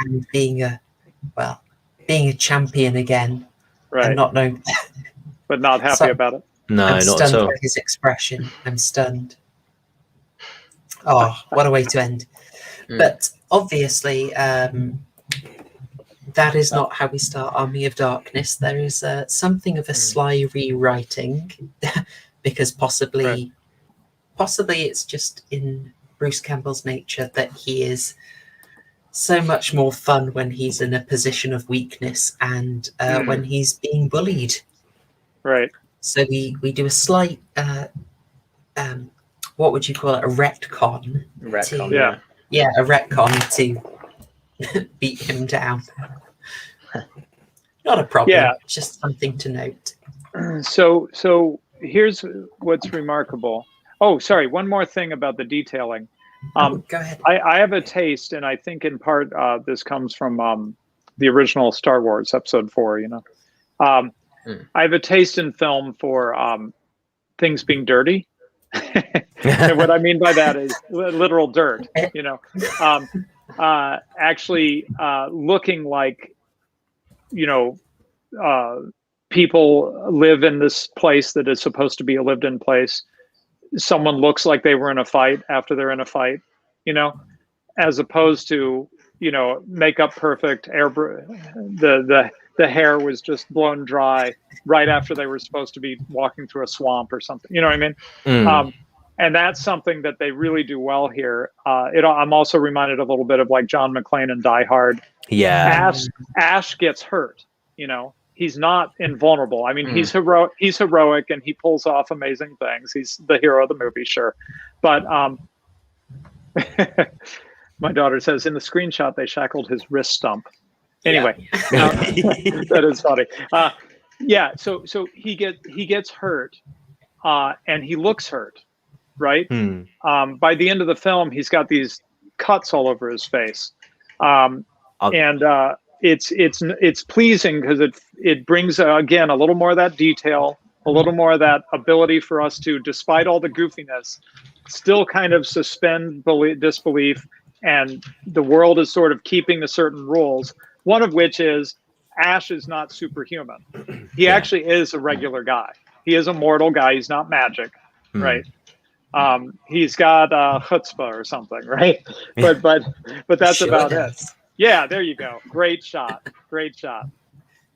and being a champion again. And not known. But not happy about it. No, I'm not stunned at all. by his expression. I'm stunned. Oh, what a way to end. But obviously, that is not how we start Army of Darkness. There is something of a sly rewriting, because possibly it's just in Bruce Campbell's nature that he is so much more fun when he's in a position of weakness and when he's being bullied. Right. So we do a slight, what would you call it? A retcon. Retcon, yeah, a retcon to beat him down. Not a problem. Yeah. Just something to note. So here's what's remarkable. Oh, sorry. One more thing about the detailing. Go ahead. I have a taste, and I think in part this comes from the original Star Wars Episode 4. You know, I have a taste in film for things being dirty. And what I mean by that is literal dirt. You know, actually looking like, you know, people live in this place that is supposed to be a lived-in place. Someone looks like they were in a fight after they're in a fight, you know, as opposed to, you know, makeup perfect, the hair was just blown dry right after they were supposed to be walking through a swamp or something. You know what I mean? And that's something that they really do well here. I'm also reminded a little bit of like John McClane in Die Hard. Yeah. Ash gets hurt, he's not invulnerable. I mean, he's heroic and he pulls off amazing things. He's the hero of the movie, sure. But my daughter says in the screenshot they shackled his wrist stump. Anyway, that is funny. So he gets hurt, and he looks hurt, right? By the end of the film, he's got these cuts all over his face, and it's pleasing because it brings again a little more of that detail, a little more of that ability for us to, despite all the goofiness, still kind of suspend disbelief, and the world is sort of keeping to certain rules. One of which is Ash is not superhuman. He actually is a regular guy. He is a mortal guy. He's not magic, right? He's got chutzpah or something, right? But that's about it. Yeah, there you go. Great shot.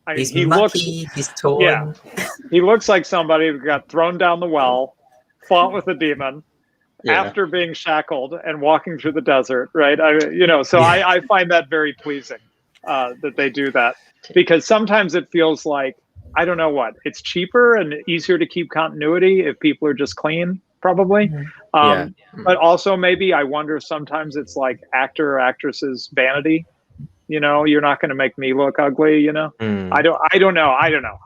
I mean, he's he's torn. Yeah, he looks like somebody who got thrown down the well, fought with a demon after being shackled and walking through the desert, right? I find that very pleasing. That they do that, because sometimes it feels like, I don't know what, it's cheaper and easier to keep continuity if people are just clean, probably. But also maybe I wonder sometimes it's like actor or actress's vanity. You're not going to make me look ugly. I don't know.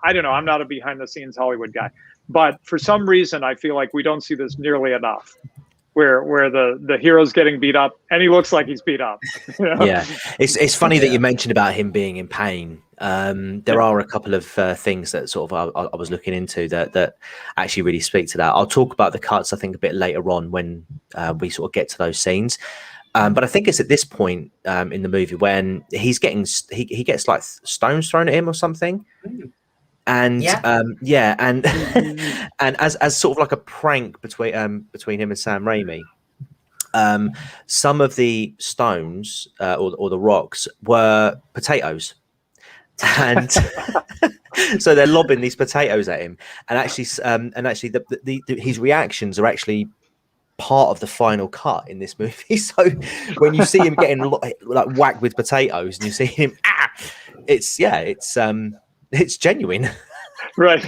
I'm not a behind the scenes Hollywood guy, but for some reason I feel like we don't see this nearly enough. Where the hero's getting beat up and he looks like he's beat up. Yeah, it's funny that you mentioned about him being in pain. There are a couple of things that sort of I was looking into that actually really speak to that. I'll talk about the cuts, I think, a bit later on when we sort of get to those scenes. But I think it's at this point in the movie when he gets like stones thrown at him or something. And and as sort of like a prank between him and Sam Raimi, some of the stones or the rocks were potatoes, and so they're lobbing these potatoes at him, and actually his reactions are actually part of the final cut in this movie. So when you see him getting like whacked with potatoes, and you see him, it's genuine. Right.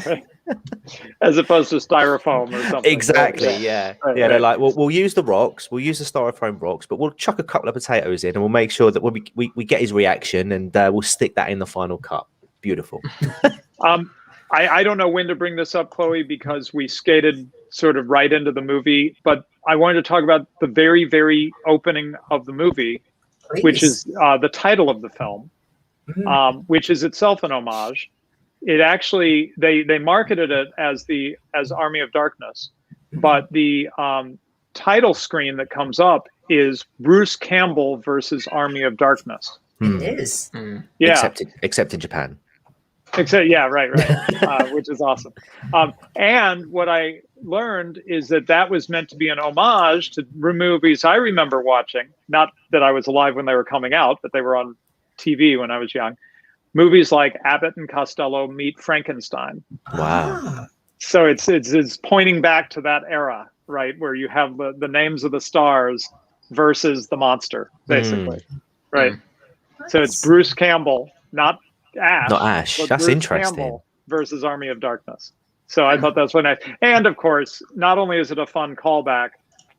As opposed to styrofoam or something. Exactly, yeah. Right. They're like, well, we'll use the rocks, we'll use the styrofoam rocks, but we'll chuck a couple of potatoes in and we'll make sure that when we get his reaction, and we'll stick that in the final cut. Beautiful. I don't know when to bring this up, Chloe, because we skated sort of right into the movie, but I wanted to talk about the very, very opening of the movie, which is the title of the film, which is itself an homage. It actually they marketed it as Army of Darkness, but the title screen that comes up is Bruce Campbell versus Army of Darkness. It is. Yeah, except in Japan. Right. Which is awesome. And what I learned is that was meant to be an homage to movies I remember watching. Not that I was alive when they were coming out, but they were on TV when I was young. Movies like Abbott and Costello Meet Frankenstein. Wow. So it's pointing back to that era, right, where you have the names of the stars versus the monster, basically, right? Nice. So it's Bruce Campbell, not Ash. Not Ash. That's Bruce interesting. Campbell versus Army of Darkness. So I thought that's what nice. And of course, not only is it a fun callback,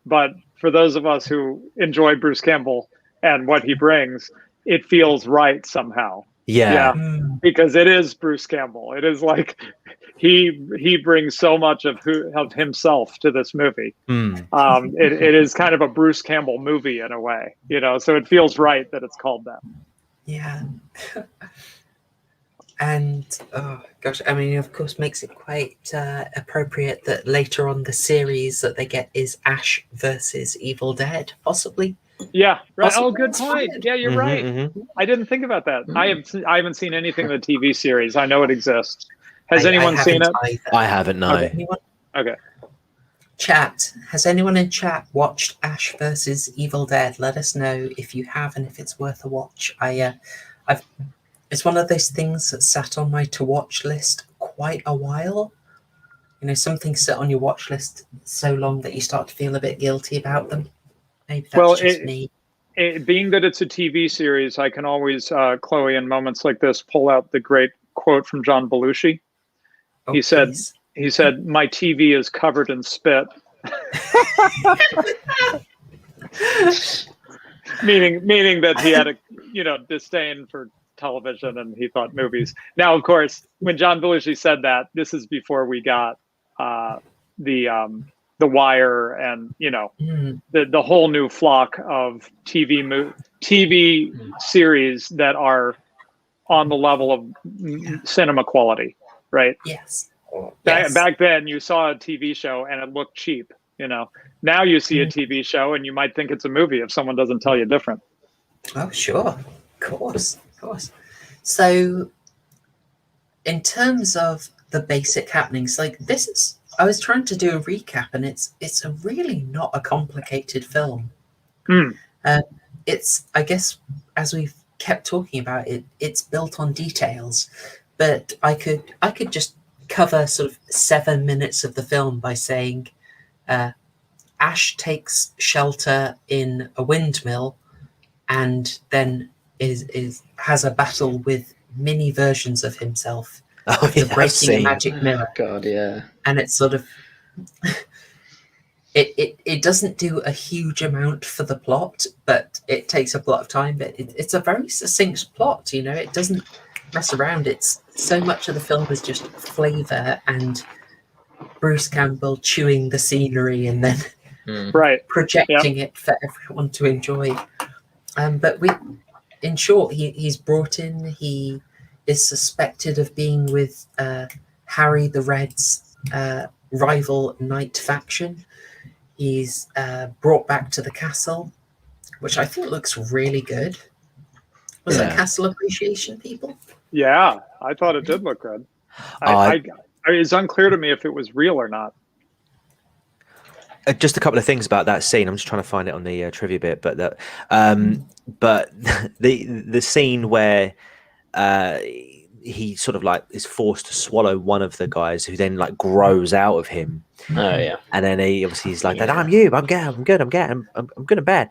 but for those of us who enjoy Bruce Campbell and what he brings, it feels right somehow. Yeah, because it is Bruce Campbell. It is like he brings so much of himself to this movie. It is kind of a Bruce Campbell movie in a way, so it feels right that it's called that. Yeah. And I mean, of course, makes it quite appropriate that later on the series that they get is Ash versus Evil Dead, possibly. Yeah, right. Possibly. Oh, good point. Yeah, you're right. I didn't think about that. I haven't seen anything in the TV series. I know it exists. Has anyone seen it? Either. I haven't. No. Okay. Chat. Has anyone in chat watched Ash versus Evil Dead? Let us know if you have and if it's worth a watch. It's one of those things that sat on my to watch list quite a while. some things sit on your watch list so long that you start to feel a bit guilty about them. Maybe that's Well, just me. Being that it's a TV series, I can always, Chloe, in moments like this, pull out the great quote from John Belushi. Oh, He said, please. "My TV is covered in spit," meaning that he had a disdain for television and he thought movies. Now, of course, when John Belushi said that, this is before we got the Wire and the whole new flock of TV series that are on the level of cinema quality, right? Yes. Back then, you saw a TV show and it looked cheap. Now you see a TV show and you might think it's a movie if someone doesn't tell you different. Oh, sure. Of course. So, in terms of the basic happenings, I was trying to do a recap, and it's a really not a complicated film. It's, I guess, as we've kept talking about it, it's built on details, but I could just cover sort of 7 minutes of the film by saying Ash takes shelter in a windmill and then has a battle with mini versions of himself breaking a magic mirror. God, yeah. And it's sort of it doesn't do a huge amount for the plot, but it takes up a lot of time. But it's a very succinct plot, it doesn't mess around. It's so much of the film is just flavor and Bruce Campbell chewing the scenery and then projecting it for everyone to enjoy. But in short, he's brought in. He is suspected of being with Harry the Red's rival knight faction. He's brought back to the castle, which I think looks really good. Was it Castle Appreciation, people? Yeah, I thought it did look good. It's unclear to me if it was real or not. Just a couple of things about that scene. I'm just trying to find it on the trivia bit, but the scene where he sort of is forced to swallow one of the guys, who then grows out of him. Oh yeah, and then he's like, "I'm you. I'm good. I'm good. I'm good and bad,"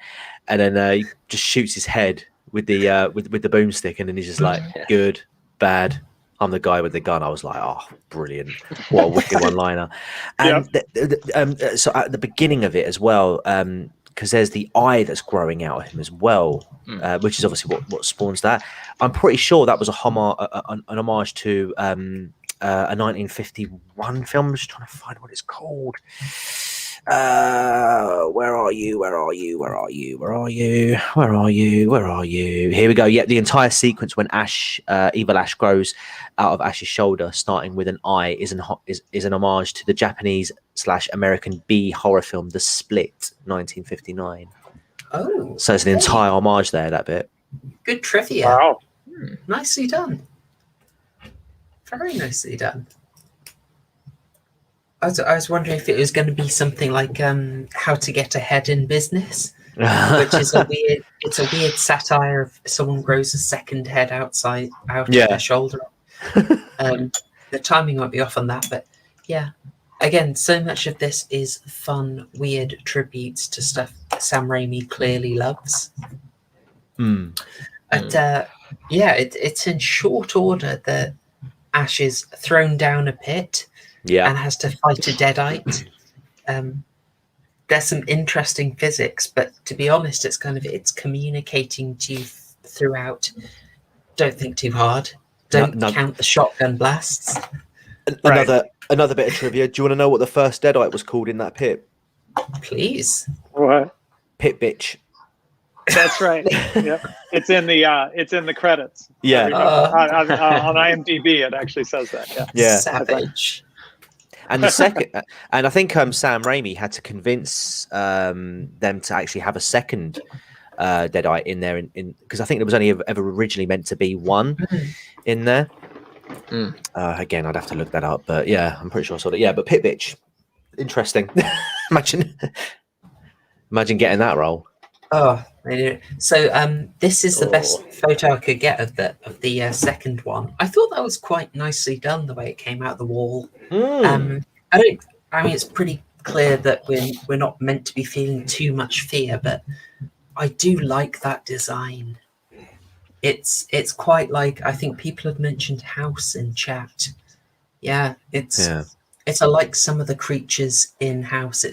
and then he just shoots his head with the with the boomstick, and then he's just like, "Good, bad. I'm the guy with the gun." I was like, "Oh, brilliant! What a wicked one-liner!" And so at the beginning of it as well, because there's the eye that's growing out of him as well, which is obviously what spawns that. I'm pretty sure that was an homage to a 1951 film. I'm just trying to find what it's called. Where are you? Where are you? Where are you? Where are you? Where are you? Where are you? Here we go. Yeah, the entire sequence when Evil Ash grows out of Ash's shoulder, starting with an eye, is an homage to the Japanese/American B horror film The Split, 1959. Oh, so it's an entire homage there. That bit. Good trivia. Wow, nicely done. Very nicely done. I was wondering if it was going to be something like How to Get Ahead in Business, which is a weird satire of someone grows a second head out of their shoulder. The timing might be off on that, but yeah. Again, so much of this is fun, weird tributes to stuff Sam Raimi clearly loves. But it's in short order that Ash is thrown down a pit. And has to fight a Deadite. There's some interesting physics, but to be honest, it's communicating to you throughout. Don't think too hard. Don't count the shotgun blasts. Another bit of trivia. Do you want to know what the first Deadite was called in that pit? Please. What? Pit bitch. That's right. Yep. It's in the credits. Yeah. On IMDb, it actually says that. Yeah. Savage. And the second, and I think Sam Raimi had to convince them to actually have a second Deadite in there, because I think there was only ever originally meant to be one in there. Again, I'd have to look that up, but yeah, I'm pretty sure I saw that. Yeah, but Pit Bitch, interesting. imagine getting that role. Oh, so this is the best photo I could get of the second one. I thought that was quite nicely done, the way it came out the wall. I mean, it's pretty clear that we're not meant to be feeling too much fear, but I do like that design. It's quite like, I think people have mentioned House in chat. Yeah, it's like some of the creatures in House.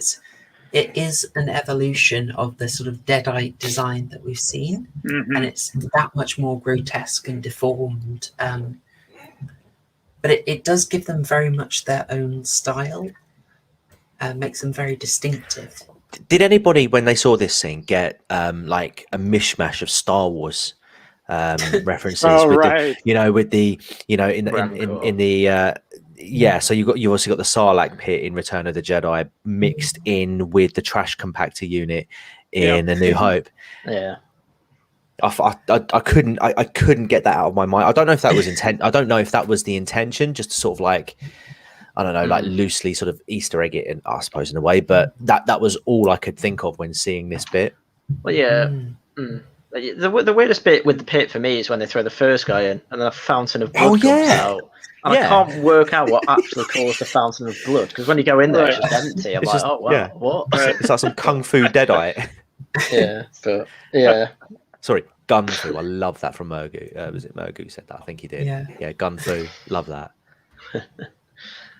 It is an evolution of the sort of Deadite design that we've seen, and it's that much more grotesque and deformed. But it does give them very much their own style, makes them very distinctive. Did anybody, when they saw this scene, get like a mishmash of Star Wars references? Right. With the in the so you also got the Sarlacc pit in Return of the Jedi mixed in with the trash compactor unit in A New Hope. Yeah. I couldn't get that out of my mind. I don't know if that was I don't know if that was the intention, just to sort of like, I don't know, like loosely sort of Easter egg it, I suppose, in a way. But that was all I could think of when seeing this bit. Well, yeah. The weirdest bit with the pit for me is when they throw the first guy in and then a fountain of blood comes out. And I can't work out what actually caused the fountain of blood, because when you go in there, it's just empty. I'm like, oh, wow, what? It's like some kung fu Deadite. Sorry, gun fu. I love that from Mergu. Was it Mergu who said that? I think he did. Yeah, gun fu. Love that.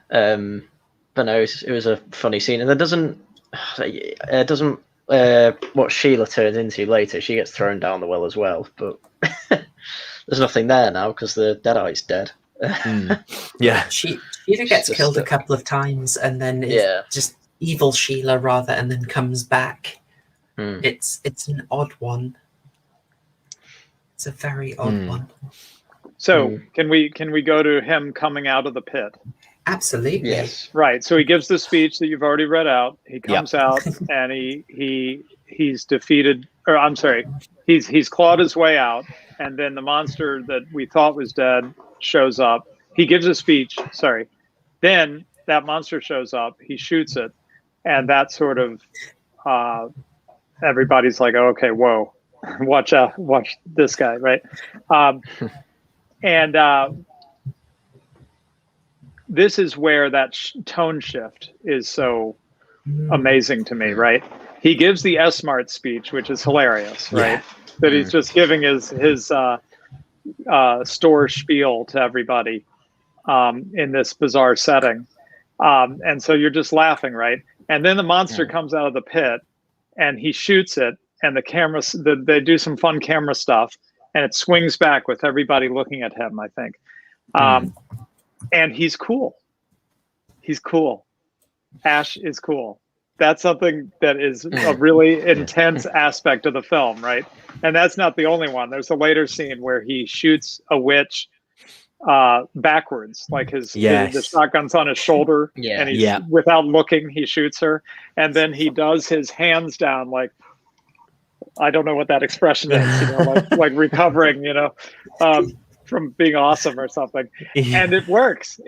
But no, it was a funny scene, and it doesn't what Sheila turns into later. She gets thrown down the well as well, but there's nothing there now because the Deadite's dead. Yeah, Sheila gets killed a couple of times, and then it's just evil Sheila rather, and then comes back. It's an odd one. It's a very odd one. So can we go to him coming out of the pit? Absolutely. Yes. Right. So he gives the speech that you've already read out. He comes out and he's defeated, or I'm sorry, he's clawed his way out, and then the monster that we thought was dead shows up. He gives a speech. Sorry. Then that monster shows up. He shoots it, and that sort of everybody's like, oh, okay, whoa, watch out, watch this guy, right? This is where that tone shift is so amazing to me, right? He gives the S-Mart speech, which is hilarious, right? That he's just giving his store spiel to everybody in this bizarre setting. And so you're just laughing, right? And then the monster comes out of the pit and he shoots it, and the cameras, they do some fun camera stuff, and it swings back with everybody looking at him, I think. And he's cool. He's cool. Ash is cool. That's something that is a really intense aspect of the film, right? And that's not the only one. There's a later scene where he shoots a witch backwards, like the shotgun's on his shoulder, and he's without looking, he shoots her, and then he does his hands down, like, I don't know what that expression is, like recovering, from being awesome or something. And it works.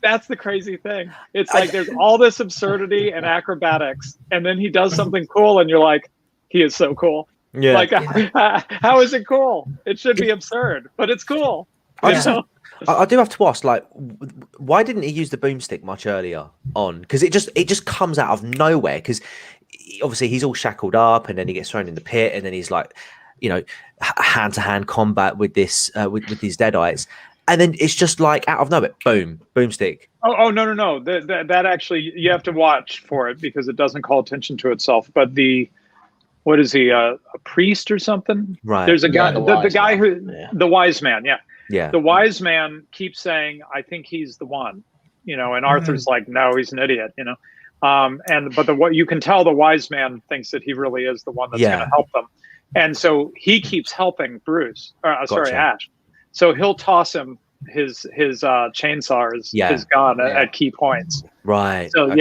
That's the crazy thing. It's like there's all this absurdity and acrobatics, and then he does something cool, and you're like, he is so cool. Like, how is it cool? It should be absurd, but it's cool. I do have to ask, like, why didn't he use the boomstick much earlier on? Because it just comes out of nowhere. Because obviously he's all shackled up, and then he gets thrown in the pit, and then he's like, hand-to-hand combat with this with these Deadites, and then it's just like out of nowhere, boom, boomstick. Oh no, that actually, you have to watch for it because it doesn't call attention to itself. But what is he, a priest or something? Right. There's a guy, the guy who, the wise man, the wise man keeps saying, I think he's the one, and Arthur's like, no, he's an idiot, but what you can tell, the wise man thinks that he really is the one that's going to help them. And so he keeps helping Bruce, Ash. So he'll toss him his chainsaw, his gun at key points. Right. So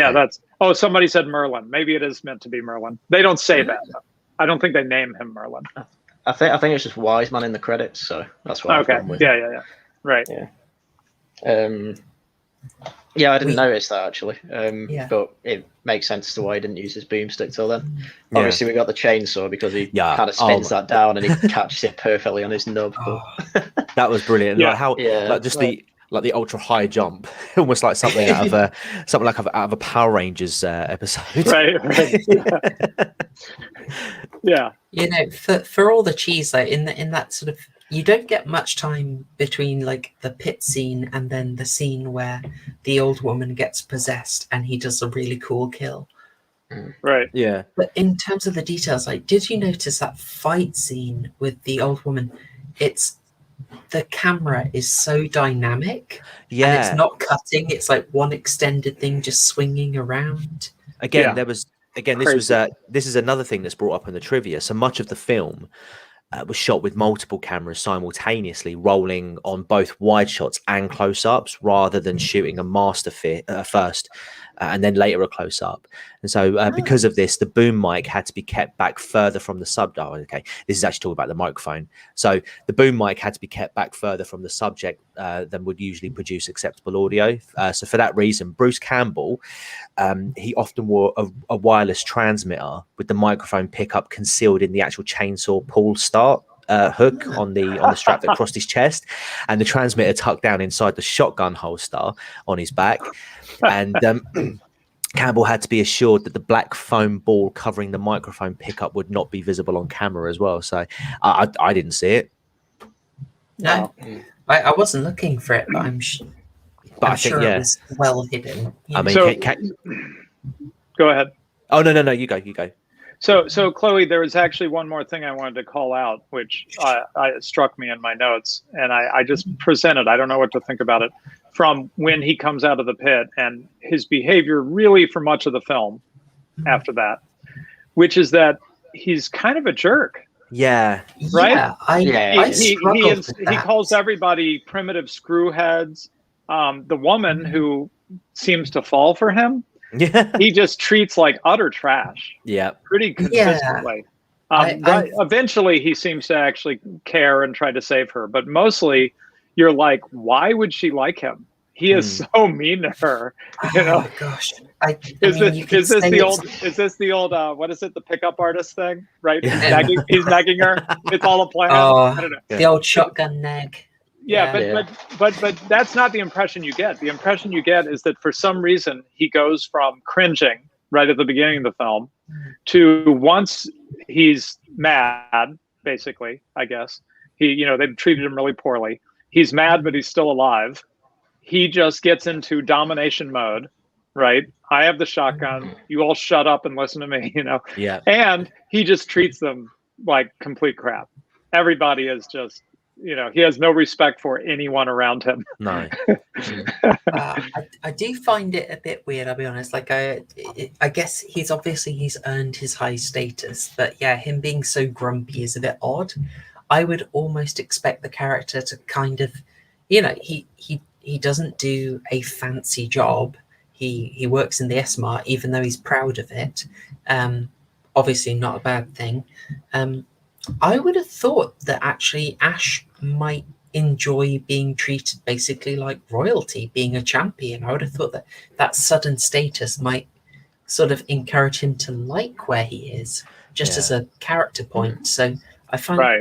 somebody said Merlin. Maybe it is meant to be Merlin. They don't say that. I don't think they name him Merlin. I think it's just Wise Man in the credits, so that's why. Okay. Yeah. Right. Yeah, I didn't notice that actually. But it makes sense to why he didn't use his boomstick till then. Obviously, we got the chainsaw because he kind of spins that down and he catches it perfectly on his nub. That was brilliant. Like how, like just the like the ultra high jump, almost like something out of a Power Rangers episode. Right. Yeah. You know, for all the cheese, like in that sort of, you don't get much time between like the pit scene and then the scene where the old woman gets possessed and he does a really cool kill. Right. Yeah. But in terms of the details, like, did you notice that fight scene with the old woman? The camera is so dynamic. Yeah. And it's not cutting. It's like one extended thing just swinging around. Again, Yeah. this is another thing that's brought up in the trivia. So much of the film was shot with multiple cameras simultaneously, rolling on both wide shots and close-ups, rather than shooting a master first and then later a close-up. And so because of this, the boom mic had to be kept back further from the okay, this is actually talking about the microphone. So the boom mic had to be kept back further from the subject than would usually produce acceptable audio. So for that reason, Bruce Campbell, he often wore a wireless transmitter with the microphone pickup concealed in the actual chainsaw pull start hook on the strap that crossed his chest, and the transmitter tucked down inside the shotgun holster on his back. And Campbell had to be assured that the black foam ball covering the microphone pickup would not be visible on camera as well. So I didn't see it. No, I wasn't looking for it, but I'm sure it was well hidden. I mean, So- Go ahead. oh no, you go. So Chloe, there was actually one more thing I wanted to call out, which struck me in my notes, and I just presented. I don't know what to think about it. From when he comes out of the pit and his behavior really for much of the film after that, which is that he's kind of a jerk. Yeah. Right? Yeah, I struggled with he that. calls everybody primitive screwheads. The woman who seems to fall for him, Yeah. he just treats like utter trash Yeah. pretty consistently. But eventually he seems to actually care and try to save her. But mostly you're like, why would she like him? He is so mean to her. You know? Oh gosh. Is this the old what is it, the pickup artist thing? Right? He's nagging her. It's all a plan. I don't know. The old shotgun nag. But that's not the impression you get. The impression you get is that for some reason he goes from cringing right at the beginning of the film to, once he's mad, basically, I guess. They've treated him really poorly. He's mad, but he's still alive. He just gets into domination mode, right? I have the shotgun. You all shut up and listen to me, Yeah. And he just treats them like complete crap. Everybody is just, he has no respect for anyone around him. No. I do find it a bit weird, I'll be honest. Like, I guess he's earned his high status, but yeah, him being so grumpy is a bit odd. I would almost expect the character to kind of, he doesn't do a fancy job. He works in the S-Mart, even though he's proud of it. Obviously not a bad thing. I would have thought that actually Ash might enjoy being treated basically like royalty, being a champion. I would have thought that sudden status might sort of encourage him to like where he is, just as a character point. So I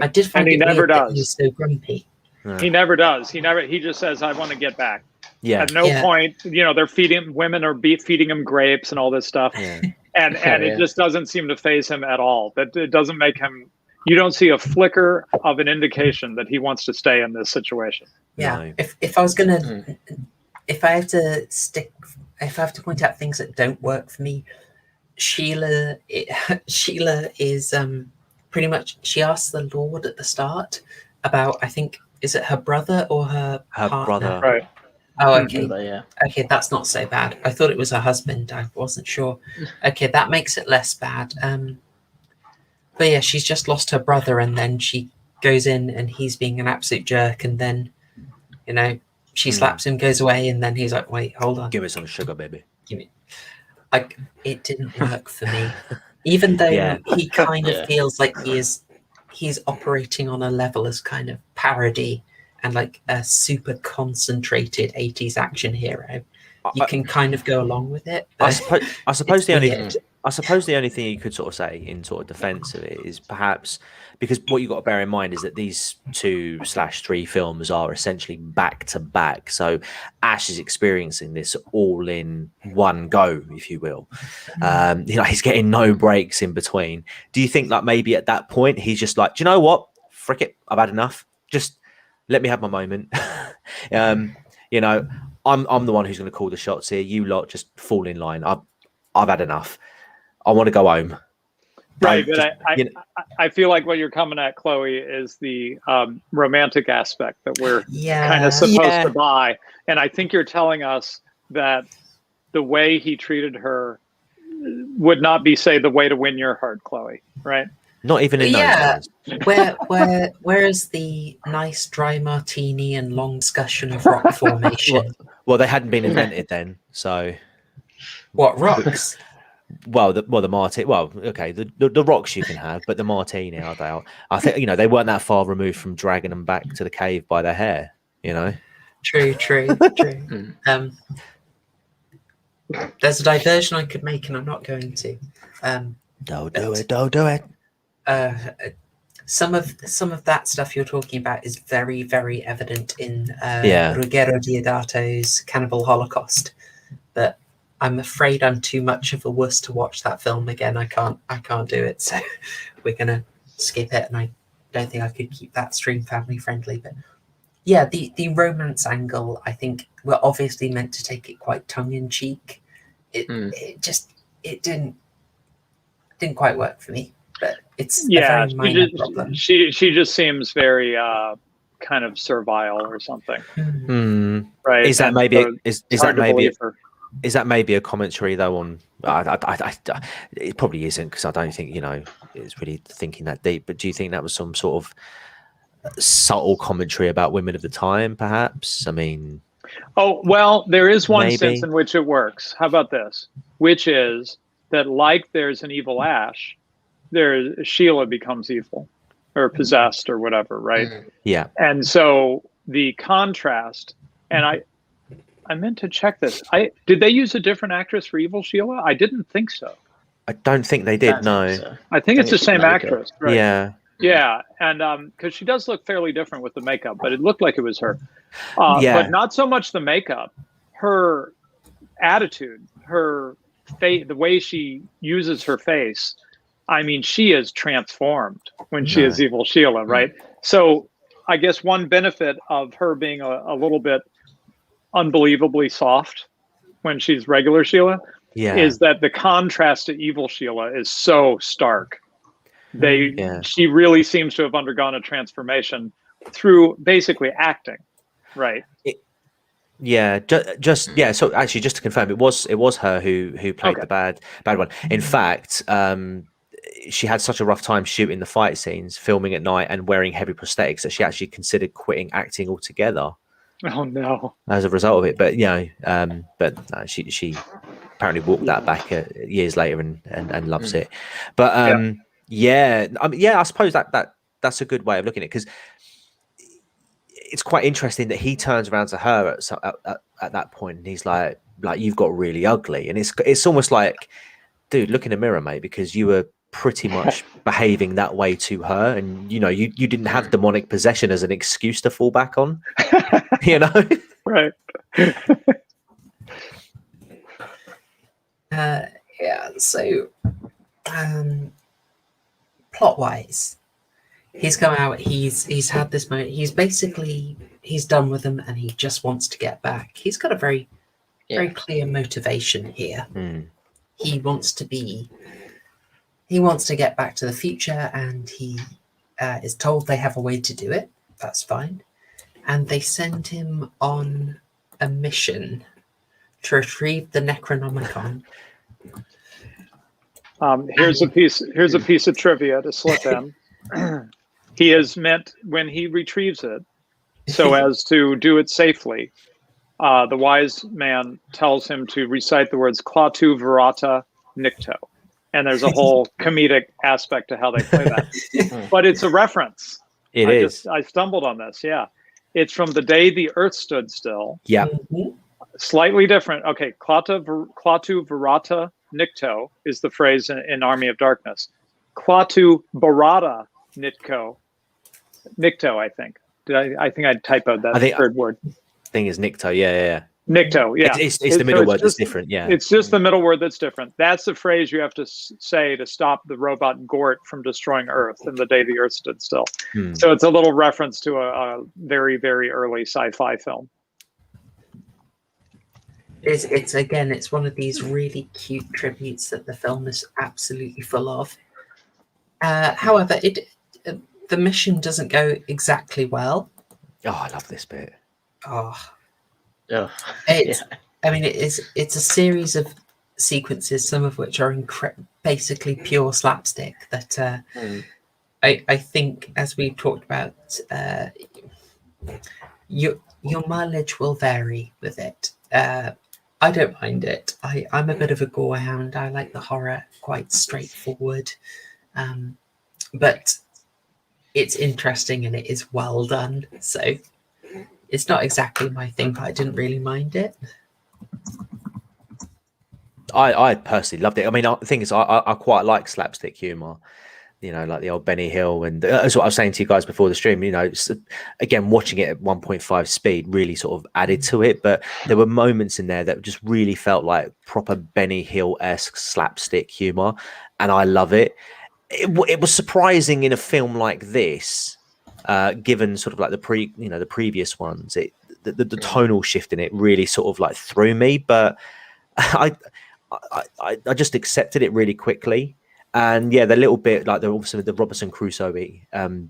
did find it weird that he was so grumpy. No. He never does. He just says, I want to get back. Yeah. At no point, they're women are feeding him grapes and all this stuff. Yeah. And it just doesn't seem to faze him at all. That it doesn't make him, you don't see a flicker of an indication that he wants to stay in this situation. Yeah. No. If I was gonna, if I have to point out things that don't work for me, Sheila is pretty much, she asks the Lord at the start about, I think, is it her brother or her partner? brother. Right. Oh, okay. Yeah. Okay, that's not so bad. I thought it was her husband. I wasn't sure. Okay, that makes it less bad. But yeah, she's just lost her brother, and then she goes in, and he's being an absolute jerk, and then, she slaps him, goes away, and then he's like, "Wait, hold on, Give me some sugar, baby." Like, it didn't work for me, even though he kind of feels like he's operating on a level as kind of parody and like a super concentrated 80s action hero. You can kind of go along with it. I suppose the I suppose the only thing you could sort of say in sort of defense of it is perhaps because what you've got to bear in mind is that these 2/3 films are essentially back to back. So Ash is experiencing this all in one go, if you will. He's getting no breaks in between. Do you think like maybe at that point he's just like, do you know what? Frick it, I've had enough. Just let me have my moment. I'm the one who's going to call the shots here. You lot just fall in line. I've had enough. I want to go home. Right, but I feel like what you're coming at, Chloe, is the romantic aspect that we're kind of supposed to buy. And I think you're telling us that the way he treated her would not be, say, the way to win your heart, Chloe, right? Not even in those days. Where's the nice dry martini and long discussion of rock formation? Well, they hadn't been invented then, so... What, rocks? The martini. Well, okay, the rocks you can have, but the martini, I think they weren't that far removed from dragging them back to the cave by their hair. True. There's a diversion I could make, and I'm not going to. Don't do it. Some of that stuff you're talking about is very, very evident in Ruggero Deodato's Cannibal Holocaust, but I'm afraid I'm too much of a wuss to watch that film again. I can't do it. So we're gonna skip it, and I don't think I could keep that stream family friendly. But yeah, the romance angle, I think we're obviously meant to take it quite tongue in cheek. It didn't quite work for me. But it's a very minor problem. She just seems very kind of servile or something. Right? Is that maybe a commentary though on? It probably isn't, because I don't think it's really thinking that deep. But do you think that was some sort of subtle commentary about women of the time, perhaps? I mean, oh well, there is one sense in which it works. How about this? Which is that, like, there's an evil Ash, Sheila becomes evil or possessed or whatever, right? Yeah. And so the contrast, and I meant to check this. Did they use a different actress for evil Sheila? I didn't think so. I don't think they did. No. I think it's the same actress. Right? Yeah. Yeah, and because she does look fairly different with the makeup, but it looked like it was her. But not so much the makeup, her attitude, her face, the way she uses her face. I mean, she is transformed when she is evil Sheila, right? So I guess one benefit of her being a little bit unbelievably soft when she's regular Sheila is that the contrast to evil Sheila is so stark. She really seems to have undergone a transformation through basically acting, right? So actually, just to confirm, it was her who played the bad one. In fact, she had such a rough time shooting the fight scenes, filming at night, and wearing heavy prosthetics that she actually considered quitting acting altogether. Oh no! As a result of it, but she apparently walked that back years later and loves it. But I suppose that's a good way of looking at it, because it's quite interesting that he turns around to her at that point, and he's like you've got really ugly, and it's almost like, dude, look in the mirror, mate, because you were pretty much behaving that way to her, and you didn't have demonic possession as an excuse to fall back on. Right. So plot wise, he's come out, he's had this moment, he's done with them, and he just wants to get back. He's got a very clear motivation here. He wants to get back to the future, and he is told they have a way to do it. That's fine. And they send him on a mission to retrieve the Necronomicon. Here's a piece of trivia to slip in. He is meant, when he retrieves it, so as to do it safely, the wise man tells him to recite the words Klaatu Virata Nikto. And there's a whole comedic aspect to how they play that. But it's a reference. I stumbled on this, It's from The Day the Earth Stood Still. Yeah. Slightly different. Okay, Klaatu Virata nikto is the phrase in Army of Darkness. Klaatu barada nikto, I think. I think I typoed that third word. Thing is Nikto, yeah. Nikto, yeah. It's the middle word that's different, yeah. It's just the middle word that's different. That's the phrase you have to say to stop the robot Gort from destroying Earth in the day the Earth stood still. So it's a little reference to a very, very early sci-fi film. It's one of these really cute tributes that the film is absolutely full of. However, the mission doesn't go exactly well. Oh, I love this bit. It's a series of sequences, some of which are basically pure slapstick. That I think, as we talked about, your mileage will vary with it. I don't mind it. I'm a bit of a gore hound. I like the horror quite straightforward, but it's interesting and it is well done. So it's not exactly my thing, but I didn't really mind it. I personally loved it. I mean, the thing is, I quite like slapstick humor, like the old Benny Hill. And that's what I was saying to you guys before the stream, again, watching it at 1.5 speed really sort of added to it. But there were moments in there that just really felt like proper Benny Hill-esque slapstick humor. And I love it. It was surprising in a film like this, given sort of like the previous ones. The tonal shift in it really sort of like threw me, but I just accepted it really quickly. And yeah, the little bit like the Robinson Crusoe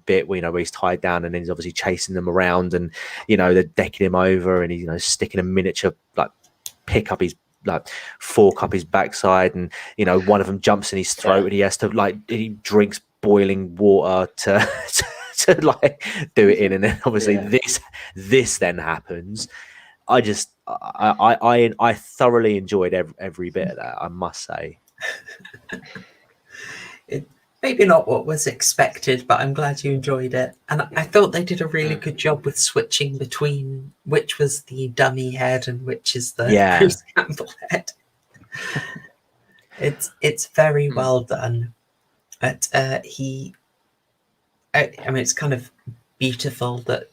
bit where he's tied down and then he's obviously chasing them around, and they're decking him over, and he's sticking a miniature fork up his backside, and one of them jumps in his throat, and he has to he drinks boiling water to do it in, and then obviously this then happens. I thoroughly enjoyed every bit of that, I must say. Maybe not what was expected, but I'm glad you enjoyed it. And I thought they did a really good job with switching between which was the dummy head and which is the Bruce Campbell head. It's very well done. But it's kind of beautiful that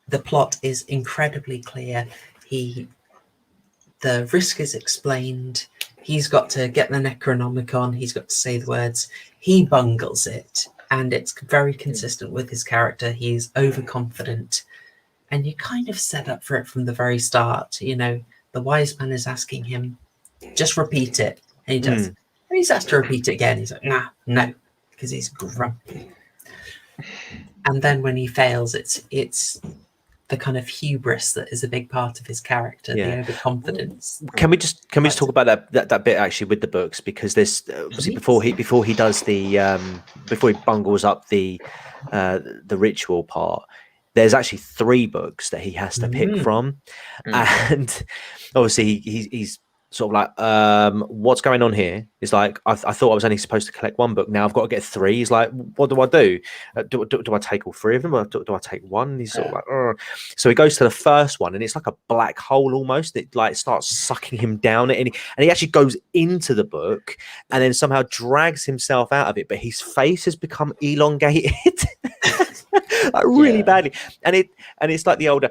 the plot is incredibly clear. The risk is explained. He's got to get the Necronomicon. He's got to say the words. He bungles it, and it's very consistent with his character. He's overconfident, and you kind of set up for it from the very start. The wise man is asking him, just repeat it, and he does. And he's asked to repeat it again. He's like, no, because he's grumpy. And then when he fails, it's the kind of hubris that is a big part of his character, the overconfidence. Can we just talk about that bit actually with the books, because there's obviously before he does the before he bungles up the ritual part, there's actually 3 books that he has to pick from, and obviously he's sort of like, what's going on here? It's like, I thought I was only supposed to collect 1 book. Now I've got to get 3. He's like, what do I do? Do I take all 3 of them? Or do I take 1? And he's sort of like, Ugh. So he goes to the first one, and it's like a black hole almost. It like starts sucking him down, and he actually goes into the book, and then somehow drags himself out of it. But his face has become elongated. Like really badly, and it's like the older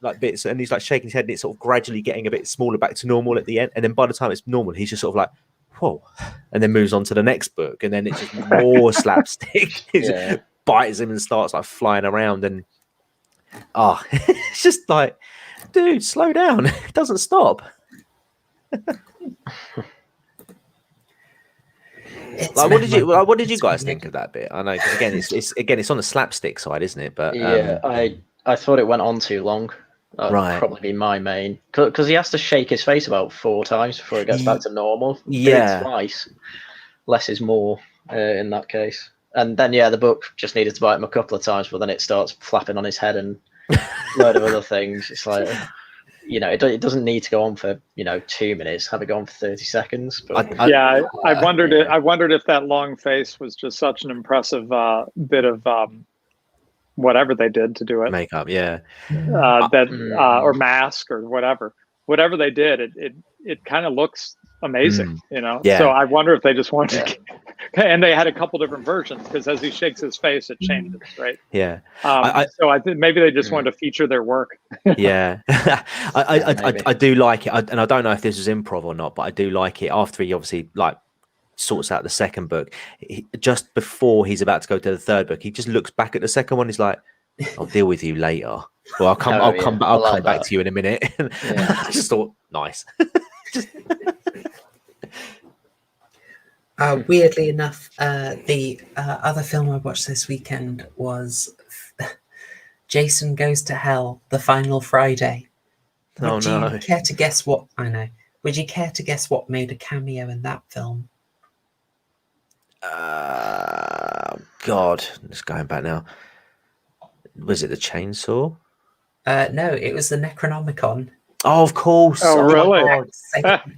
like bits, and he's like shaking his head, and it's sort of gradually getting a bit smaller back to normal at the end, and then by the time it's normal, he's just sort of like, whoa, and then moves on to the next book, and then it's just more slapstick. He bites him and starts like flying around, and it's just like, dude, slow down. It doesn't stop. Like, what did you guys think of that bit? I know, because again, it's on the slapstick side, isn't it? But I thought it went on too long. That'd probably be my main, because he has to shake his face about 4 times before it gets back to normal. Yeah, twice. Less is more in that case. And then the book just needed to bite him a couple of times, but then it starts flapping on his head and a load of other things. It's like, it doesn't need to go on for 2 minutes. Have it go on for 30 seconds. But I wondered if that long face was just such an impressive bit of whatever they did to do it, makeup, or mask or whatever they did. It kind of looks amazing. You know, Yeah. so I wonder if they just wanted to. And they had a couple different versions because as he shakes his face, it changes, right? Yeah. So I think maybe they just wanted to feature their work. Yeah. I do like it, and I don't know if this was improv or not, but I do like it. After he obviously like sorts out the second book, just before he's about to go to the third book, he just looks back at the second one. He's like, "I'll deal with you later." Well, I'll come back to you in a minute. I just thought, nice. Weirdly enough, the other film I watched this weekend was Jason Goes to Hell, The Final Friday. Would you care to guess what? I know. Would you care to guess what made a cameo in that film? God, just going back now. Was it the chainsaw? No, it was the Necronomicon. Oh, of course. Oh, really?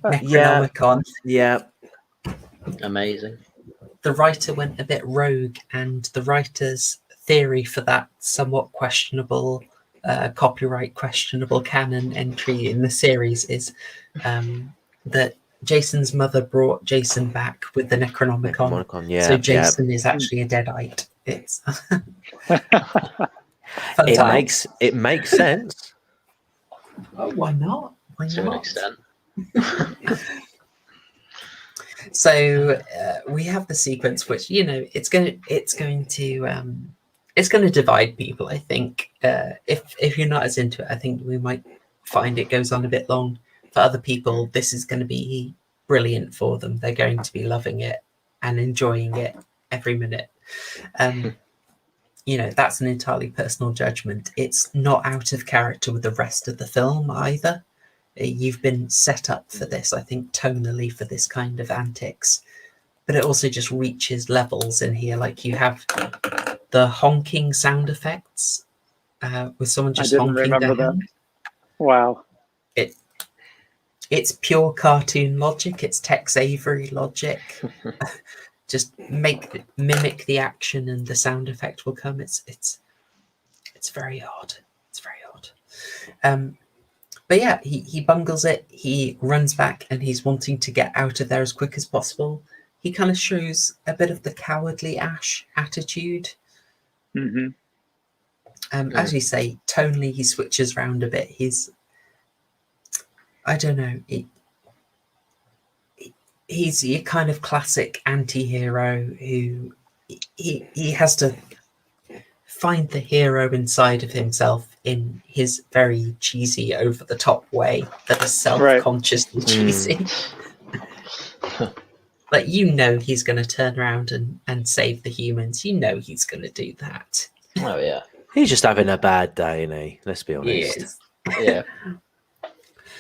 Necronomicon. Yeah. Amazing. The writer went a bit rogue, and the writer's theory for that somewhat questionable, copyright questionable canon entry in the series is that Jason's mother brought Jason back with the Necronomicon. So Jason is actually a Deadite. It's it makes sense. Oh, why not? To an extent. So we have the sequence, which it's going to divide people. I think if you're not as into it, I think we might find it goes on a bit long. For other people, this is going to be brilliant for them. They're going to be loving it and enjoying it every minute. That's an entirely personal judgment. It's not out of character with the rest of the film either. You've been set up for this, I think, tonally for this kind of antics. But it also just reaches levels in here. Like you have the honking sound effects with someone just honking their hand. Wow. It's pure cartoon logic. It's Tex Avery logic. Just mimic the action and the sound effect will come. It's very odd. It's very odd. But yeah, he bungles it. He runs back and he's wanting to get out of there as quick as possible. He kind of shows a bit of the cowardly Ash attitude. Mm-hmm. As you say, tonally he switches around a bit. I don't know. He's your kind of classic anti-hero who he has to find the hero inside of himself in his very cheesy, over-the-top way that is self-consciously cheesy. Like, he's going to turn around and save the humans. He's going to do that. Oh, yeah. He's just having a bad day, isn't he? Let's be honest. Yeah.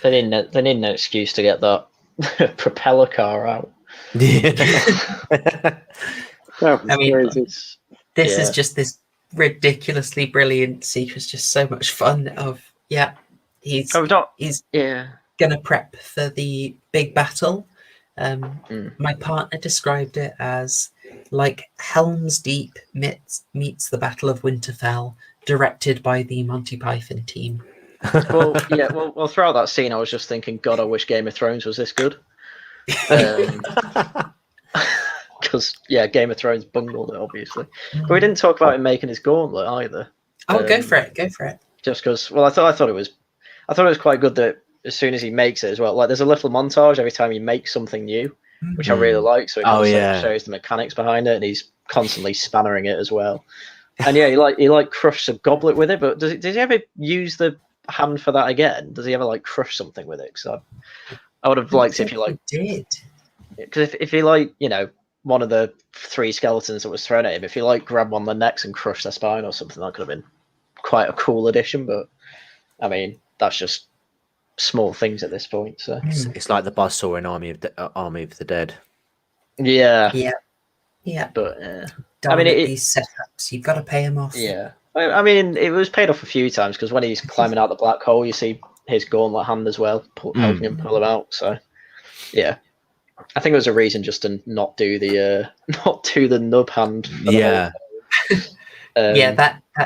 They need an excuse to get that propeller car out. Yeah. Crazy. This is just this ridiculously brilliant sequence, just so much fun. He's gonna prep for the big battle. My partner described it as like Helm's Deep meets the Battle of Winterfell, directed by the Monty Python team. Well, throughout that scene, I was just thinking, God, I wish Game of Thrones was this good. Because Game of Thrones bungled it, obviously. But we didn't talk about him making his gauntlet either. Go for it. Just because, I thought it was quite good that as soon as he makes it as well, like there's a little montage every time he makes something new, which I really like. So it shows the mechanics behind it, and he's constantly spannering it as well. And he crushes a goblet with it. But does he ever use the hand for that again? Does he ever crush something with it? Because I would have liked if he did. Because if he one of the 3 skeletons that was thrown at him, if he grabbed one of the necks and crushed their spine or something, that could have been quite a cool addition. But I mean, that's just small things at this point. So it's like the buzzsaw in Army of the Dead. Yeah. But I mean, these setups, you've got to pay him off. Yeah. I mean, it was paid off a few times because when he's climbing out the black hole, you see his gauntlet hand as well, helping him pull him out. So, yeah, I think it was a reason just to not do the nub hand. That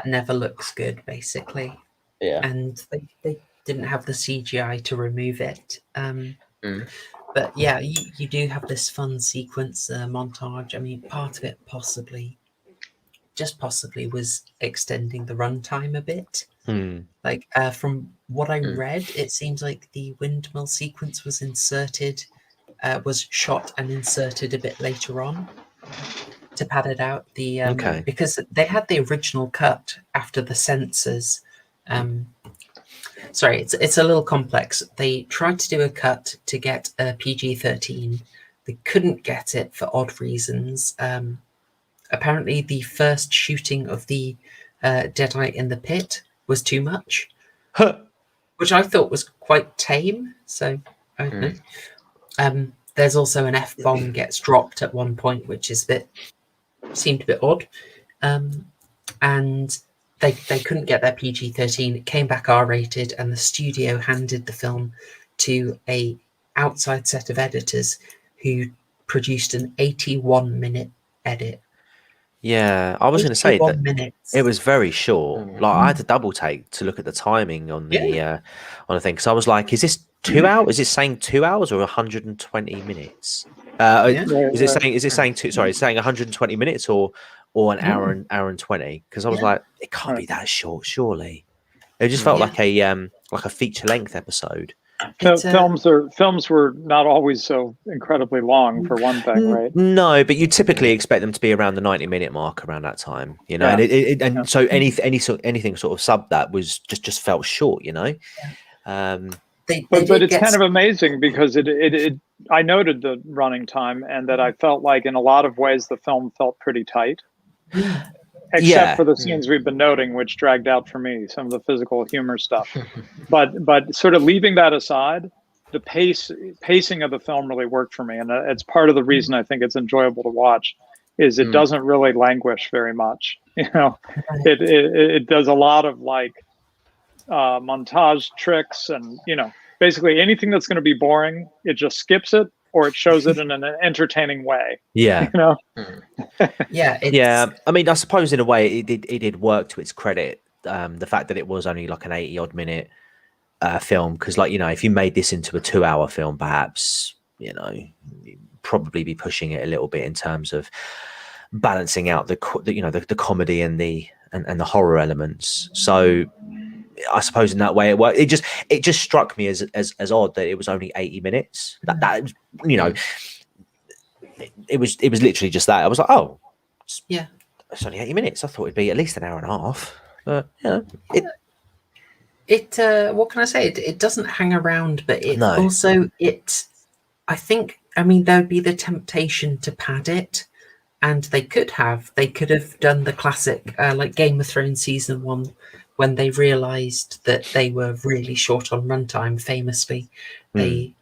never looks good, basically. Yeah, and they didn't have the CGI to remove it. But yeah, you do have this fun sequence montage. I mean, part of it possibly was extending the runtime a bit. Like from what I read, it seems like the windmill sequence was shot and inserted a bit later on to pad it out. Okay. Because they had the original cut after the censors. Sorry, it's a little complex. They tried to do a cut to get a PG-13. They couldn't get it for odd reasons. Apparently, the first shooting of the Deadite in the pit was too much, which I thought was quite tame. So I don't know. There's also an F-bomb gets dropped at one point, which seemed a bit odd. And they couldn't get their PG-13. It came back R-rated, and the studio handed the film to a outside set of editors who produced an 81-minute edit. Yeah, I was going to say that minutes. it was very short. Like I had to double take to look at the timing on the thing, because I was like, "Is this 2 hours? Is it saying 2 hours or 120 minutes?" Is it saying two? Sorry, it's saying 120 minutes or an hour and 20? Because I was like, it can't be that short, surely. It just felt like a feature length episode. Films were not always so incredibly long, for one thing, right? No, but you typically expect them to be around the 90-minute mark around that time, you know. And so anything sort of sub that was just felt short, you know. But it's kind of amazing because I noted the running time, and that I felt like in a lot of ways the film felt pretty tight. Except for the scenes we've been noting, which dragged out for me, some of the physical humor stuff. But sort of leaving that aside, the pacing of the film really worked for me, and it's part of the reason I think it's enjoyable to watch. Is it doesn't really languish very much. You know, it does a lot of like montage tricks, and basically anything that's going to be boring, it just skips it, or it shows it in an entertaining way. Yeah. Yeah. I mean, I suppose in a way it did work to its credit. The fact that it was only like an 80-odd minute film, because if you made this into a 2-hour film, perhaps you'd probably be pushing it a little bit in terms of balancing out the comedy and the horror elements. So I suppose in that way it worked. It just struck me as odd that it was only 80 minutes. That it was literally just that. I was like, oh, it's only 80 minutes. I thought it'd be at least an hour and a half. But what can I say? It doesn't hang around, but I think there'd be the temptation to pad it, and they could have done the classic like Game of Thrones season 1. When they realised that they were really short on runtime, famously, they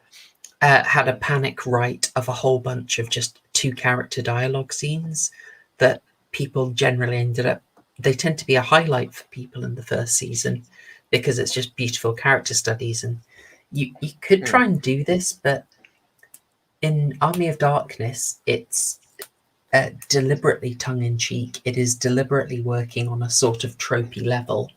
had a panic write of a whole bunch of just 2-character dialogue scenes that people generally they tend to be a highlight for people in the first season because it's just beautiful character studies. And you could try and do this, but in Army of Darkness, it's deliberately tongue-in-cheek. It is deliberately working on a sort of tropey level.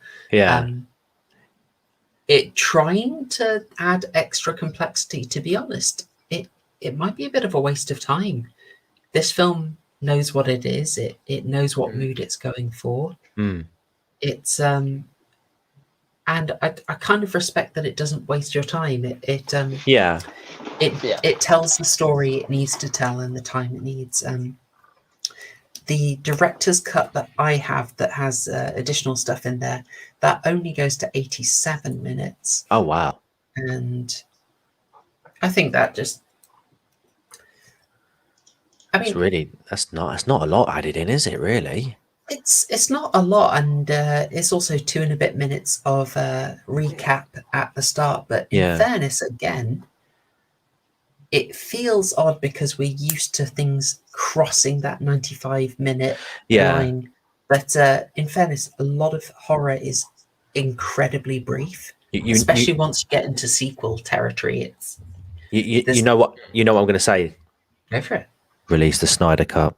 It trying to add extra complexity. To be honest, it might be a bit of a waste of time. This film knows what it is. It knows what mood it's going for. It's and I kind of respect that it doesn't waste your time. It tells the story it needs to tell in the time it needs. The director's cut that I have that has additional stuff in there, that only goes to 87 minutes. Oh, wow. And I think that just... that's not a lot added in, is it, really? It's not a lot, and it's also 2 and a bit minutes of recap at the start. But in fairness, again, it feels odd because we're used to things crossing that 95-minute line. But in fairness, a lot of horror is incredibly brief, especially once you get into sequel territory. It's you know what I'm going to say. Go for it. Release the Snyder Cut.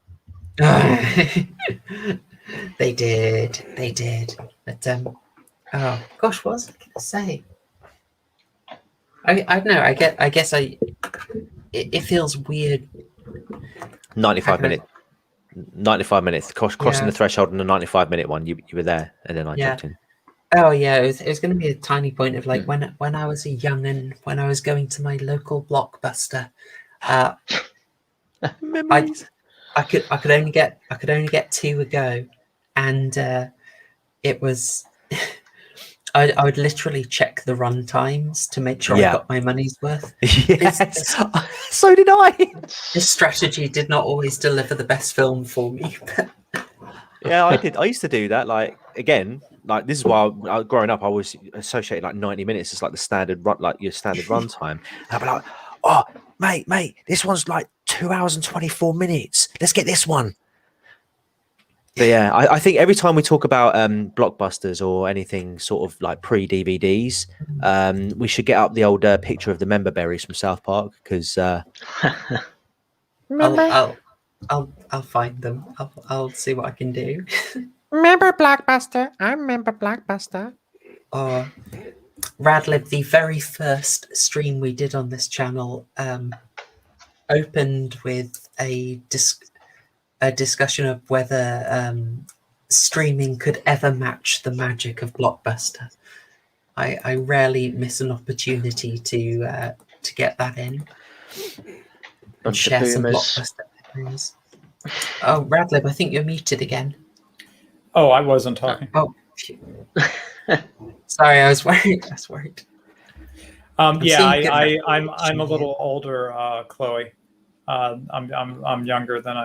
They did. But oh gosh, what was I going to say? I don't know. I guess it feels weird. 95 minutes, crossing Yeah. the threshold on the 95-minute one. You were there, and then I Yeah. jumped in. Oh yeah, it was going to be a tiny point of like when I was a young'un, when I was going to my local Blockbuster, Memories. I could only get 2 a go, and it was I would literally check the run times to make sure I got my money's worth. Yes, so did I. This strategy did not always deliver the best film for me. Yeah, I did. I used to do that. Like again, like this is why growing up, I was associated like 90 minutes as like the standard run, like your standard run time. And I'd be like, oh, mate, this one's like 2 hours and 24 minutes. Let's get this one. But yeah, I think every time we talk about blockbusters or anything sort of like pre-DVDs, we should get up the old picture of the member berries from South Park because I'll find them. I'll see what I can do. Remember Blockbuster? I remember Blockbuster. Radlib, the very first stream we did on this channel opened with a discussion of whether streaming could ever match the magic of Blockbuster. I rarely miss an opportunity to get that in and share some Blockbuster memories. Oh, Radlib, I think you're muted again. Oh, I wasn't talking. Oh, phew. Sorry, I was worried. I'm a little older, Chloe. I'm younger than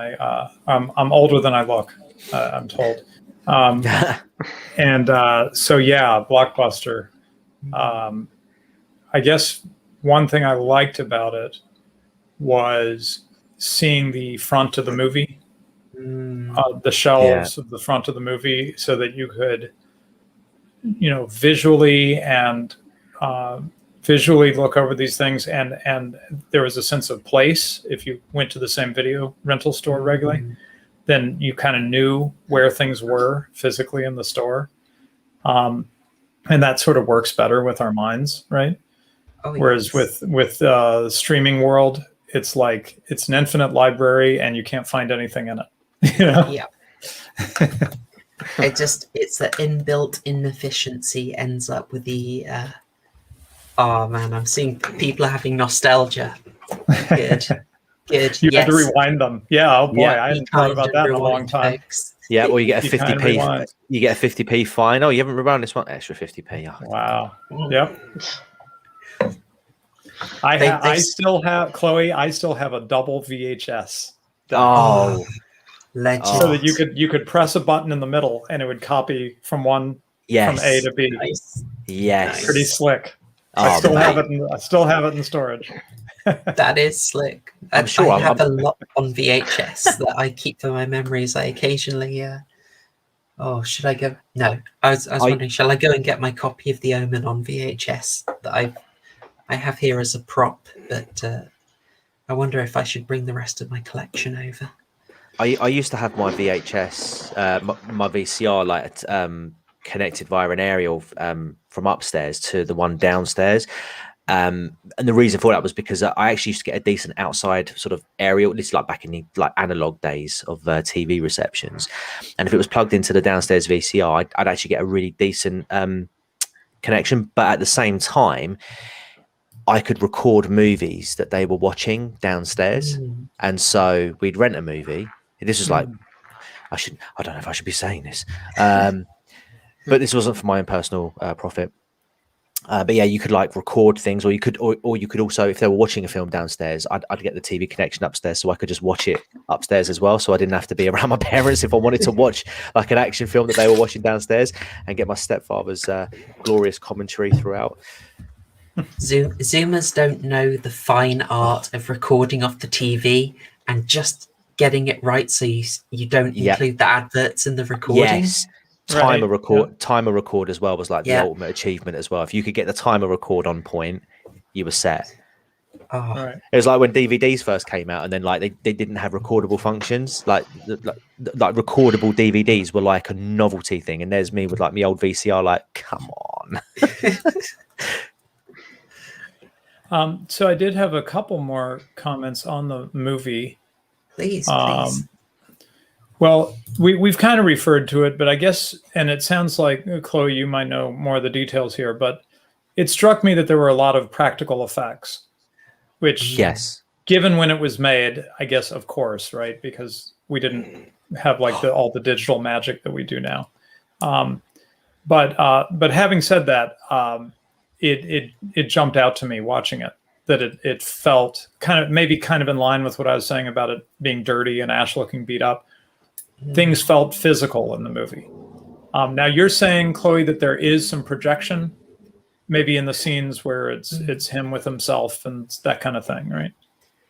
I'm older than I look. I'm told. And so yeah, Blockbuster. I guess one thing I liked about it was seeing the front of the movie, the shelves of the front of the movie, so that you could, visually look over these things, and there was a sense of place. If you went to the same video rental store regularly, then you kind of knew where things were physically in the store. And that sort of works better with our minds, right? Oh, Whereas with the streaming world, it's like it's an infinite library and you can't find anything in it. Yeah. It's the inbuilt inefficiency ends up with the oh man, I'm seeing people are having nostalgia. Good. You had to rewind them. Yeah, oh boy, Yeah. I hadn't thought about that in a long time. Folks. Yeah, well, you get a You kind of 50p. rewind. You get a 50p fine. Oh, you haven't rewound this one. Extra 50p. Oh, Wow. Yep. I still have, Chloe. I still have a double VHS. Oh, Legend. So that you could press a button in the middle and it would copy from from A to B. Nice. yes. Pretty slick. Oh, I still mate. have it in storage. That is slick. I'm sure I have a lot on VHS that I keep for my memories. I occasionally oh, should I go? No, I was wondering, shall I go and get my copy of The Omen on VHS that I have here as a prop? But I wonder if I should bring the rest of my collection over. I used to have my VHS, my VCR, like connected via an aerial from upstairs to the one downstairs. And the reason for that was because I actually used to get a decent outside sort of aerial. This is like back in the like analog days of TV receptions. And if it was plugged into the downstairs VCR, I'd actually get a really decent connection. But at the same time, I could record movies that they were watching downstairs. And so we'd rent a movie. This was like, I don't know if I should be saying this, but this wasn't for my own personal profit. But yeah, you could like record things, or you could also, if they were watching a film downstairs, I'd get the TV connection upstairs, so I could just watch it upstairs as well. So I didn't have to be around my parents if I wanted to watch like an action film that they were watching downstairs, and get my stepfather's glorious commentary throughout. Zoomers don't know the fine art of recording off the TV and just getting it right, so you don't include the adverts in the recording. Yes. Timer record as well was like the ultimate achievement as well. If you could get the timer record on point, you were set. Oh. Right. It was like when DVDs first came out, and then like they didn't have recordable functions. Like recordable DVDs were like a novelty thing, and there's me with like my old VCR. Like, come on. So I did have a couple more comments on the movie. Please. Well, we've kind of referred to it, but I guess, and it sounds like, Chloe, you might know more of the details here, but it struck me that there were a lot of practical effects, which, Yes. given when it was made, I guess, of course, right? Because we didn't have like all the digital magic that we do now. But having said that, it jumped out to me watching it, that it felt kind of in line with what I was saying about it being dirty and Ash looking beat up. Things felt physical in the movie. Now you're saying, Chloe, that there is some projection, maybe in the scenes where it's him with himself and that kind of thing, right?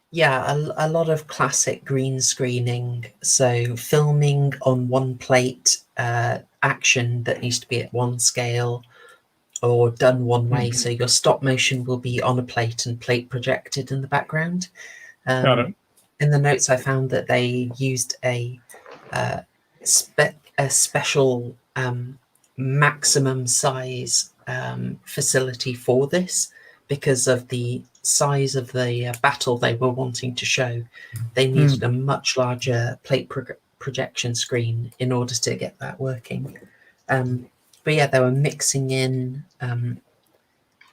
Yeah, a lot of classic green screening. So filming on one plate, action that needs to be at one scale or done one way. So your stop motion will be on a plate and plate projected in the background. Got it. In the notes, I found that they used a special maximum size facility for this because of the size of the battle they were wanting to show. They needed a much larger plate projection screen in order to get that working. But yeah, they were mixing in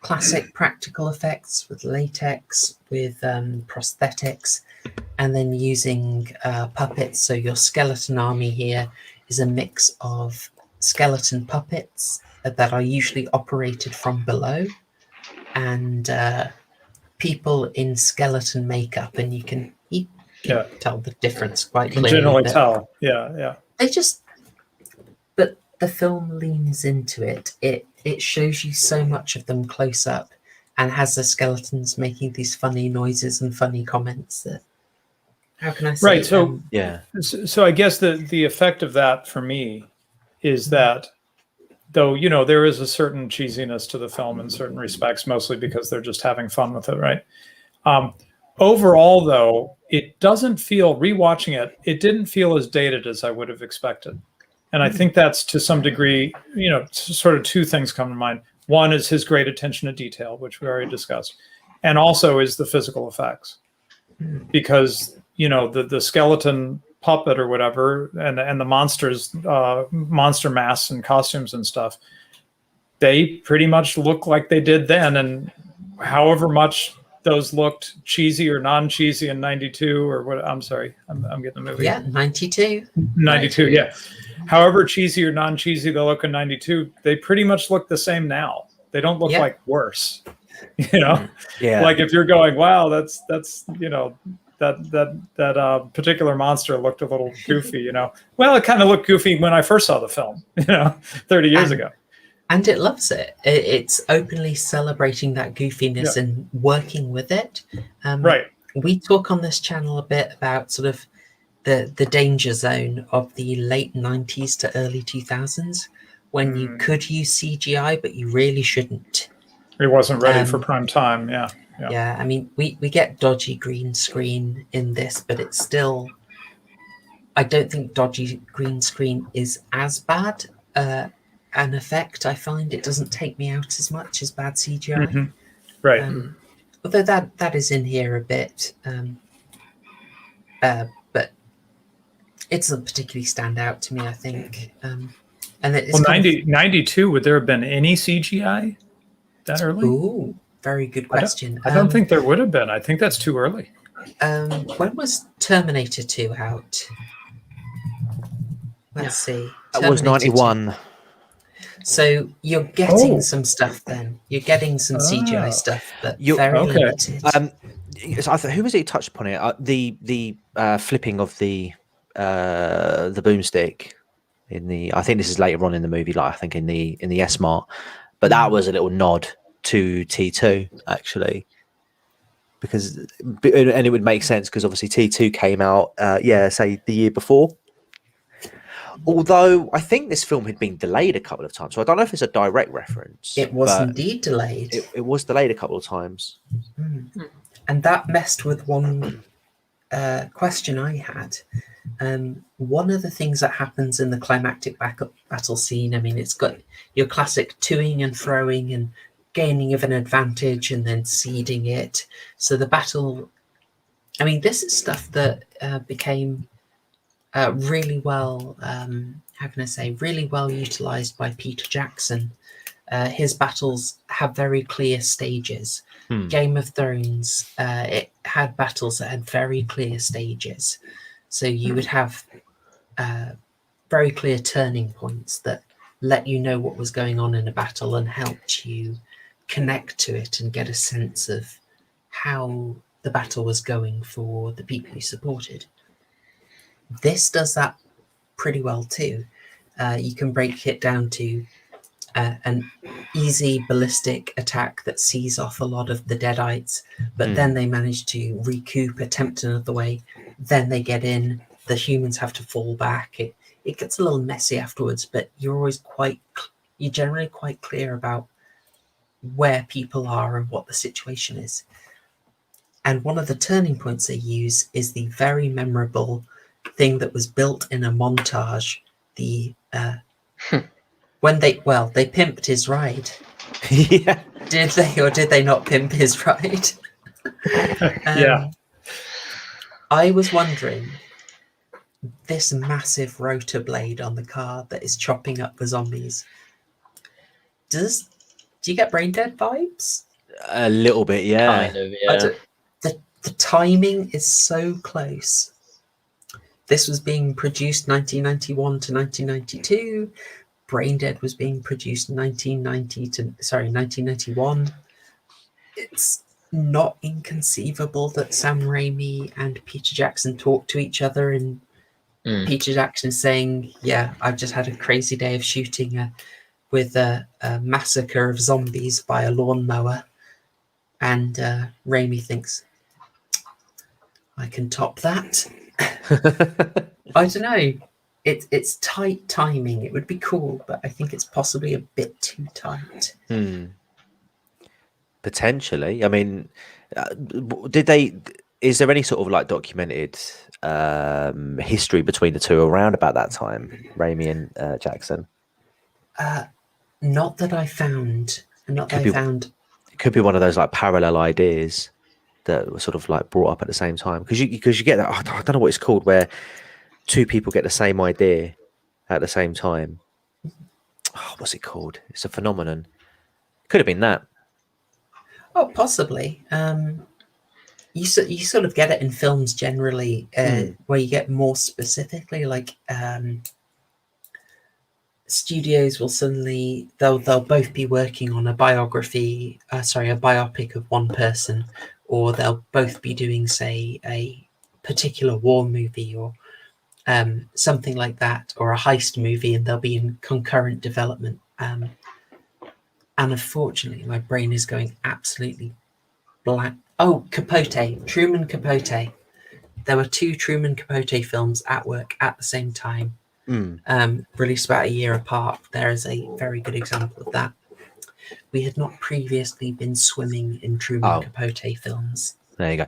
classic practical effects with latex, with prosthetics, and then using puppets. So your skeleton army here is a mix of skeleton puppets that are usually operated from below and people in skeleton makeup, and you can tell the difference quite clearly. Generally tell, yeah. But the film leans into it. It shows you so much of them close up, and has the skeletons making these funny noises and funny comments. That how can I say? Right. So Yeah. So I guess the effect of that for me is that, though, there is a certain cheesiness to the film in certain respects, mostly because they're just having fun with it, right? Overall, though, it doesn't feel, rewatching it, it didn't feel as dated as I would have expected. And I think that's to some degree, sort of two things come to mind. One is his great attention to detail, which we already discussed, and also is the physical effects. Because, the skeleton puppet or whatever, and the monsters, monster masks and costumes and stuff, they pretty much look like they did then. And however much those looked cheesy or non-cheesy in 92 or what, I'm sorry, I'm getting the movie. Yeah, 92. 92, yeah. However cheesy or non-cheesy they look in 92, they pretty much look the same now. They don't look like worse. Yeah. Like if you're going, wow, that's that particular monster looked a little goofy, Well, it kind of looked goofy when I first saw the film, 30 years ago. And it loves it. It's openly celebrating that goofiness and working with it. Right. We talk on this channel a bit about sort of the danger zone of the late 90s to early 2000s when you could use CGI, but you really shouldn't. It wasn't ready for prime time, yeah. Yeah, I mean, we get dodgy green screen in this, but it's still... I don't think dodgy green screen is as bad an effect. I find it doesn't take me out as much as bad CGI. Right. Although that is in here a bit. But it doesn't particularly stand out to me, I think. And it's 92, would there have been any CGI that early? Ooh, very good question. I don't think there would have been. I think that's too early. When was Terminator 2 out? Let's see. That was 91. So you're getting some stuff then. You're getting some CGI stuff, but very limited. So who was it who touched upon it? The flipping of the boomstick in the. I think this is later on in the movie, like I think in the S Mart, but that was a little nod to T2 actually, because and it would make sense because obviously T2 came out, say the year before. Although I think this film had been delayed a couple of times, so I don't know if it's a direct reference. It was indeed delayed. It was delayed a couple of times. And that messed with one question I had. One of the things that happens in the climactic battle scene, I mean, it's got your classic toing and throwing and gaining of an advantage and then ceding it. So the battle, I mean, this is stuff that became really well, how can I say, really well utilized by Peter Jackson. His battles have very clear stages. Game of Thrones, it had battles that had very clear stages. So you would have very clear turning points that let you know what was going on in a battle and helped you connect to it and get a sense of how the battle was going for the people you supported. This does that pretty well too. You can break it down to an easy ballistic attack that sees off a lot of the Deadites, but then they manage to recoup, attempt another way, then they get in, the humans have to fall back. It gets a little messy afterwards, but you're generally quite clear about where people are and what the situation is. And one of the turning points they use is the very memorable thing that was built in a montage. When they pimped his ride. Yeah. Did they or did they not pimp his ride? Yeah. I was wondering, this massive rotor blade on the car that is chopping up the zombies. Do you get Brain Dead vibes? A little bit, yeah. Kind of, yeah. The timing is so close. This was being produced 1991 to 1992. Brain Dead was being produced 1991. It's not inconceivable that Sam Raimi and Peter Jackson talk to each other, and Peter Jackson saying, "Yeah, I've just had a crazy day of shooting with a massacre of zombies by a lawnmower," and Raimi thinks, "I can top that." I don't know. It's tight timing. It would be cool, but I think it's possibly a bit too tight. Potentially. I mean, is there any sort of like documented history between the two around about that time, Raimi and Jackson? Not that I found. It could be one of those like parallel ideas that were sort of like brought up at the same time, because you get that. I don't know what it's called, where two people get the same idea at the same time. Oh, what's it called? It's a phenomenon. Could have been that. Oh, possibly. You sort of get it in films generally, where you get more specifically, like studios will suddenly they'll both be working on a biopic of one person, or they'll both be doing, say, a particular war movie or something like that, or a heist movie, and they'll be in concurrent development. And unfortunately, my brain is going absolutely blank. Oh, Truman Capote. There were two Truman Capote films at work at the same time, released about a year apart. There is a very good example of that. We had not previously been swimming in Truman Capote films. There you go.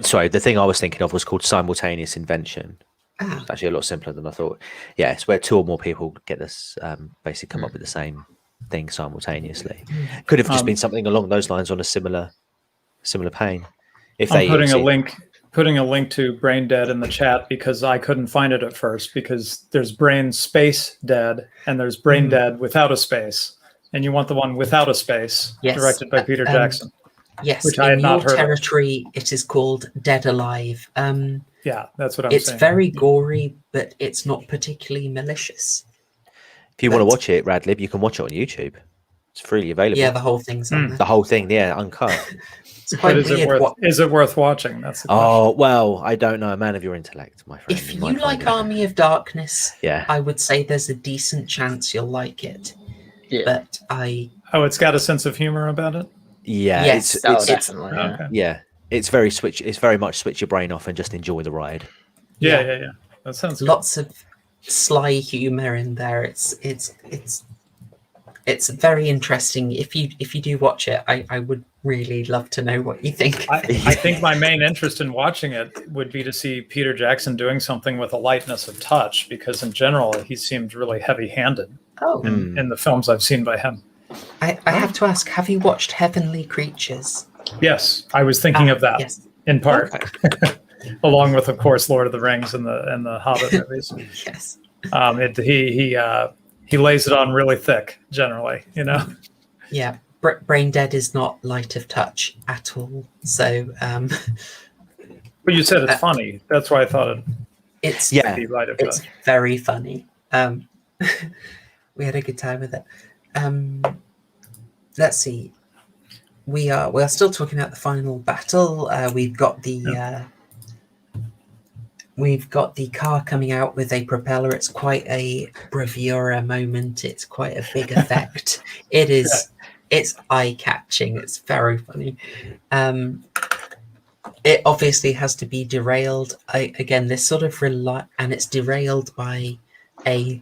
Sorry, the thing I was thinking of was called simultaneous invention. It's actually a lot simpler than I thought. Yeah, it's where two or more people get this, basically come up with the same thing simultaneously. Could have just been something along those lines on a similar pain. I'm putting a link to Brain Dead in the chat because I couldn't find it at first, because there's Brain Space Dead and there's Brain Dead without a space, and you want the one without a space, directed by Peter Jackson. Yes, which I had not heard territory, it is called Dead Alive. Yeah, that's what I'm saying. It's very gory, but it's not particularly malicious. If you want to watch it, Radlib, you can watch it on YouTube. It's freely available. Yeah, the whole thing's on there. The whole thing, yeah, uncut. It's quite weird. Is it worth watching? That's the question. Oh, well, I don't know. A man of your intellect, my friend. If you like Army of Darkness, yeah, I would say there's a decent chance you'll like it. Yeah. But it's got a sense of humor about it? Yeah, yes, it's definitely. Okay. Yeah, it's very It's very much switch your brain off and just enjoy the ride. Yeah. That sounds lots of sly humor in there. It's very interesting. If you do watch it, I would really love to know what you think. I think my main interest in watching it would be to see Peter Jackson doing something with a lightness of touch, because in general he seemed really heavy-handed in the films I've seen by him. I have to ask, have you watched Heavenly Creatures? Yes, I was thinking of that Yes. in part, Okay. along with, of course, Lord of the Rings and the Hobbit movies. Yes. He lays it on really thick, generally. Yeah. Brain Dead is not light of touch at all. So But you said it's funny. That's why I thought it's it'd be light of it's touch. very funny. We had a good time with it. Let's see. We are still talking about the final battle. We've got the car coming out with a propeller. It's quite a bravura moment. It's quite a big effect. It is. It's eye-catching. It's very funny. It obviously has to be derailed. Again, this sort of and it's derailed by a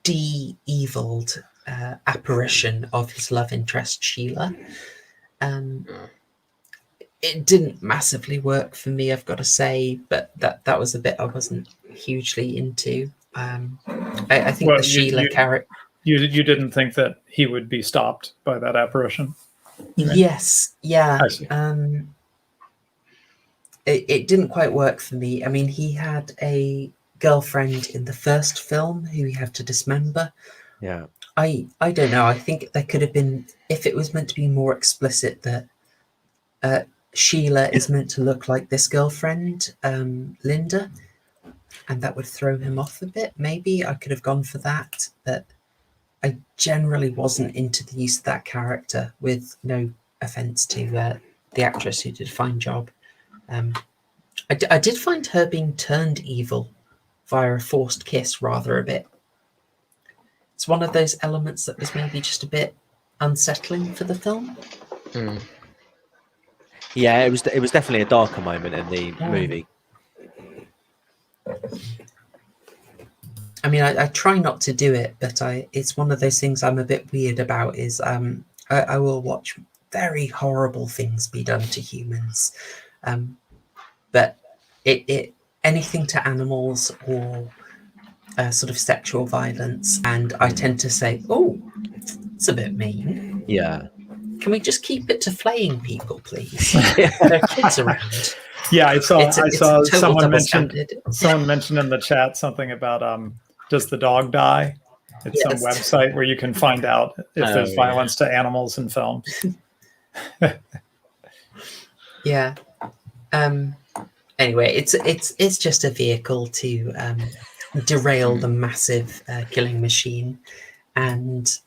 de-eviled apparition of his love interest, Sheila. It didn't massively work for me, I've got to say, but that was a bit I wasn't hugely into. I think the Sheila character. You didn't think that he would be stopped by that apparition? Right? Yes, yeah. I see. It didn't quite work for me. I mean, he had a girlfriend in the first film who he had to dismember. Yeah. I don't know. I think there could have been, if it was meant to be more explicit that Sheila is meant to look like this girlfriend, Linda, and that would throw him off a bit. Maybe I could have gone for that, but I generally wasn't into the use of that character, with no offense to the actress who did a fine job. I did find her being turned evil via a forced kiss rather a bit. It's one of those elements that was maybe just a bit unsettling for the film. Yeah, it was definitely a darker moment in the movie. I mean, I try not to do it, but it's one of those things I'm a bit weird about. Is I will watch very horrible things be done to humans, but it anything to animals or sort of sexual violence, and I tend to say, oh, it's a bit mean. Yeah. Can we just keep it to flaying people, please? There are kids around. Yeah, I saw someone mentioned in the chat something about does the dog die? It's some website where you can find out if there's violence to animals in films. Yeah. Anyway, it's just a vehicle to derail the massive killing machine and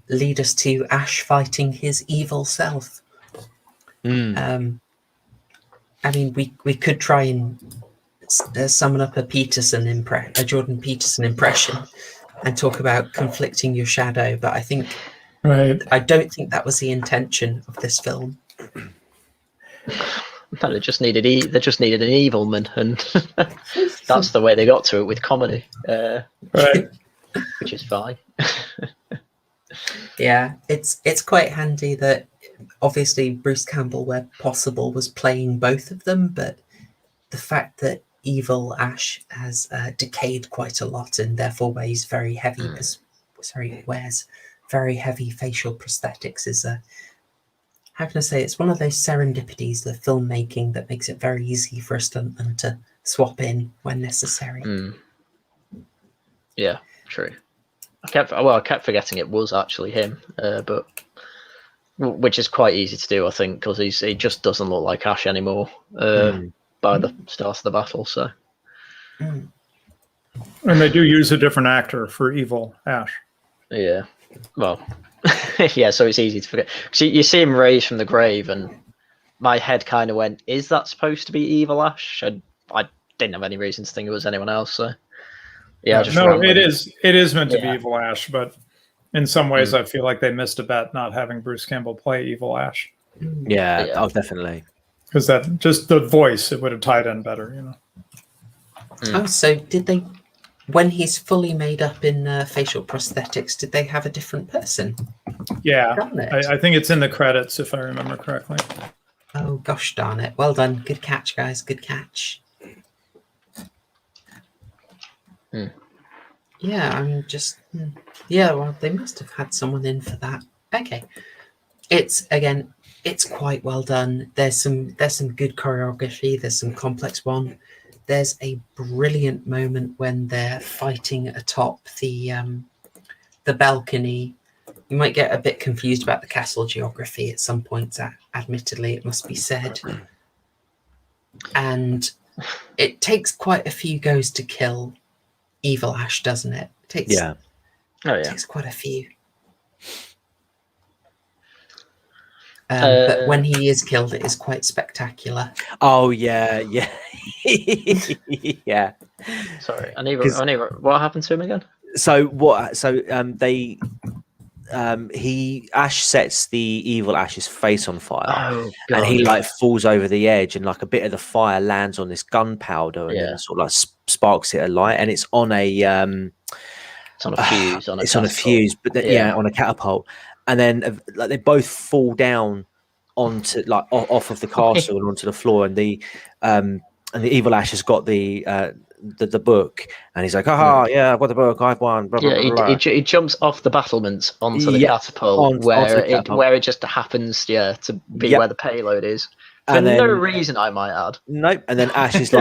lead us to Ash fighting his evil self. I mean, we could try and summon up a Jordan Peterson impression and talk about conflicting your shadow, but I don't think that was the intention of this film. No, they just needed an evilman, and that's the way they got to it with comedy, which is fine. Yeah, it's quite handy that obviously Bruce Campbell, where possible, was playing both of them, but the fact that evil Ash has decayed quite a lot and therefore weighs very heavy, wears very heavy facial prosthetics is how can I say, it's one of those serendipities of filmmaking that makes it very easy for a stuntman to swap in when necessary. Yeah, true. I kept forgetting it was actually him, but which is quite easy to do, I think, because he just doesn't look like Ash anymore by the start of the battle. So, and they do use a different actor for evil Ash. Yeah, well, yeah. So it's easy to forget. So you see him raised from the grave, and my head kind of went, "Is that supposed to be evil Ash?" I didn't have any reason to think it was anyone else. So. Yeah, it is meant to be evil Ash, but in some ways I feel like they missed a bet not having Bruce Campbell play evil Ash. Yeah. Oh, definitely. Because that just the voice, it would have tied in better, Oh, so did they, when he's fully made up in facial prosthetics, did they have a different person? Yeah, I think it's in the credits if I remember correctly. Oh gosh darn it. Well done. Good catch, guys. Good catch. Yeah, I'm just... Yeah, well, they must have had someone in for that. Okay. It's quite well done. There's some good choreography. There's some complex one. There's a brilliant moment when they're fighting atop the balcony. You might get a bit confused about the castle geography at some points. Admittedly, it must be said. And it takes quite a few goes to kill Evil Ash, doesn't it? It takes quite a few. But when he is killed, it is quite spectacular. Oh yeah. Yeah. Sorry, I need. What happened to him again? So what? So Ash sets the evil Ash's face on fire, and he like falls over the edge, and like a bit of the fire lands on this gunpowder, and then sort of like sparks it alight, and it's on a it's on a fuse. On a fuse, but on a catapult, and then like they both fall down onto like off of the castle and onto the floor, and the evil Ash has got the book, and he's like, I've got the book, I've won. Blah, blah, blah, blah. He jumps off the battlements onto the catapult, where it just happens to be where the payload is for no reason, I might add. Nope. And then Ash is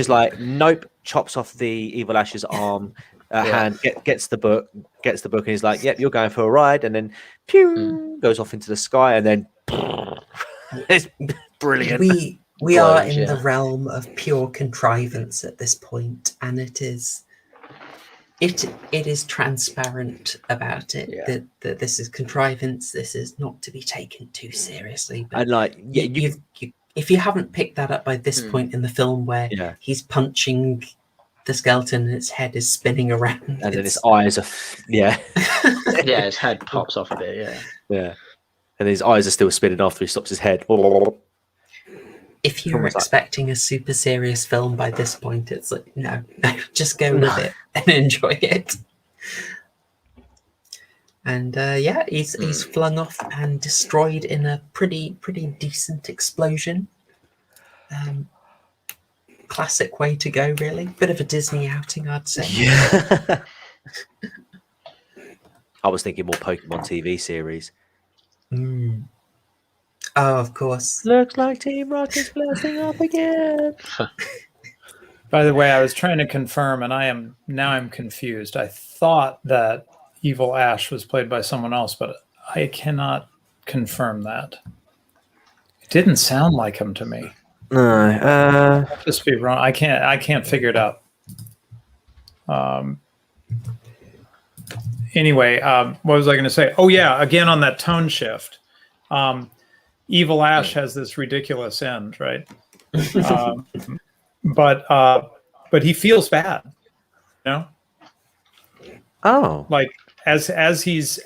like nope, chops off the evil Ash's arm, hand, gets the book, and he's like, yep, you're going for a ride, and then goes off into the sky, and then it's brilliant. We are in the realm of pure contrivance at this point, and it is transparent about it that this is contrivance. This is not to be taken too seriously. But and like, if you haven't picked that up by this point in the film, where he's punching the skeleton and its head is spinning around, and then its eyes are his head pops off a bit, and his eyes are still spinning after he stops his head. If you're expecting a super serious film by this point, it's like, no, just go with it and enjoy it. And he's flung off and destroyed in a pretty decent explosion. Classic way to go, really. Bit of a Disney outing, I'd say. Yeah. I was thinking more Pokemon TV series. Oh, of course. Looks like Team Rocket's blasting off again. By the way, I was trying to confirm, and I'm confused. I thought that Evil Ash was played by someone else, but I cannot confirm that. It didn't sound like him to me. No, I'll just be wrong. I can't figure it out. Anyway, what was I going to say? Oh yeah, again on that tone shift. Evil Ash has this ridiculous end, right? But he feels bad, you know. Oh, like as he's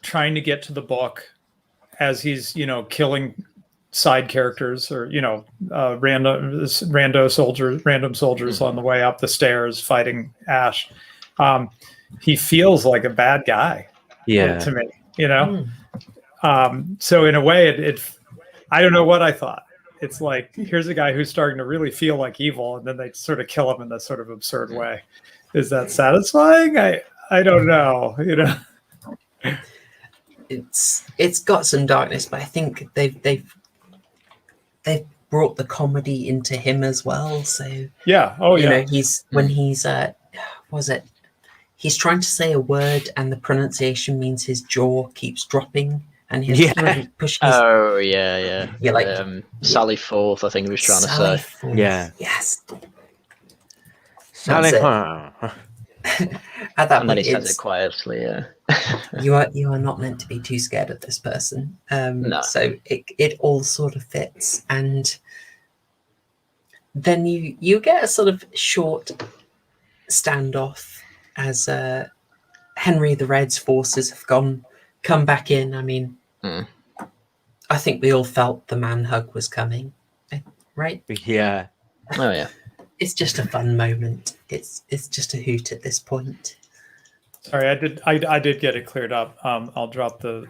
trying to get to the book, as he's killing side characters or random soldiers on the way up the stairs fighting Ash. He feels like a bad guy. To me, so in a way, I don't know what I thought. It's like, here's a guy who's starting to really feel like evil, and then they sort of kill him in this sort of absurd way. Is that satisfying? I don't know. It's got some darkness, but I think they've brought the comedy into him as well. So he's he's trying to say a word, and the pronunciation means his jaw keeps dropping. And he's really pushing his... Oh, yeah. Like Sally Forth, I think he was trying to say. Forth. Yeah. Yes. Sally Forth. At that and point, then he says it quietly, you are not meant to be too scared of this person. No. So it all sort of fits. And then you get a sort of short standoff as Henry the Red's forces have come back in. I mean, I think we all felt the man hug was coming, right? Yeah. Oh yeah. It's just a fun moment. It's just a hoot at this point. Sorry, I did get it cleared up. I'll drop the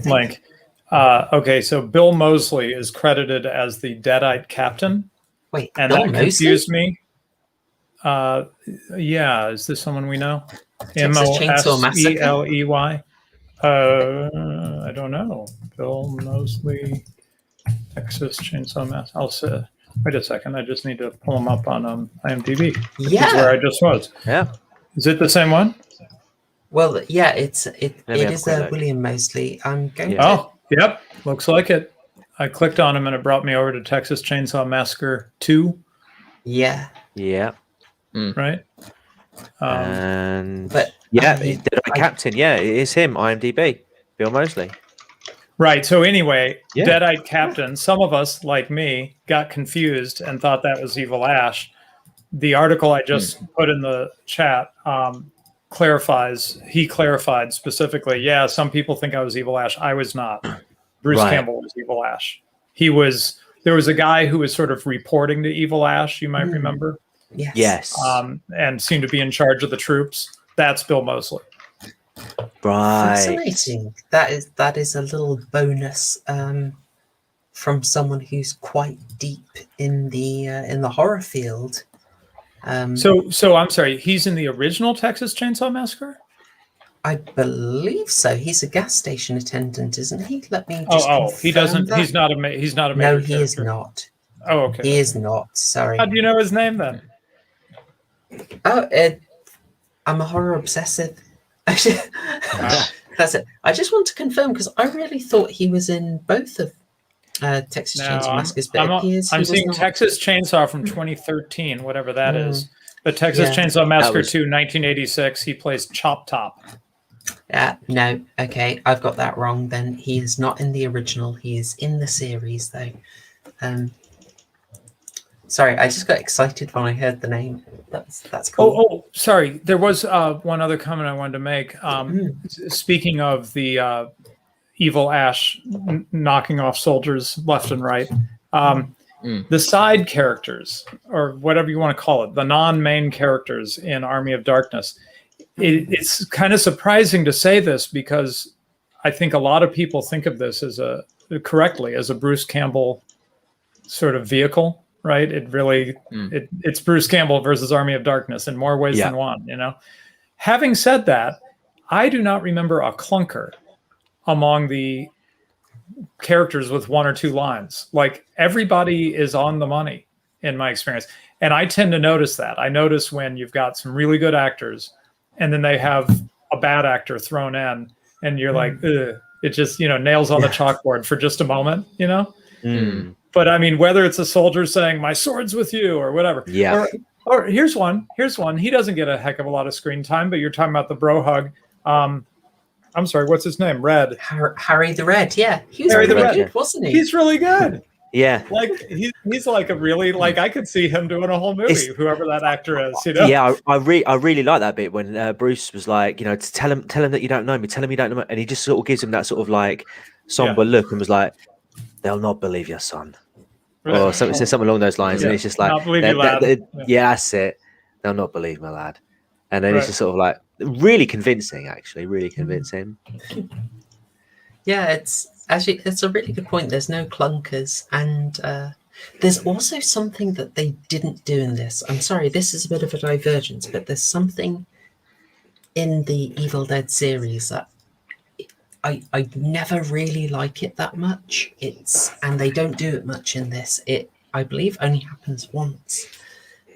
link. Okay, so Bill Moseley is credited as the Deadite captain. Wait, and Bill that Moseley? confused me. Yeah, is this someone we know? Texas Chainsaw Massacre? Mosley? I don't know. Bill Mosley, Texas Chainsaw Massacre. I'll say. Wait a second. I just need to pull them up on IMDb. Which is where I just was. Yeah. Is it the same one? Well, yeah, it Let me have a is quick look. William Mosley. I'm going Yeah. to. Oh, yep. Looks like it. I clicked on him and it brought me over to Texas Chainsaw Massacre 2. Yeah. Yeah. Right. And But Deadite Captain. Yeah, it is him. IMDb. Bill Mosley. Right. So anyway, Yeah. Deadite Captain. Some of us, like me, got confused and thought that was Evil Ash. The article I just put in the chat clarifies. He clarified specifically. Yeah, some people think I was Evil Ash. I was not. Bruce Right. Campbell was Evil Ash. He was. There was a guy who was sort of reporting to Evil Ash. You might remember. Yes. And seemed to be in charge of the troops. That's Bill Mosley. Right. Fascinating. That is a little bonus from someone who's quite deep in the horror field. So I'm sorry. He's in the original Texas Chainsaw Massacre. I believe so. He's a gas station attendant, isn't he? Let me just. He doesn't. confirm that. He's not a. He's not a. No, major he is character. not. Oh, okay. He is not. Sorry. How do you know his name then? Oh, I'm a horror obsessive. That's it. I just want to confirm because I really thought he was in both of Texas Chainsaw Massacres, but I'm seeing Texas Chainsaw from 2013, whatever that is. But Texas Chainsaw Massacre 2, 1986, he plays Chop Top. No, okay, I've got that wrong then. He is not in the original. He is in the series, though. Sorry, I just got excited when I heard the name. That's cool. Oh, sorry. There was one other comment I wanted to make. Speaking of the Evil Ash knocking off soldiers left and right, the side characters, or whatever you want to call it, the non-main characters in Army of Darkness, it's kind of surprising to say this because I think a lot of people think of this as correctly as a Bruce Campbell sort of vehicle. Right, it really it's Bruce Campbell versus Army of Darkness in more ways than one. You know, having said that, I do not remember a clunker among the characters with one or two lines. Like everybody is on the money in my experience, and I tend to notice that. I notice when you've got some really good actors, and then they have a bad actor thrown in, and you're like, ugh, it just nails on the chalkboard for just a moment. You know. But I mean, whether it's a soldier saying "my sword's with you" or whatever, or here's one. He doesn't get a heck of a lot of screen time, but you're talking about the bro hug. I'm sorry, what's his name? Red. Harry the Red. Yeah, he was Harry the really Red, good, wasn't he? He's really good. Yeah, like he's like a really I could see him doing a whole movie. Whoever that actor is, Yeah, I really like that bit when Bruce was like, to tell him that you don't know me, tell him you don't know me, and he just sort of gives him that sort of like somber look and was like, "They'll not believe your son." Or something along those lines, and it's just like, that's it. They'll not believe my lad, and then it's just sort of like really convincing, actually, really convincing. Yeah, it's a really good point. There's no clunkers, and there's also something that they didn't do in this. I'm sorry, this is a bit of a divergence, but there's something in the Evil Dead series that I never really like it that much. And they don't do it much in this. It, I believe, only happens once.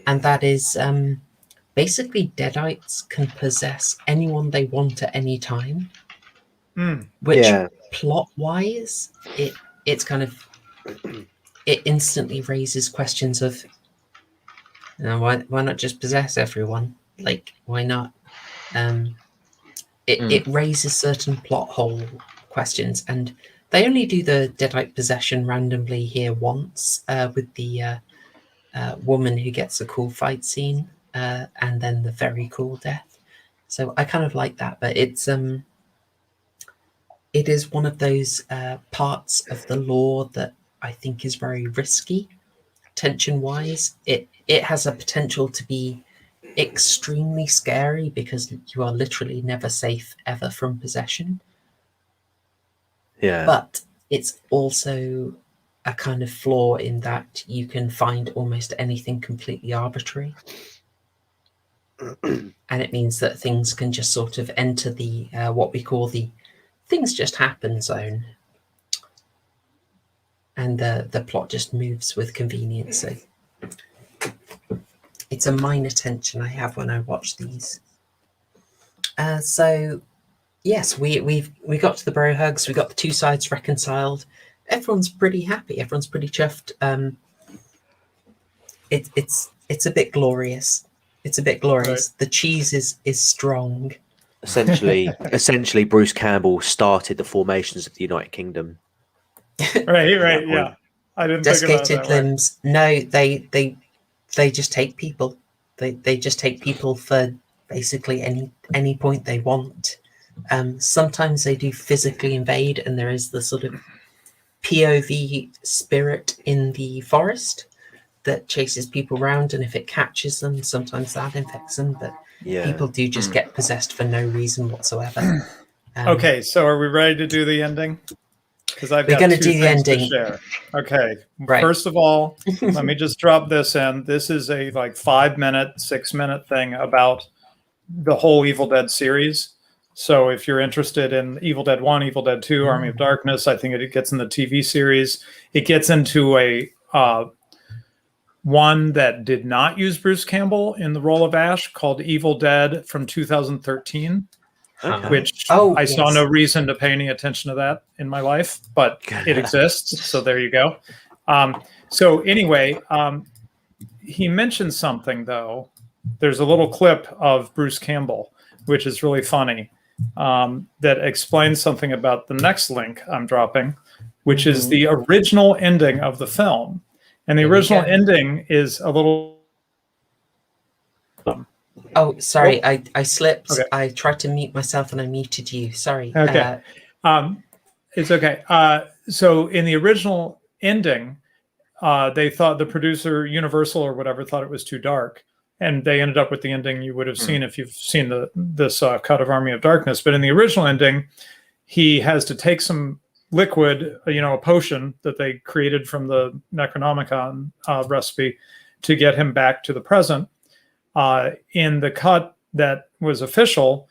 And that is basically Deadites can possess anyone they want at any time. Which plot-wise, it's kind of, it instantly raises questions of, why not just possess everyone? Like, why not? It raises certain plot hole questions, and they only do the Deadite possession randomly here once with the woman who gets a cool fight scene and then the very cool death. So I kind of like that, but it is one of those parts of the lore that I think is very risky, tension-wise. It has a potential to be extremely scary because you are literally never safe ever from possession. But it's also a kind of flaw in that you can find almost anything completely arbitrary. and it means that things can just sort of enter the what we call the things just happen zone, and the plot just moves with convenience. So it's a minor tension I have when I watch these. So yes, we got to the bro hugs. We got the two sides reconciled. Everyone's pretty happy. Everyone's pretty chuffed. It's a bit glorious. It's a bit glorious. Right. The cheese is strong. Essentially, Bruce Campbell started the formations of the United Kingdom. Right, that yeah. point. I didn't think about it Desiccated that way. limbs. No, they just take people. They just take people for basically any point they want. Sometimes they do physically invade, and there is the sort of POV spirit in the forest that chases people around, and if it catches them, sometimes that infects them. But Yeah. people do just get possessed for no reason whatsoever. Okay, so are we ready to do the ending? Because I've We're got gonna two do the things to ending. share. Okay, Right. First of all, let me just drop this in. This is a like 5-minute, 6-minute thing about the whole Evil Dead series. So if you're interested in Evil Dead 1, Evil Dead 2, Army of Darkness, I think it gets in the TV series. It gets into a one that did not use Bruce Campbell in the role of Ash called Evil Dead from 2013. Okay. Which Oh, I saw yes. no reason to pay any attention to that in my life, but it exists. So there you go. So anyway, he mentioned something though. There's a little clip of Bruce Campbell, which is really funny, that explains something about the next link I'm dropping, which is the original ending of the film. And the There we original go. ending is a little... Oh, sorry, I slipped. Okay. I tried to mute myself and I muted you. Sorry. Okay. It's okay. So in the original ending, they thought the producer, Universal or whatever, thought it was too dark. And they ended up with the ending you would have seen if you've seen this cut of Army of Darkness. But in the original ending, he has to take some liquid, a potion that they created from the Necronomicon recipe to get him back to the present. In the cut that was official,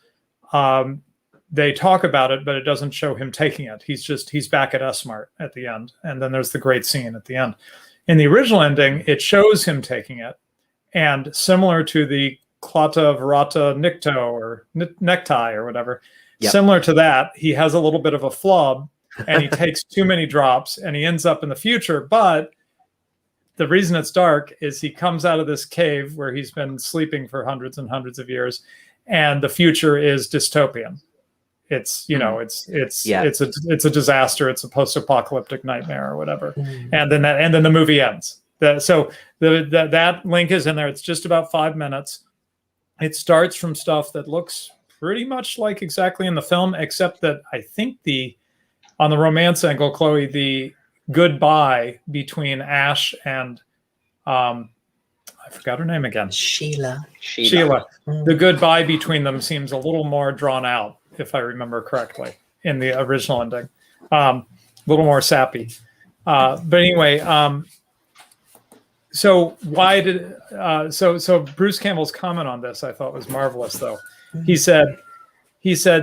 they talk about it, but it doesn't show him taking it. He's back at S-Mart at the end. And then there's the great scene at the end. In the original ending, it shows him taking it. And similar to the Klata Verata Nikto or necktie or whatever, similar to that, he has a little bit of a flub and he takes too many drops and he ends up in the future. But the reason it's dark is he comes out of this cave where he's been sleeping for hundreds and hundreds of years, and the future is dystopian. It's it's a disaster. It's a post-apocalyptic nightmare or whatever. And then the movie ends. So that link is in there. It's just about 5 minutes. It starts from stuff that looks pretty much like exactly in the film, except that I think on the romance angle, Chloe, the goodbye between Ash and I forgot her name again. Sheila. The goodbye between them seems a little more drawn out, if I remember correctly, in the original ending. A little more sappy. But anyway, so why did so Bruce Campbell's comment on this I thought was marvelous though. He said,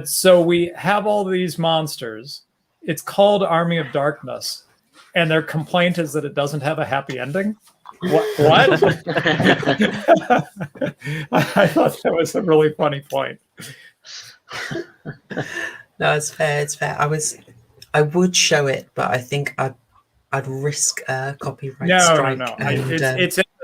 so we have all these monsters. It's called Army of Darkness, and their complaint is that it doesn't have a happy ending. What? I thought that was a really funny point. No, it's fair. It's fair. I would show it, but I think I'd risk a copyright strike. No. And,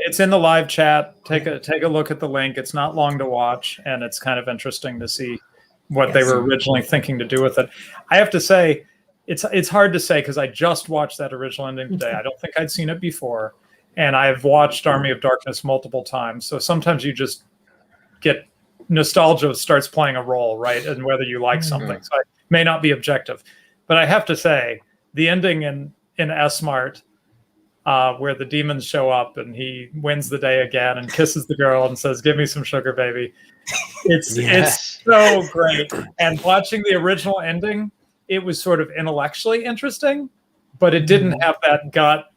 It's in the live chat. Take a look at the link. It's not long to watch, and it's kind of interesting to see what they were originally thinking to do with it. I have to say, it's hard to say because I just watched that original ending today. I don't think I'd seen it before, and I've watched Army of Darkness multiple times. So sometimes you just get nostalgia starts playing a role, right? And whether you like something, so it may not be objective, but I have to say the ending in S-Mart, where the demons show up and he wins the day again and kisses the girl and says, "Give me some sugar, baby." It's so great. And watching the original ending, it was sort of intellectually interesting, but it didn't have that gut,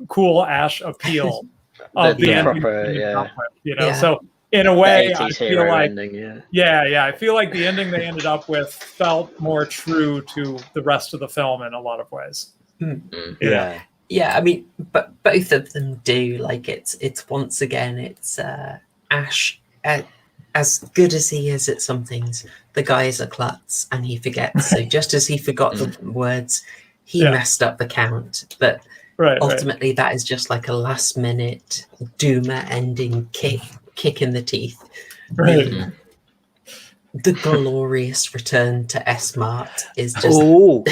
cool Ash appeal of the ending proper, they ended up with, you know. Yeah. So in a way, I 80s feel hero like ending, yeah. yeah, I feel like the ending they ended up with felt more true to the rest of the film in a lot of ways. Mm. You know? Yeah. Yeah, I mean, but both of them do. Like, it's once again, it's Ash. As good as he is at some things, the guy is a klutz and he forgets. So just as he forgot the words, he Yeah. messed up the count. But Right. ultimately, that is just like a last minute doomer ending kick in the teeth. Right. The glorious return to S-Mart is just Oh,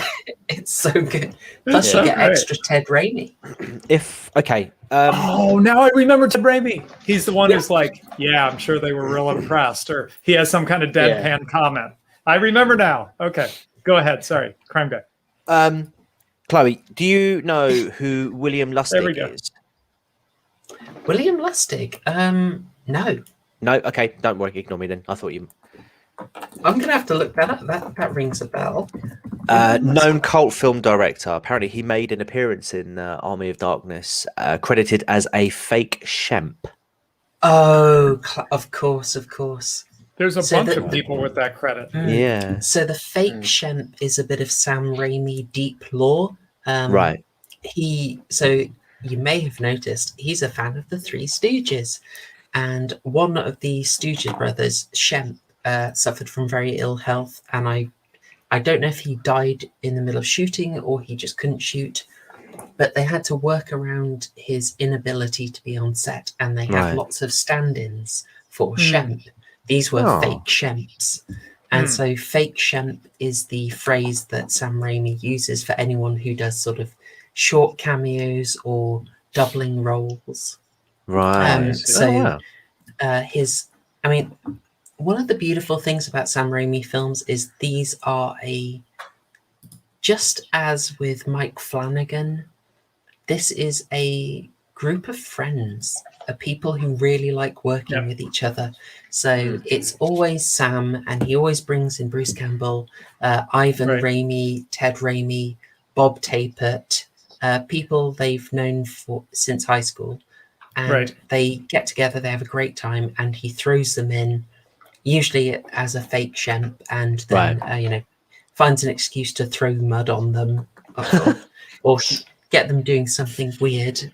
it's so good. Plus, so you get great. extra Ted Raimi. okay. Oh, now I remember Ted Raimi. He's the one who's like, yeah, I'm sure they were real impressed, or he has some kind of deadpan comment. I remember now. Okay, go ahead. Sorry, crime guy. Chloe, do you know who William There we Lustig go. is? William Lustig. No. No. Okay, don't worry. Ignore me then. I thought you. I'm gonna have to look that up. That rings a bell. Known cult film director. Apparently, he made an appearance in Army of Darkness, credited as a fake Shemp. Oh, of course. There's a So bunch the- of people with that credit. Yeah. So the fake Shemp is a bit of Sam Raimi deep lore. Right. So you may have noticed he's a fan of the Three Stooges, and one of the Stooges brothers, Shemp, suffered from very ill health, and I don't know if he died in the middle of shooting or he just couldn't shoot, but they had to work around his inability to be on set, and they had Right. lots of stand-ins for Shemp. These were Oh. fake Shemps. And so fake Shemp is the phrase that Sam Raimi uses for anyone who does sort of short cameos or doubling roles. Right. So wow. one of the beautiful things about Sam Raimi films is these are just as with Mike Flanagan, this is a group of friends, of people who really like working with each other. So it's always Sam, and he always brings in Bruce Campbell, Ivan Raimi, Ted Raimi, Bob Tapert, people they've known since high school. And they get together, they have a great time, and he throws them in, usually as a fake Shemp, and then finds an excuse to throw mud on them or get them doing something weird.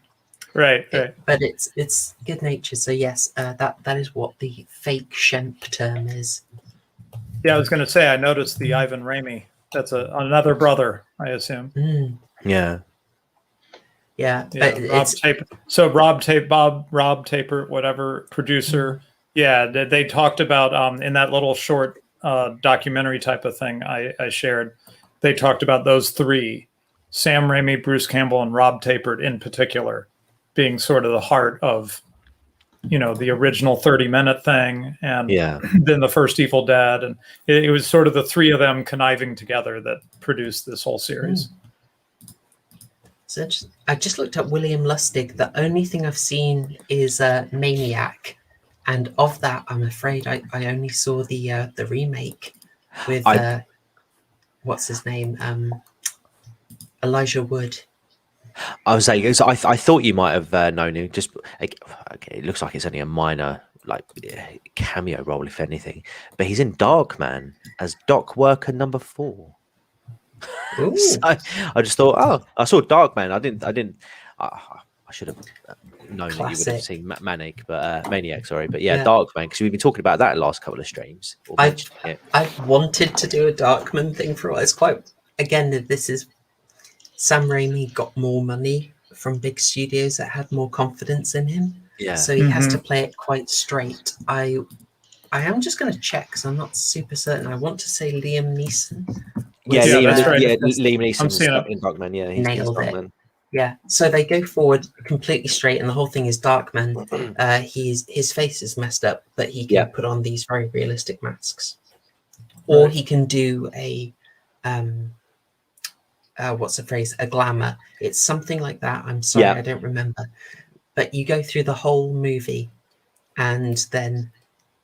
Right. But it's good natured. So yes, that is what the fake Shemp term is. Yeah, I was going to say I noticed the Ivan Raimi. That's another brother, I assume. Yeah. But Rob Tapert, whatever producer. Yeah, they talked about in that little short documentary type of thing I shared. They talked about those three: Sam Raimi, Bruce Campbell, and Rob Tapert in particular, being sort of the heart of, the original 30-minute thing, and then the first Evil Dead, and it was sort of the three of them conniving together that produced this whole series. So I just looked up William Lustig. The only thing I've seen is Maniac, and of that, I'm afraid I only saw the remake with what's his name, Elijah Wood. I was saying, so I thought you might have known him. Just it looks like it's only a minor cameo role, if anything. But he's in Darkman as Dock Worker number 4. So I just thought, I saw Darkman. I should have known that you would have seen Maniac, sorry. But yeah, Darkman, because we've been talking about that in the last couple of streams. I've wanted to do a Darkman thing for a while. It's quite, again, this is Sam Raimi got more money from big studios that had more confidence in him. Yeah. So he has to play it quite straight. I am just going to check because I'm not super certain. I want to say Liam Neeson. That's right. Liam Neeson in Darkman. Yeah, he's Darkman. It. Yeah. So they go forward completely straight, and the whole thing is Darkman. His face is messed up, but he can put on these very realistic masks, or he can do a what's the phrase? A glamour. It's something like that. I'm sorry, I don't remember. But you go through the whole movie, and then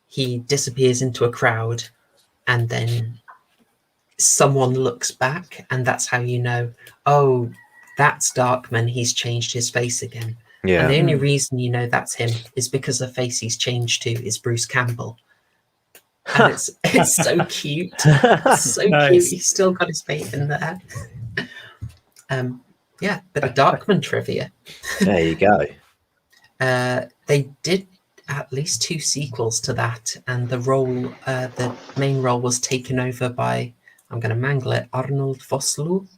he disappears into a crowd, and then someone looks back, and that's how you know, oh, that's Darkman. He's changed his face again. And the Yeah. only reason you know that's him is because the face he's changed to is Bruce Campbell. And it's so cute. So Nice. cute. He's still got his face in there. Yeah, bit of Darkman trivia. There you go. They did at least 2 sequels to that, and the main role was taken over by, I'm going to mangle it, Arnold Vosloo,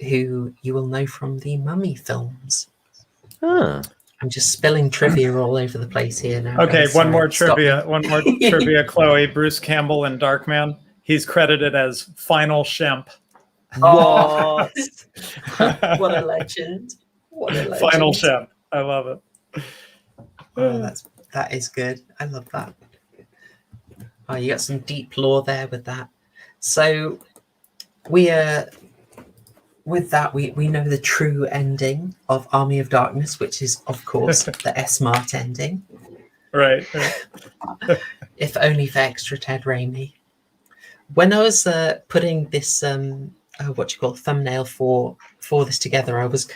who you will know from the Mummy films. Ah. I'm just spilling trivia all over the place here now. Okay, guys. one Sorry, more stop me. trivia. One more trivia, Chloe. Bruce Campbell in Darkman. He's credited as Final Shemp. Oh, what a legend! What a legend! Final Shemp. I love it. Oh, that is good. I love that. Oh, you got some deep lore there with that. So we with that we know the true ending of Army of Darkness, which is of course the S-Mart ending. Right. If only for extra Ted Raimi. When I was putting this thumbnail for this together, I was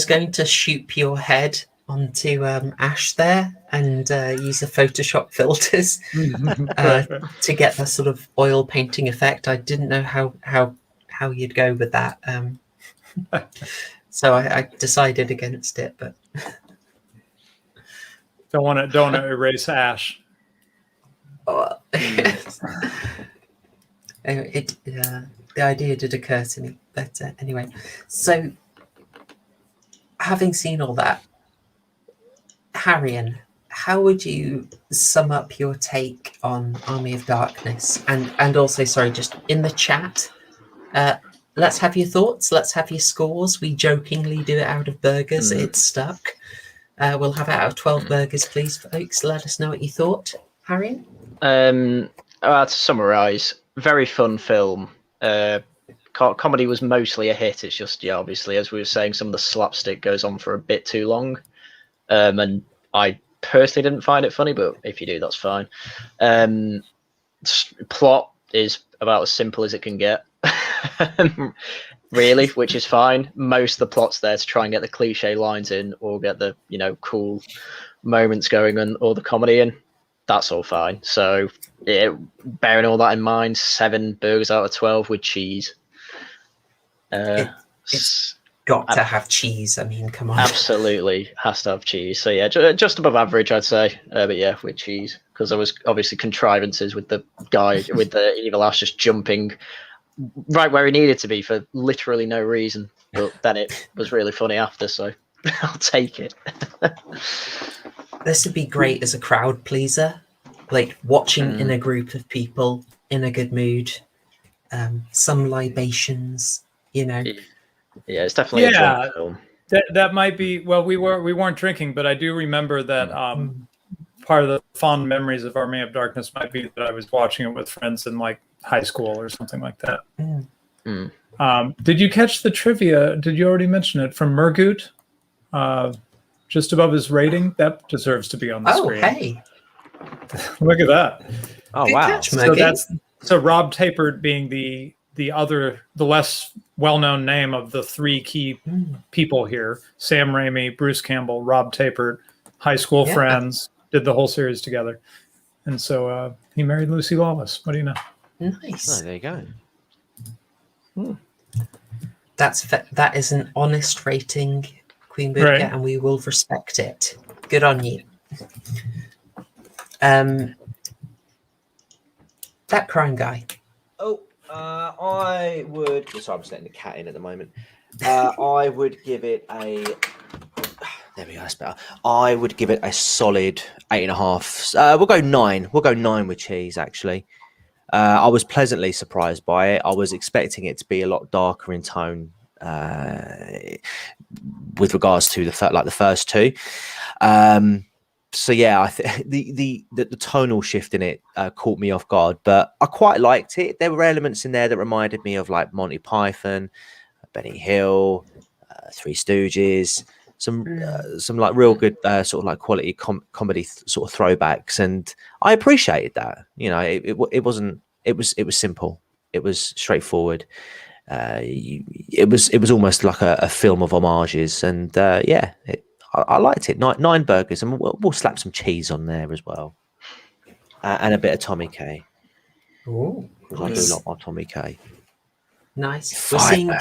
going to shoot your head onto Ash there and use the Photoshop filters to get the sort of oil painting effect. I didn't know how you'd go with that, so I decided against it. But don't want to erase Ash. The idea did occur to me, but anyway. So, having seen all that, Haryan, how would you sum up your take on Army of Darkness? And also, sorry, just in the chat, let's have your thoughts. Let's have your scores. We jokingly do it out of burgers. It's stuck. We'll have it out of 12 burgers, please, folks. Let us know what you thought. Haryan? To summarise, very fun film. Comedy was mostly a hit. It's just, obviously, as we were saying, some of the slapstick goes on for a bit too long. And I personally didn't find it funny, but if you do, that's fine. Plot is about as simple as it can get, really, which is fine. Most of the plot's there to try and get the cliche lines in or get the, cool moments going and all the comedy in. That's all fine. So, bearing all that in mind, 7 burgers out of 12 with cheese. It's got to have cheese. I mean, come on. Absolutely has to have cheese. So yeah, just above average, I'd say. But yeah, with cheese, because there was obviously contrivances with the guy with the evil ass just jumping right where he needed to be for literally no reason. But then it was really funny after, so I'll take it. This would be great as a crowd pleaser, like watching in a group of people in a good mood. Some libations, Yeah, it's definitely a drunk film. That might be. Well, we weren't drinking, but I do remember that part of the fond memories of Army of Darkness might be that I was watching it with friends in like high school or something like that. Did you catch the trivia? Did you already mention it from Murgut? Just above his rating, that deserves to be on the screen. Oh, hey! Look at that. Oh, Good wow! catch, So so Rob Tapert being the less well-known name of the 3 key people here: Sam Raimi, Bruce Campbell, Rob Tapert, high school friends, did the whole series together, and so he married Lucy Lawless. What do you know? Nice. Oh, there you go. That is an honest rating, Queen Burger, Right. and we will respect it. Good on you. That crime guy. Oh, I would. Sorry, I'm just letting the cat in at the moment. I would give it a. There we go. That's better. I would give it a solid 8.5. We'll go 9. We'll go 9 with cheese. Actually, I was pleasantly surprised by it. I was expecting it to be a lot darker in tone, with regards to the first 2. So yeah, I think the tonal shift in it caught me off guard, but I quite liked it. There were elements in there that reminded me of like Monty Python, Benny Hill, Three Stooges, some like real good sort of like quality comedy sort of throwbacks, and I appreciated that. It wasn't. It was simple. It was straightforward. it was almost like a film of homages, and I liked it. Nine burgers, and we'll slap some cheese on there as well, and a bit of Tommy K. Oh, I do like my Tommy K. nice. We're seeing.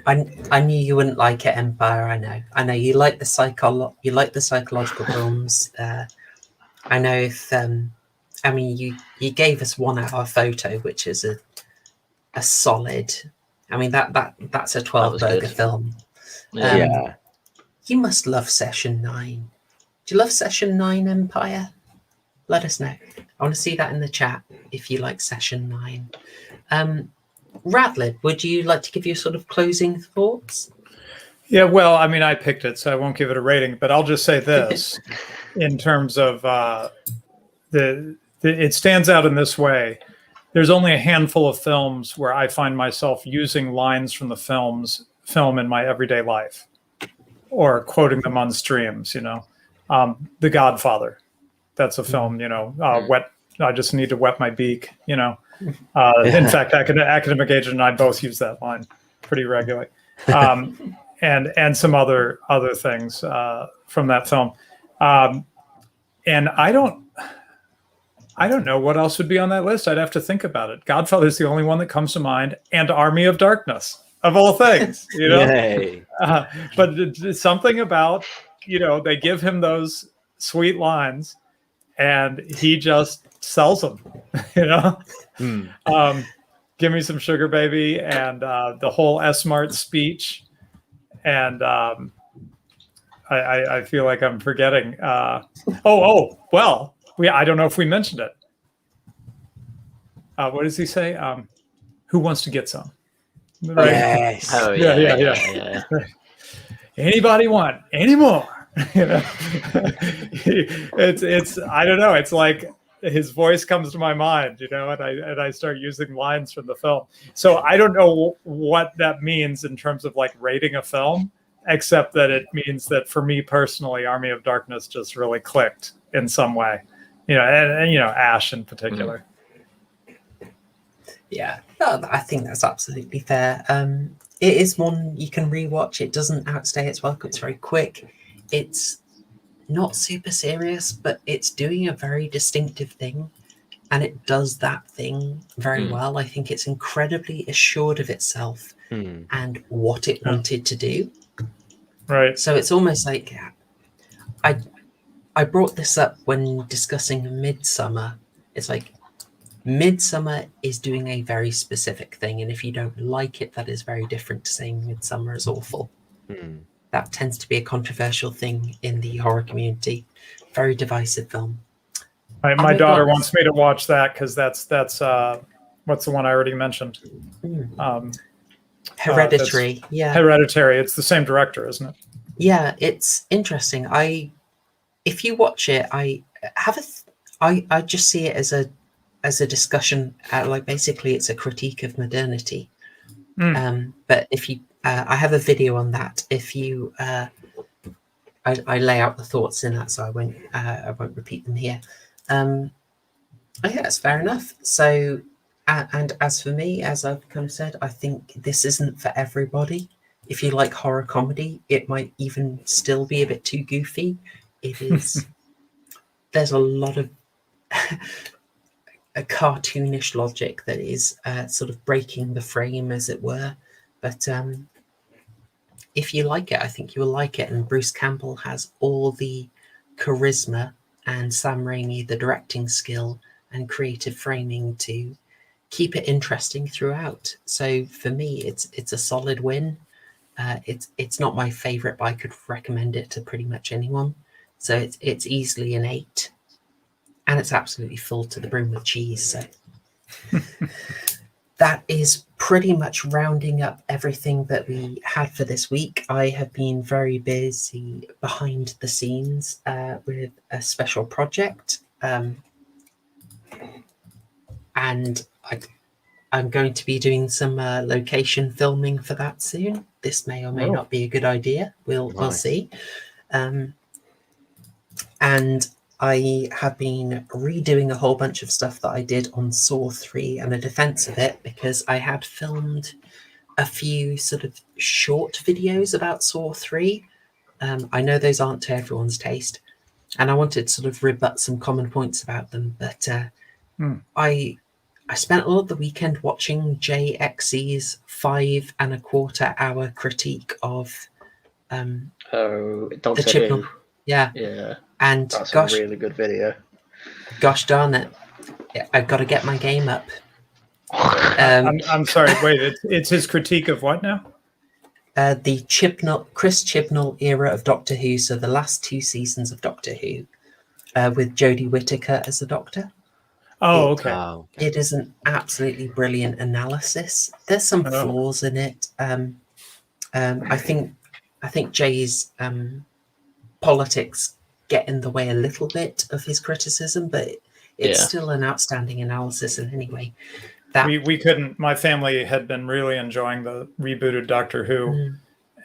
I knew you wouldn't like it, Empire. I know you like the psychological films. I know if I mean you gave us 1 hour photo, which is a solid. I mean that's a 12 burger film. Yeah. You must love Session 9. Do you love Session 9, Empire? Let us know. I want to see that in the chat if you like Session 9. Radlib, would you like to give your sort of closing thoughts? Yeah, well, I mean, I picked it, so I won't give it a rating, but I'll just say this in terms of it stands out in this way. There's only a handful of films where I find myself using lines from the film in my everyday life, or quoting them on streams. You know, The Godfather. That's a film. You know, wet. I just need to wet my beak. You know. In fact, Academic Agent and I both use that line pretty regularly, and some other things from that film. And I don't know what else would be on that list. I'd have to think about it. Godfather's the only one that comes to mind, and Army of Darkness, of all things, you know. But it's something about, you know, they give him those sweet lines, and he just sells them, you know. Give me some sugar, baby, and the whole S-Mart speech, and I feel like I'm forgetting. Well, I don't know if we mentioned it. What does he say? Who wants to get some? Right? Yes. Oh Yeah. Anybody want any more? You know, it's I don't know. It's like his voice comes to my mind, you know, and I start using lines from the film. So I don't know what that means in terms of like rating a film, except that it means that for me personally, Army of Darkness just really clicked in some way, you know, and you know, Ash in particular. Yeah, no, I think that's absolutely fair. It is one you can rewatch. It doesn't outstay its welcome. It's very quick. It's not super serious, but it's doing a very distinctive thing, and it does that thing very well. I think it's incredibly assured of itself and what it wanted to do. Right. So it's almost like I brought this up when discussing Midsummer. It's like Midsummer is doing a very specific thing, and if you don't like it, that is very different to saying Midsummer is awful. That tends to be a controversial thing in the horror community. Very divisive film. My daughter wants me to watch that because that's what's the one I already mentioned? Hereditary. Hereditary. It's the same director, isn't it? Yeah, it's interesting. If you watch it, I just see it as a discussion. Like basically, it's a critique of modernity. But if you I have a video on that. If you, I lay out the thoughts in that, so I won't repeat them here. Yeah, it's fair enough. So, and as for me, as I've kind of said, I think this isn't for everybody. If you like horror comedy, it might even still be a bit too goofy. It is. There's a lot of a cartoonish logic that is sort of breaking the frame, as it were. But if you like it, I think you will like it. And Bruce Campbell has all the charisma, and Sam Raimi the directing skill and creative framing to keep it interesting throughout. So for me, it's a solid win. It's not my favorite, but I could recommend it to pretty much anyone. So it's easily an 8, and it's absolutely full to the brim with cheese. So that is pretty much rounding up everything that we had for this week. I have been very busy behind the scenes with a special project, and I'm going to be doing some location filming for that soon. This may or may not be a good idea. We'll see. And I have been redoing a whole bunch of stuff that I did on Saw 3 and a defense of it, because I had filmed a few sort of short videos about Saw 3. I know those aren't to everyone's taste, and I wanted to sort of rebut some common points about them, but I spent a lot of the weekend watching JXC's 5.25 hour critique of Oh, the Doctor Chibnall. Who. Yeah. Yeah, And that's gosh, a really good video. gosh darn it, I've got to get my game up. I'm sorry. Wait, it's his critique of what now? The Chris Chibnall era of Doctor Who, so the last 2 seasons of Doctor Who, with Jodie Whittaker as the Doctor. Oh, okay. It is an absolutely brilliant analysis. There's some flaws in it. I think Jay's politics get in the way a little bit of his criticism, but it's still an outstanding analysis in any way. We couldn't. My family had been really enjoying the rebooted Doctor Who,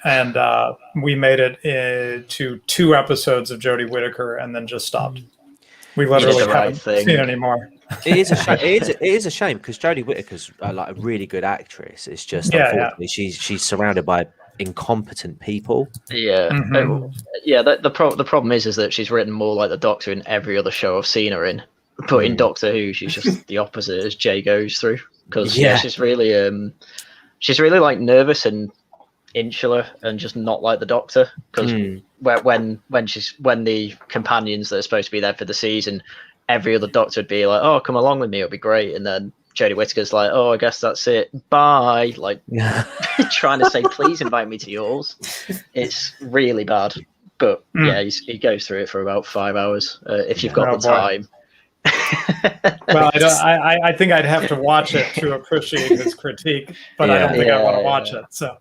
and we made it to 2 episodes of Jodie Whittaker, and then just stopped. We literally haven't seen it anymore. It is a shame. It is a shame because Jodie Whittaker's like a really good actress. It's just unfortunately she's surrounded by incompetent people. Yeah, The problem is that she's written more like the Doctor in every other show I've seen her in. But in Doctor Who, she's just the opposite as Jay goes through, because she's really like nervous and insular and just not like the Doctor. Because when the companions that are supposed to be there for the season, every other Doctor would be like, "Oh, come along with me, it'll be great," and then Jodie Whittaker's like, "Oh, I guess that's it, bye." Like trying to say, "Please invite me to yours." It's really bad. But he goes through it for about 5 hours if you've got the time. Well, I think I'd have to watch it to appreciate his critique, but I don't think I want to watch it. So,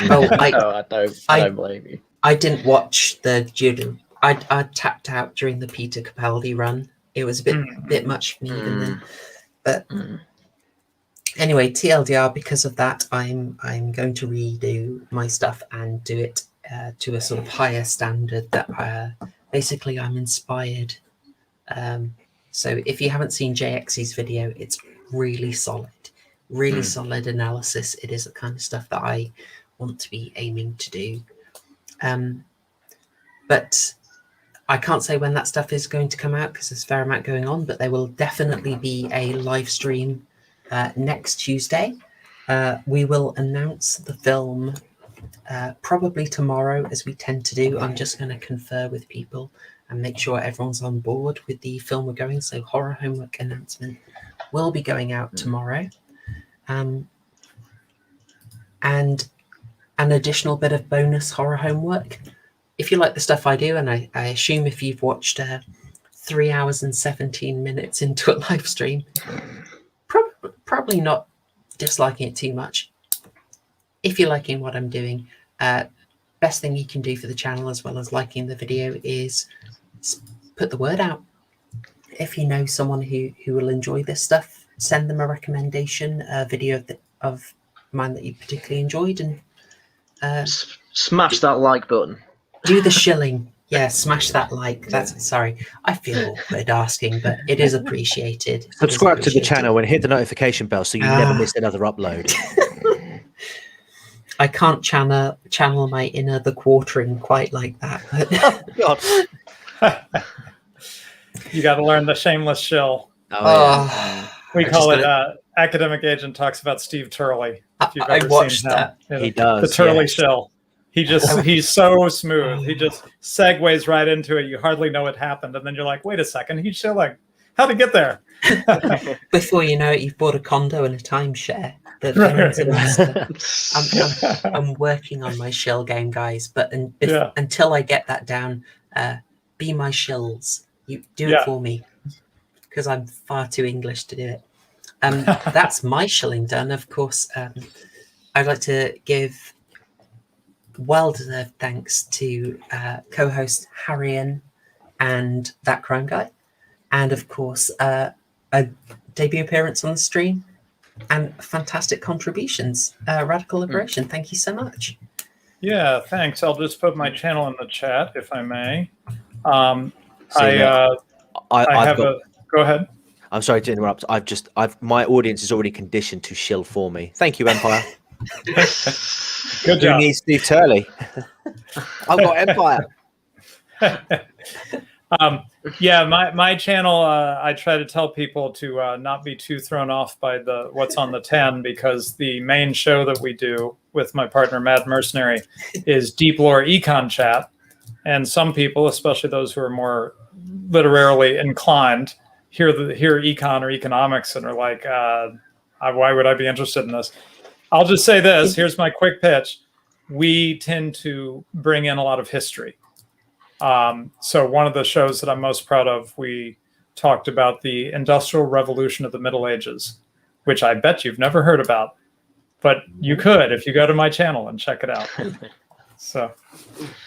I don't blame you. I didn't watch the Judo. I tapped out during the Peter Capaldi run. It was a bit much for me even then. But anyway, TLDR. Because of that, I'm going to redo my stuff and do it to a sort of higher standard. That basically I'm inspired. So if you haven't seen JXC's video, it's really solid analysis. It is the kind of stuff that I want to be aiming to do. But I can't say when that stuff is going to come out because there's a fair amount going on, but there will definitely be a live stream next Tuesday. We will announce the film probably tomorrow, as we tend to do. I'm just going to confer with people and make sure everyone's on board with the film we're going. So horror homework announcement will be going out tomorrow. And an additional bit of bonus horror homework. If you like the stuff I do, and I assume if you've watched 3 hours and 17 minutes into a live stream, probably not disliking it too much. If you're liking what I'm doing, best thing you can do for the channel, as well as liking the video, is put the word out. If you know someone who will enjoy this stuff, send them a recommendation, a video of mine that you particularly enjoyed, and smash that like button. Do the shilling. Yeah, smash that like. Sorry, I feel awkward asking, but it is appreciated. Subscribe to the channel and hit the notification bell so you never miss another upload. I can't channel my inner the quartering quite like that. But you got to learn the shameless shill. We call it Academic Agent talks about Steve Turley. I watched that. He does the Turley shill. He's so smooth. He just segues right into it. You hardly know what happened, and then you're like, wait a second, he's shilling. How'd he get there? Before you know it, you've bought a condo and a timeshare. I'm working on my shill game, guys. But until I get that down, be my shills. You do it for me, because I'm far too English to do it. That's my shilling done. Of course, I'd like to give well-deserved thanks to co-host Haryan and That Crime Guy, and of course a debut appearance on the stream and fantastic contributions. Radical Liberation, thank you so much. Yeah, thanks. I'll just put my channel in the chat if I may. Go ahead. I'm sorry to interrupt. My audience is already conditioned to shill for me. Thank you, Empire. Good Who job. needs Steve Turley? I've got Empire. Yeah, my channel, I try to tell people to not be too thrown off by the what's on the 10, because the main show that we do with my partner Mad Mercenary is Deep Lore Econ Chat, and some people, especially those who are more literarily inclined, hear econ or economics and are like, why would I be interested in this? I'll just say this. Here's my quick pitch. We tend to bring in a lot of history. So one of the shows that I'm most proud of, we talked about the Industrial Revolution of the Middle Ages, which I bet you've never heard about, but you could if you go to my channel and check it out. So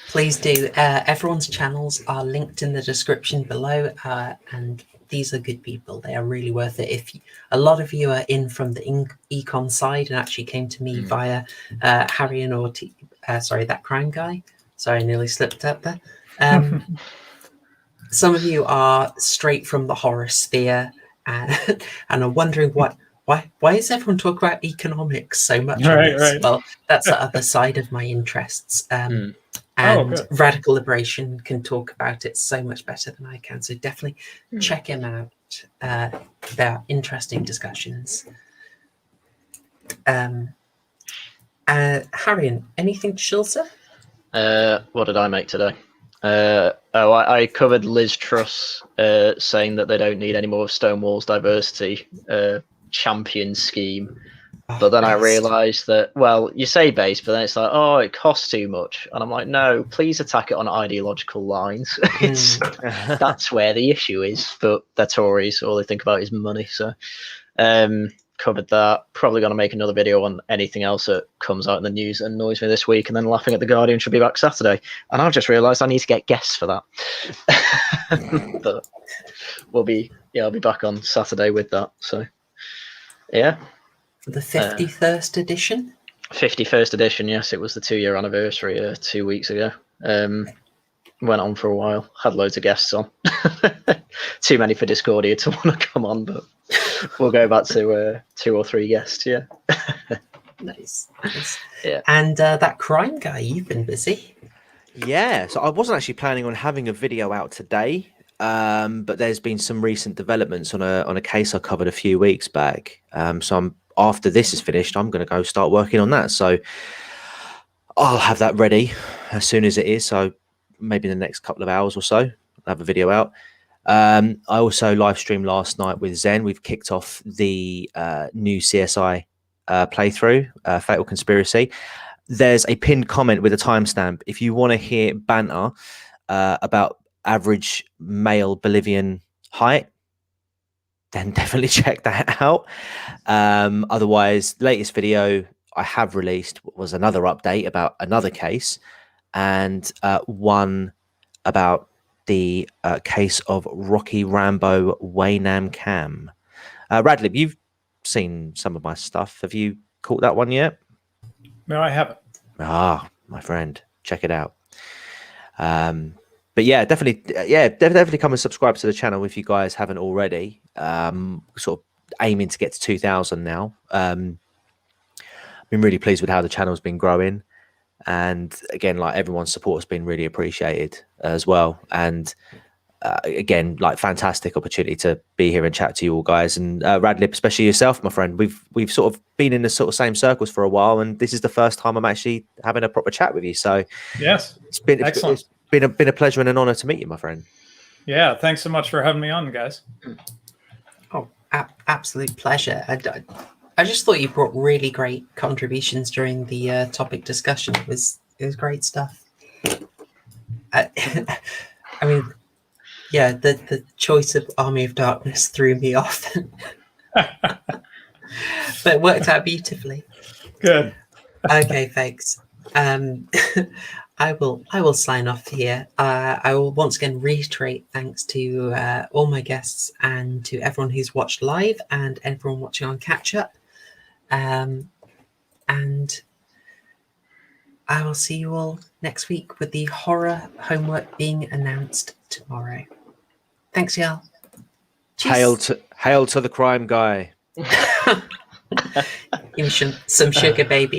Please do. Everyone's channels are linked in the description below, and these are good people. They are really worth it. A lot of you are in from the econ side and actually came to me via Haryan Gláeddyv, sorry, that crime guy. Sorry, I nearly slipped up there. Some of you are straight from the horror sphere and are wondering why is everyone talking about economics so much on this? Right. Well, that's the other side of my interests. And Radical Liberation can talk about it so much better than I can. So definitely check him out. They're interesting discussions. Haryan, anything to shill, sir? What did I make today? I covered Liz Truss saying that they don't need any more of Stonewall's diversity champion scheme. But then I realised that, well, you say base, but then it's like, oh, it costs too much. And I'm like, no, please attack it on ideological lines. That's where the issue is. But they're Tories. All they think about is money. So covered that. Probably going to make another video on anything else that comes out in the news that annoys me this week. And then Laughing at the Guardian should be back Saturday. And I've just realised I need to get guests for that. But I'll be back on Saturday with that. So, yeah. The 51st edition? 51st edition, yes. It was the 2-year anniversary 2 weeks ago. Went on for a while. Had loads of guests on. Too many for Discordia to want to come on, but we'll go back to 2 or 3 guests, yeah. Nice. Yeah. And that crime guy, you've been busy. Yeah, so I wasn't actually planning on having a video out today, but there's been some recent developments on a case I covered a few weeks back. So after this is finished, I'm going to go start working on that. So I'll have that ready as soon as it is. So maybe in the next couple of hours or so, I'll have a video out. I also live streamed last night with Zen. We've kicked off the new CSI playthrough, Fatal Conspiracy. There's a pinned comment with a timestamp. If you want to hear banter about average male Bolivian height, then definitely check that out. Otherwise, latest video I have released was another update about another case, and one about the case of Rocky Rambo Waynam Cam. Radlib, you've seen some of my stuff. Have you caught that one yet? No, I haven't. Ah, my friend, check it out. But yeah, definitely come and subscribe to the channel if you guys haven't already. Sort of aiming to get to 2,000 now. Been really pleased with how the channel's been growing, and again, like, everyone's support has been really appreciated as well. And again, like, fantastic opportunity to be here and chat to you all guys, and Radlib, especially yourself, my friend. We've sort of been in the sort of same circles for a while, and this is the first time I'm actually having a proper chat with you. So yes, it's been excellent. It's been a pleasure and an honor to meet you, my friend. Yeah, thanks so much for having me on, guys. Oh, absolute pleasure. I just thought you brought really great contributions during the topic discussion. It was great stuff. I mean, yeah, the choice of Army of Darkness threw me off, but it worked out beautifully. Good. Okay, thanks. I will sign off here. I will once again reiterate thanks to all my guests and to everyone who's watched live and everyone watching on catch up. And I will see you all next week with the horror homework being announced tomorrow. Thanks, y'all. Hail to the crime guy. Give me some sugar, baby.